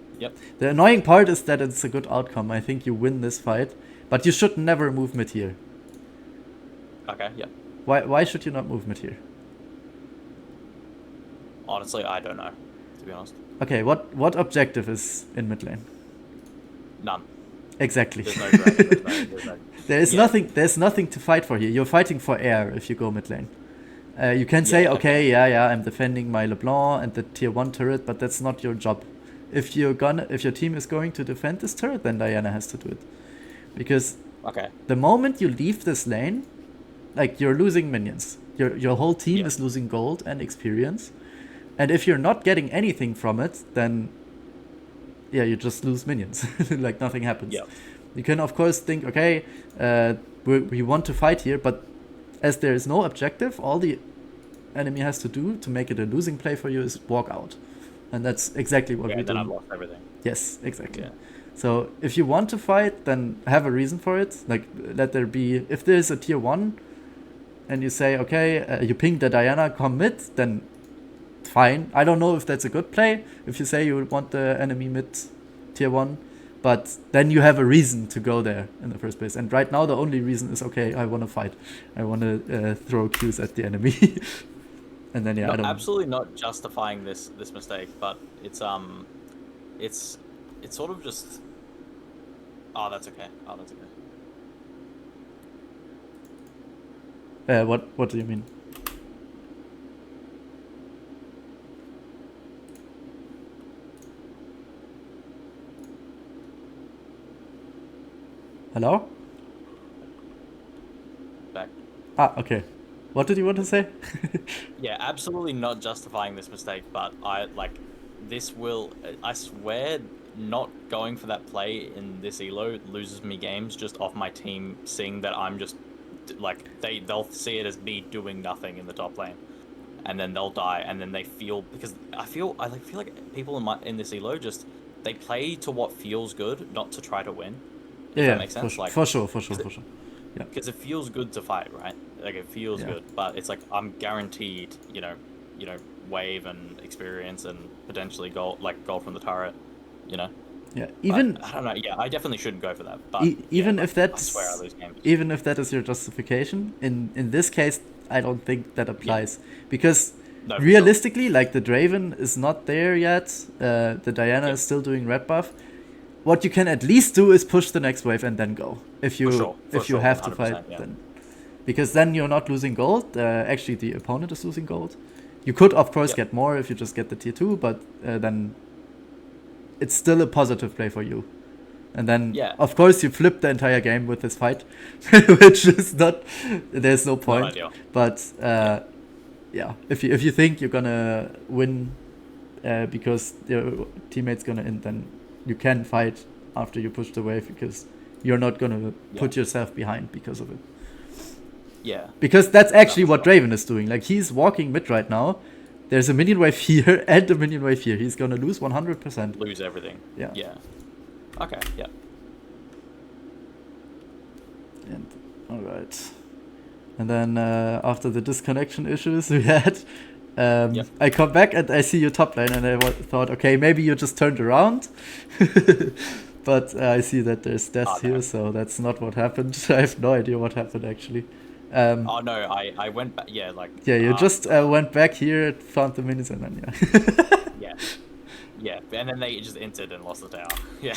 Speaker 1: annoying part is that it's a good outcome. I think you win this fight, but you should never move mid here.
Speaker 2: Okay, yeah.
Speaker 1: Why should you not move mid here?
Speaker 2: Honestly, I don't know, to be honest.
Speaker 1: Okay, what objective is in mid lane?
Speaker 2: None.
Speaker 1: Exactly.
Speaker 2: There's no dragon.
Speaker 1: There's nothing to fight for here. You're fighting for air if you go mid lane. You can say, okay, I'm defending my LeBlanc and the tier 1 turret, but that's not your job. If your team is going to defend this turret, then Diana has to do it. Because the moment you leave this lane, like, you're losing minions. Your whole team is losing gold and experience. And if you're not getting anything from it, then you just lose minions. Like, nothing happens.
Speaker 2: Yeah.
Speaker 1: You can, of course, think, okay, we want to fight here, but as there is no objective, all the enemy has to do to make it a losing play for you is walk out. And that's exactly what we do.
Speaker 2: Yeah, then I've lost everything.
Speaker 1: Yes, exactly.
Speaker 2: Yeah.
Speaker 1: So if you want to fight, then have a reason for it. Like, let there be... If there's a tier 1 and you say, okay, you ping the Diana, come mid, then fine. I don't know if that's a good play, if you say you want the enemy mid tier 1, but then you have a reason to go there in the first place. And right now the only reason is, okay, I want to fight. I want to throw Qs at the enemy. And then, I don't...
Speaker 2: Absolutely not justifying this mistake, but it's sort of just... Oh, that's okay.
Speaker 1: What do you mean? Hello?
Speaker 2: Back.
Speaker 1: Okay. What did you want to say?
Speaker 2: Yeah, absolutely not justifying this mistake, but I swear, not going for that play in this elo loses me games just off my team seeing that I'm just, like, they'll see it as me doing nothing in the top lane, and then they'll die, and then they feel, because I feel like people in this elo just, they play to what feels good, not to try to win. Does that make sense?
Speaker 1: For sure. Yeah.
Speaker 2: Because it feels good to fight, right? Like, it feels good, but it's like I'm guaranteed, wave and experience and potentially gold from the turret, Yeah.
Speaker 1: Even
Speaker 2: I don't know. Yeah, I definitely shouldn't go for that. But
Speaker 1: if that's,
Speaker 2: I swear I lose games.
Speaker 1: Even if that is your justification, in this case, I don't think that applies because realistically, like, the Draven is not there yet. The Diana is still doing red buff. What you can at least do is push the next wave and then go. If you have to fight, then because then you're not losing gold. Actually, the opponent is losing gold. You could, of course, get more if you just get the tier 2, but then it's still a positive play for you. And then, of course, you flip the entire game with this fight, which is not... There's no point. But, if you think you're gonna win because your teammate's gonna end, then you can fight after you push the wave because you're not gonna put yourself behind because of it.
Speaker 2: Yeah.
Speaker 1: Because that's actually what Draven is doing. Like, he's walking mid right now. There's a minion wave here and a minion wave here. He's gonna lose 100%.
Speaker 2: Lose everything. Yeah. Okay, yeah.
Speaker 1: And, alright. And then after the disconnection issues we had, I come back and I see you top lane and I thought, okay, maybe you just turned around. But I see that there's death here, so that's not what happened. I have no idea what happened actually.
Speaker 2: Oh no, I went back. Yeah, like.
Speaker 1: Yeah, you just went back here, found the minions, and then
Speaker 2: yeah, and then they just entered and lost the tower. Yeah,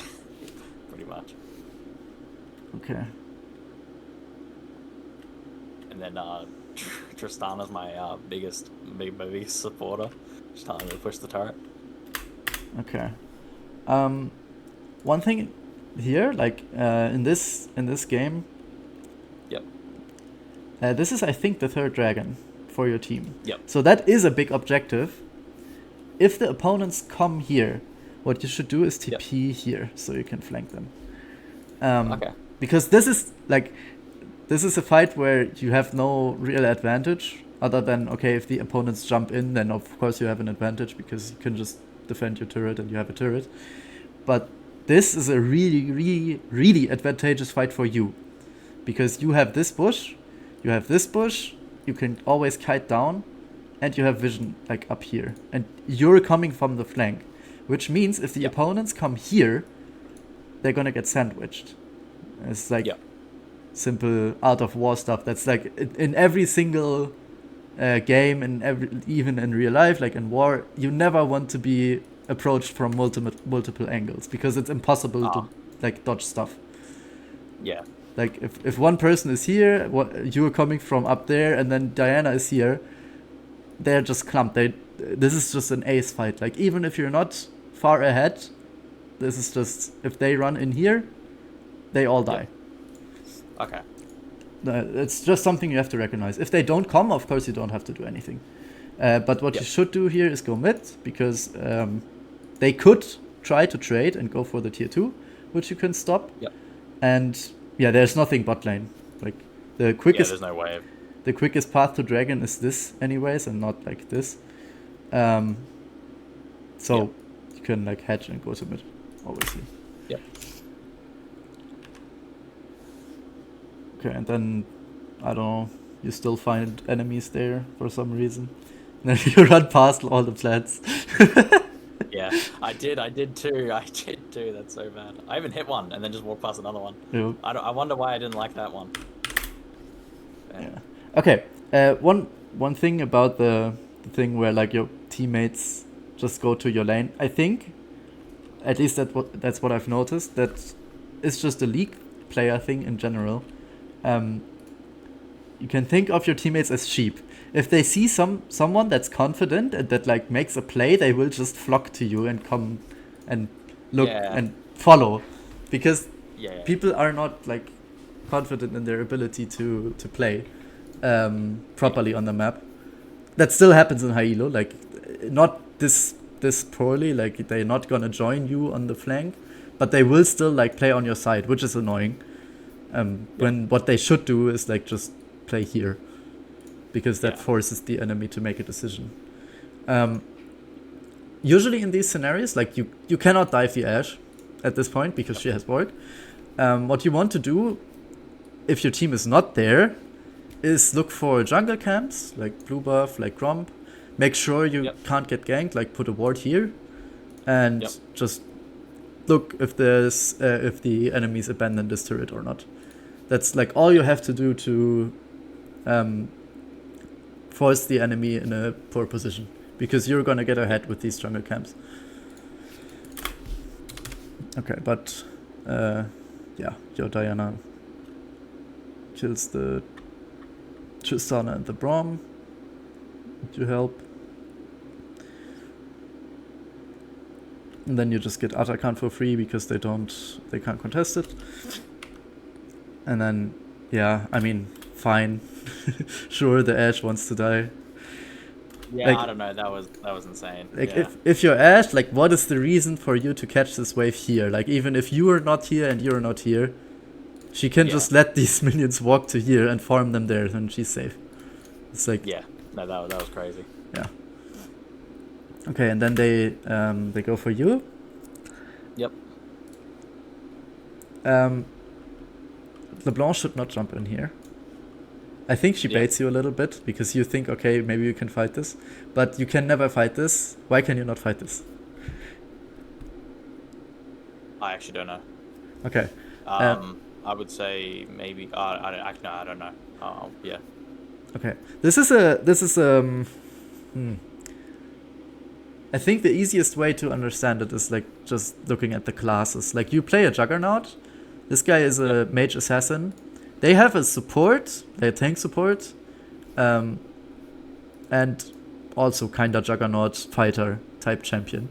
Speaker 2: pretty much.
Speaker 1: Okay.
Speaker 2: And then Tristana's my biggest supporter. Just telling me to push the turret.
Speaker 1: Okay. One thing here, like in this game,
Speaker 2: Yep.
Speaker 1: this is I think the third dragon for your team.
Speaker 2: Yep.
Speaker 1: So that is a big objective. If the opponents come here, what you should do is TP here so you can flank them.
Speaker 2: Okay.
Speaker 1: Because this is a fight where you have no real advantage other than, okay, if the opponents jump in, then of course you have an advantage because you can just defend your turret and you have a turret. But this is a really, really, really advantageous fight for you because you have this bush, you have this bush, you can always kite down, and you have vision like up here, and you're coming from the flank, which means if the opponents come here, they're gonna get sandwiched. It's like simple Art of War stuff. That's like in every single game, even in real life, like in war, you never want to be approached from multiple angles because it's impossible to like dodge stuff.
Speaker 2: Yeah.
Speaker 1: Like if one person is here, you're coming from up there, and then Diana is here, they're just clumped. This is just an ace fight. Like even if you're not far ahead, this is just, if they run in here, they all die.
Speaker 2: Okay.
Speaker 1: It's just something you have to recognize. If they don't come, of course you don't have to do anything. But what you should do here is go mid, because they could try to trade and go for the tier 2, which you can stop.
Speaker 2: Yep.
Speaker 1: And yeah, there's nothing bot lane. Like the quickest.
Speaker 2: Yeah, there's no way.
Speaker 1: The quickest path to dragon is this, anyways, and not like this. So you can like hedge and go to mid, obviously.
Speaker 2: Yep.
Speaker 1: Okay, and then I don't know. You still find enemies there for some reason. And then you run past all the plants.
Speaker 2: Yeah, I did too. That's so bad. I even hit one and then just walked past another one.
Speaker 1: Yeah.
Speaker 2: I wonder why I didn't like that one.
Speaker 1: Yeah. Okay. One thing about the thing where like your teammates just go to your lane. I think, at least that's what I've noticed. That it's just a league player thing in general. You can think of your teammates as sheep. If they see someone that's confident and that like makes a play, they will just flock to you and come and look and follow, because people are not like confident in their ability to play properly on the map. That still happens in high elo, like not this poorly. Like they're not gonna join you on the flank, but they will still like play on your side, which is annoying. When what they should do is like just play here, because that forces the enemy to make a decision. Usually in these scenarios, like you cannot dive the Ashe at this point because she has Borg. What you want to do, if your team is not there, is look for jungle camps, like blue buff, like Gromp. Make sure you can't get ganked, like put a ward here, and just look if the enemies abandon this turret or not. That's like all you have to do to force the enemy in a poor position, because you're gonna get ahead with these jungle camps. Okay, but your Diana kills the Tristana and the Braum to help. And then you just get Atakan for free because they can't contest it. And then, I mean, fine. Sure, the Ashe wants to die.
Speaker 2: Yeah,
Speaker 1: like,
Speaker 2: I don't know. That was insane.
Speaker 1: Like if you're Ashe, like what is the reason for you to catch this wave here? Like even if you are not here and you're not here, she can just let these minions walk to here and farm them there, and she's safe. It's like
Speaker 2: that was crazy.
Speaker 1: Yeah. Okay, and then they go for you.
Speaker 2: Yep.
Speaker 1: LeBlanc should not jump in here. I think she baits you a little bit because you think, okay, maybe you can fight this, but you can never fight this. Why can you not fight this?
Speaker 2: I actually don't know.
Speaker 1: Okay.
Speaker 2: I would say maybe. I don't know. Yeah.
Speaker 1: Okay. I think the easiest way to understand it is like just looking at the classes. Like you play a Juggernaut. This guy is a mage assassin. They have a support, a tank support, and also kinda Juggernaut fighter type champion.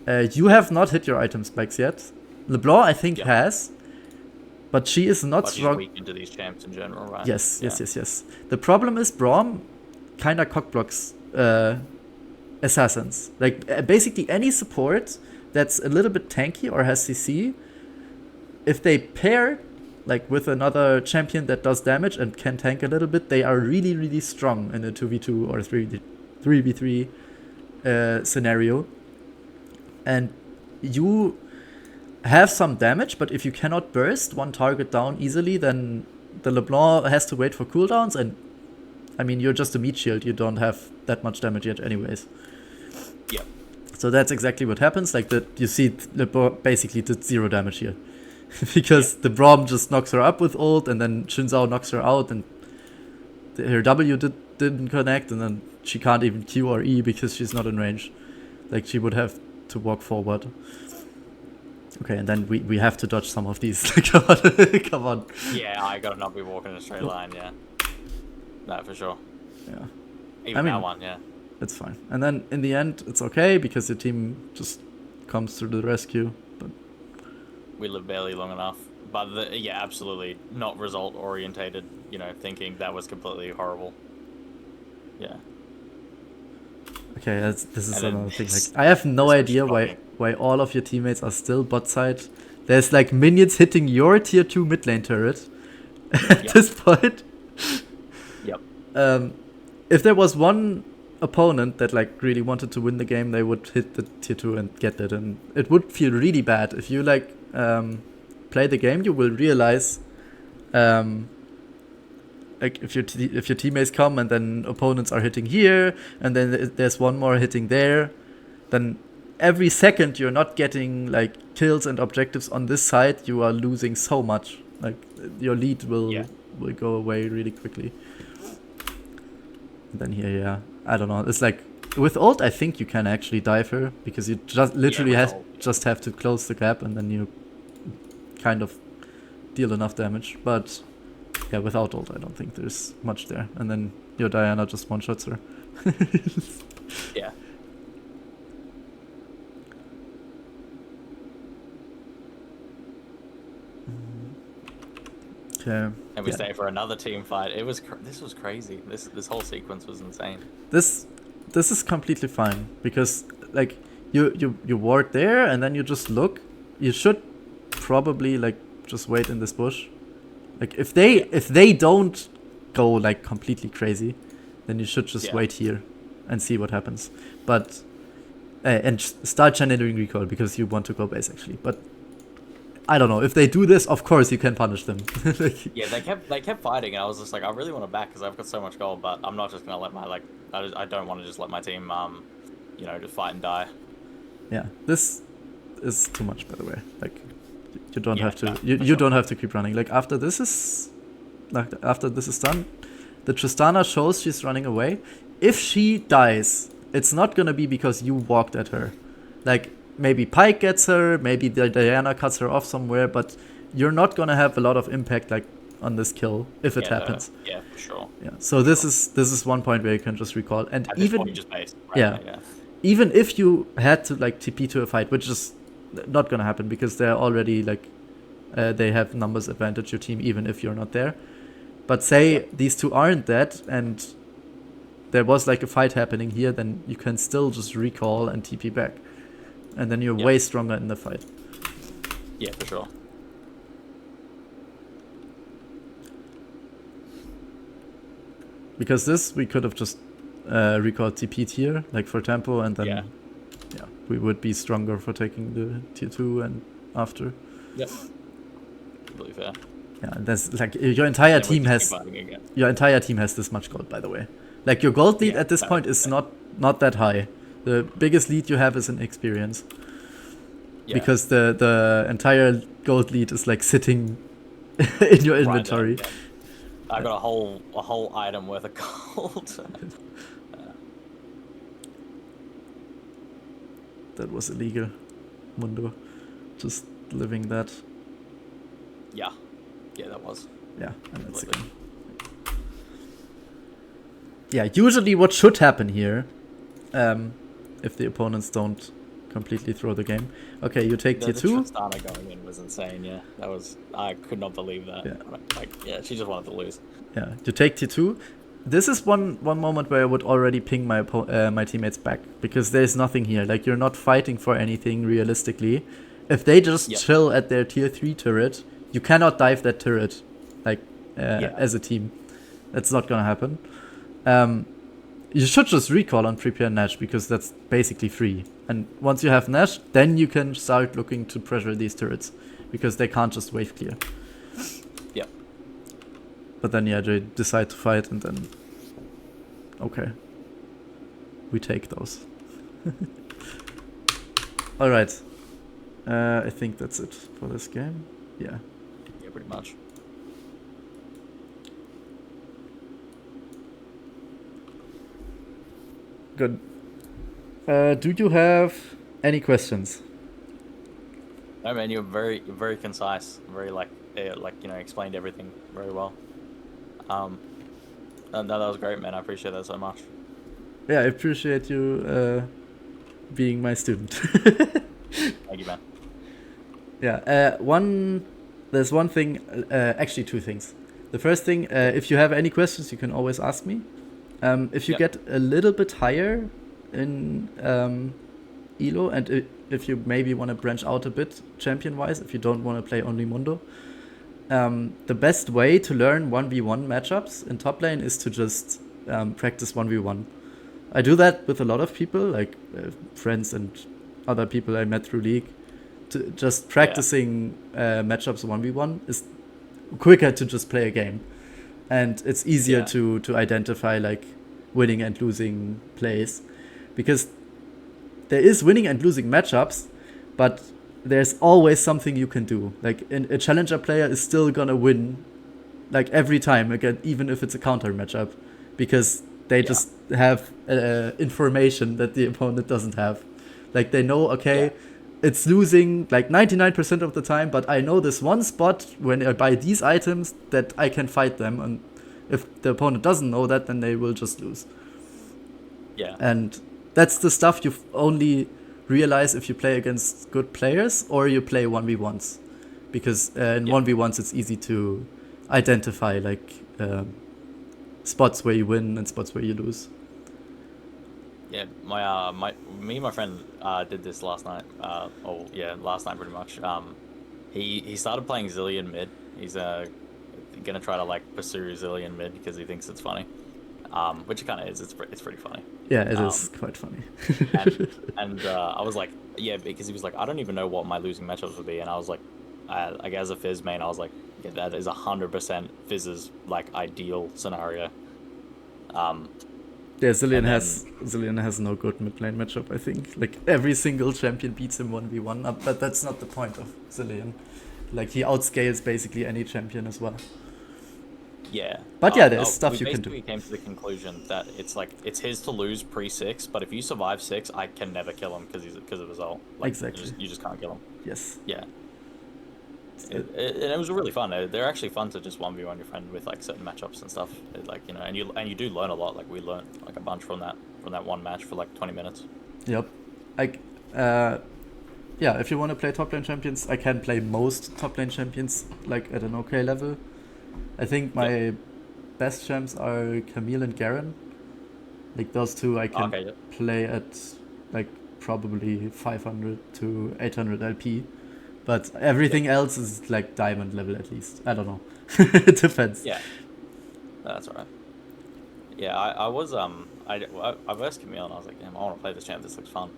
Speaker 1: You have not hit your item spikes yet. LeBlanc, I think,
Speaker 2: Yeah.
Speaker 1: has. But she is not
Speaker 2: But she's
Speaker 1: strong.
Speaker 2: weak into these champs in general, right?
Speaker 1: Yes,
Speaker 2: Yeah.
Speaker 1: yes. The problem is Braum kind of cockblocks assassins. Like, basically any support that's a little bit tanky or has CC, if they pair like with another champion that does damage and can tank a little bit, they are really, really strong in a 2v2 or 3v3 scenario. And you have some damage, but if you cannot burst one target down easily, then the LeBlanc has to wait for cooldowns, and I mean, you're just a meat shield, you don't have that much damage yet anyways.
Speaker 2: Yeah.
Speaker 1: So that's exactly what happens. Like, you see LeBlanc basically did 0 damage here. Because the Braum just knocks her up with ult, and then Xin Zhao knocks her out, and her W didn't connect, and then she can't even Q or E because she's not in range. Like, she would have to walk forward. Okay, and then we have to dodge some of these. Come on. Come on.
Speaker 2: Yeah, I gotta not be walking in a straight line, yeah. No, for sure.
Speaker 1: Yeah,
Speaker 2: Even
Speaker 1: I mean,
Speaker 2: that one, yeah.
Speaker 1: it's fine. And then in the end, it's okay because your team just comes to the rescue. But
Speaker 2: We live barely long enough. But yeah, absolutely not result orientated, you know, thinking that was completely horrible. Yeah.
Speaker 1: okay, this is
Speaker 2: And then
Speaker 1: another thing. Like,
Speaker 2: this-
Speaker 1: I have no
Speaker 2: this was
Speaker 1: idea
Speaker 2: shocking.
Speaker 1: why all of your teammates are still bot side. There's like minions hitting your tier 2 mid lane turret at
Speaker 2: Yep.
Speaker 1: this point.
Speaker 2: Yep.
Speaker 1: If there was one opponent that like really wanted to win the game, they would hit the tier 2 and get it, and it would feel really bad if you like play the game. You will realize like if your teammates come and then opponents are hitting here and then there's one more hitting there, then every second you're not getting like kills and objectives on this side, you are losing so much. Like, your lead will go away really quickly. And then here, yeah, I don't know. It's like with ult, I think you can actually dive her because you just literally
Speaker 2: with ult,
Speaker 1: just have to close the gap and then you kind of deal enough damage. But yeah, without ult, I don't think there's much there. And then your Diana just one shots her.
Speaker 2: Yeah.
Speaker 1: Okay.
Speaker 2: And we
Speaker 1: yeah.
Speaker 2: stay for another team fight. This was crazy. This whole sequence was insane.
Speaker 1: This is completely fine because like you ward there and then you just look. You should probably like just wait in this bush. Like if they don't go like completely crazy, then you should just wait here and see what happens. But and start channeling recall because you want to go base actually. But I don't know if they do this. Of course, you can punish them. Like,
Speaker 2: Yeah, they kept fighting, and I was just like, I really want to back because I've got so much gold, but I'm not just gonna let my I don't want to just let my team you know, just fight and die.
Speaker 1: yeah, this is too much, by the way. Like, you don't have to.
Speaker 2: No,
Speaker 1: You don't have to keep running. Like after this is done, the Tristana shows she's running away. If she dies, it's not gonna be because you walked at her. Like, maybe Pike gets her, maybe the Diana cuts her off somewhere, but you're not gonna have a lot of impact like on this kill if it happens.
Speaker 2: Yeah, for sure.
Speaker 1: Yeah. So this is one point where you can just recall, and
Speaker 2: At this
Speaker 1: even
Speaker 2: point, you just base. Right?
Speaker 1: yeah. Even if you had to like TP to a fight, which is not gonna happen because they're already like they have numbers advantage your team even if you're not there. But say these two aren't dead and there was like a fight happening here, then you can still just recall and TP back. And then you're way stronger in the fight.
Speaker 2: Yeah, for sure.
Speaker 1: Because this, we could have just recalled TP'd here, like for tempo, and then we would be stronger for taking the tier 2 and after.
Speaker 2: Yep. Completely fair.
Speaker 1: Yeah, and that's like your entire team has this much gold, by the way. Like your gold lead at this point is not that high. The biggest lead you have is in experience. Yeah. Because the entire gold lead is like sitting in your inventory.
Speaker 2: Right, I got a whole item worth of gold.
Speaker 1: That was illegal, Mundo. Just living that.
Speaker 2: Yeah, that was.
Speaker 1: Yeah, and that's again. Yeah, usually what should happen here, if the opponents don't completely throw the game. Okay, you take
Speaker 2: The
Speaker 1: tier 2.
Speaker 2: Tristana going in was insane. Yeah, I could not believe that.
Speaker 1: Yeah.
Speaker 2: She just wanted to lose.
Speaker 1: Yeah, you take tier 2. This is one moment where I would already ping my teammates back, because there's nothing here. Like, you're not fighting for anything realistically. If they just chill at their tier 3 turret, you cannot dive that turret, like, as a team. That's not gonna happen. You should just recall on prepare Nash, because that's basically free. And once you have Nash, then you can start looking to pressure these turrets, because they can't just wave clear.
Speaker 2: Yep.
Speaker 1: But then, yeah, they decide to fight, and then... Okay. We take those. Alright. I think that's it for this game. Yeah.
Speaker 2: Yeah, pretty much.
Speaker 1: Good. Do you have any questions?
Speaker 2: No, man, you're very concise. Very explained everything very well. No, that was great, man. I appreciate that so much.
Speaker 1: Yeah, I appreciate you being my student.
Speaker 2: Thank you, man.
Speaker 1: Yeah. There's one thing. Actually, two things. The first thing, if you have any questions, you can always ask me. If you get a little bit higher in Elo, and if you maybe want to branch out a bit champion-wise, if you don't want to play only Mundo, the best way to learn 1v1 matchups in top lane is to just practice 1v1. I do that with a lot of people, like friends and other people I met through League. Just practicing matchups 1v1 is quicker to just play a game. And it's easier to identify like winning and losing plays, because there is winning and losing matchups, but there's always something you can do. Like a challenger player is still gonna win, like every time again, even if it's a counter matchup, because they just have information that the opponent doesn't have. Like they know, it's losing like 99% of the time, but I know this one spot when I buy these items that I can fight them, and if the opponent doesn't know that, then they will just lose.
Speaker 2: Yeah.
Speaker 1: And that's the stuff you only realize if you play against good players or you play 1v1s. Because in 1v1s it's easy to identify like spots where you win and spots where you lose.
Speaker 2: Yeah, me and my friend did this last night. Last night pretty much. He started playing Zillion mid. He's gonna try to like pursue Zillion mid because he thinks it's funny, which it kind of is. It's pretty funny.
Speaker 1: Yeah, it is quite funny.
Speaker 2: and I was like, yeah, because he was like, I don't even know what my losing matchups would be, and I was like, as a Fizz main, I was like, yeah, that is 100% Fizz's like ideal scenario.
Speaker 1: Yeah, Zillion has no good mid lane matchup, I think. Like, every single champion beats him 1v1, but that's not the point of Zillion. Like, he outscales basically any champion as well.
Speaker 2: Yeah.
Speaker 1: But yeah, there's stuff you can do.
Speaker 2: We came to the conclusion that it's his to lose pre-6, but if you survive 6, I can never kill him because of his ult. Like,
Speaker 1: exactly.
Speaker 2: You just can't kill him.
Speaker 1: Yes.
Speaker 2: Yeah. It was really fun. They're actually fun to just 1v1 your friend with like certain matchups and stuff. Like, you know, and you do learn a lot. Like we learned like a bunch from that one match for like 20 minutes.
Speaker 1: Yep. Like if you want to play top lane champions, I can play most top lane champions like at an okay level. I think my best champs are Camille and Garen. Like those two I can play at like probably 500 to 800 LP. But everything else is like diamond level at least. I don't know. It depends.
Speaker 2: Yeah. That's alright. Yeah, I was I versed Camille and I was like, damn, I want to play this champ. This looks fun.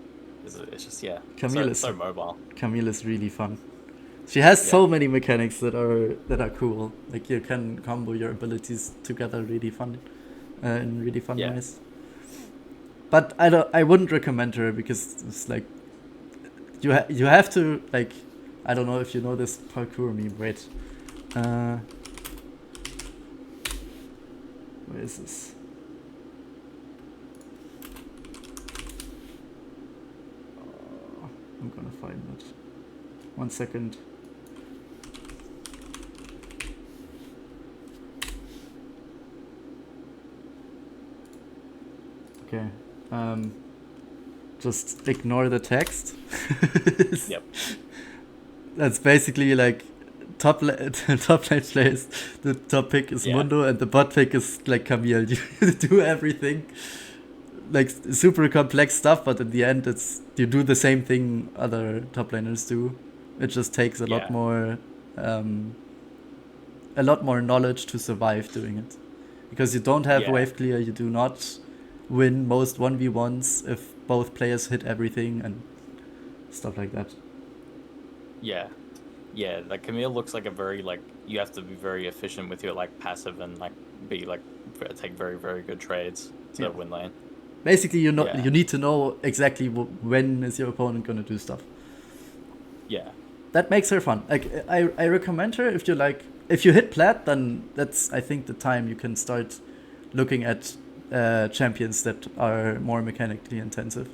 Speaker 2: It's just
Speaker 1: Camille
Speaker 2: is so mobile.
Speaker 1: Camille is really fun. She has so many mechanics that are cool. Like you can combo your abilities together really fun, in really fun ways. But I wouldn't recommend her because it's like you have to like. I don't know if you know this parkour meme. Wait. Where is this? I'm gonna find it. 1 second. Okay. Just ignore the text.
Speaker 2: Yep.
Speaker 1: That's basically like top lane players. The top pick is
Speaker 2: Yeah.
Speaker 1: Mundo, and the bot pick is like Camille. You do everything, like super complex stuff, but in the end, it's you do the same thing other top laners do. It just takes
Speaker 2: Yeah.
Speaker 1: um, a lot more knowledge to survive doing it, because you don't have
Speaker 2: Yeah.
Speaker 1: wave clear. You do not win most 1v1s if both players hit everything and stuff like that.
Speaker 2: Yeah. Yeah, like Camille looks like a very like you have to be very efficient with your like passive and like be like take very very good trades to
Speaker 1: Yeah.
Speaker 2: win lane.
Speaker 1: Basically,
Speaker 2: Yeah.
Speaker 1: you need to know exactly when is your opponent gonna do stuff.
Speaker 2: Yeah.
Speaker 1: That makes her fun. Like I recommend her if you like. If you hit plat, then that's I think the time you can start looking at champions that are more mechanically intensive,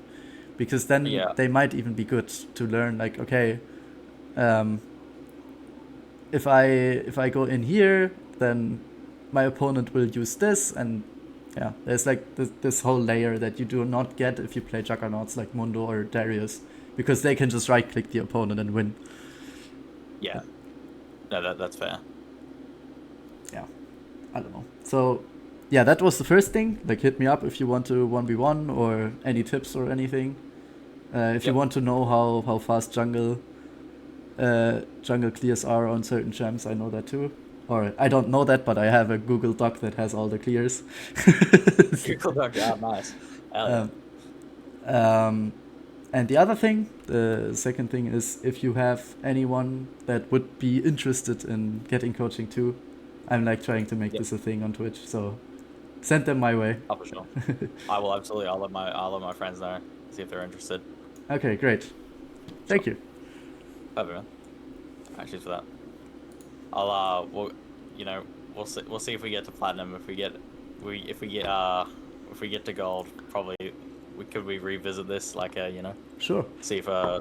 Speaker 1: because then
Speaker 2: Yeah.
Speaker 1: they might even be good to learn. Like okay, um, if I go in here, then my opponent will use this, and yeah, there's like this whole layer that you do not get if you play juggernauts like Mundo or Darius, because they can just right click the opponent and win.
Speaker 2: Yeah. No, that's fair.
Speaker 1: Yeah, I don't know. So yeah, that was the first thing. Like hit me up if you want to 1v1 or any tips or anything. If you
Speaker 2: Yep.
Speaker 1: want to know how fast jungle clears are on certain champs, I know that too. Or I don't know that, but I have a Google Doc that has all the clears.
Speaker 2: Google Doc. Ah, nice. Hell yeah.
Speaker 1: Um, and the other thing, the second thing is if you have anyone that would be interested in getting coaching too, I'm like trying to make
Speaker 2: Yep.
Speaker 1: this a thing on Twitch, so send them my way.
Speaker 2: Oh, for sure. I will absolutely. I'll let my friends know, see if they're interested.
Speaker 1: Okay, great. Thank you.
Speaker 2: Perfect, man. Actually, for that, we'll, you know, we'll see if we get to platinum. If we get to gold, probably we revisit this, like, you know,
Speaker 1: Sure.
Speaker 2: see where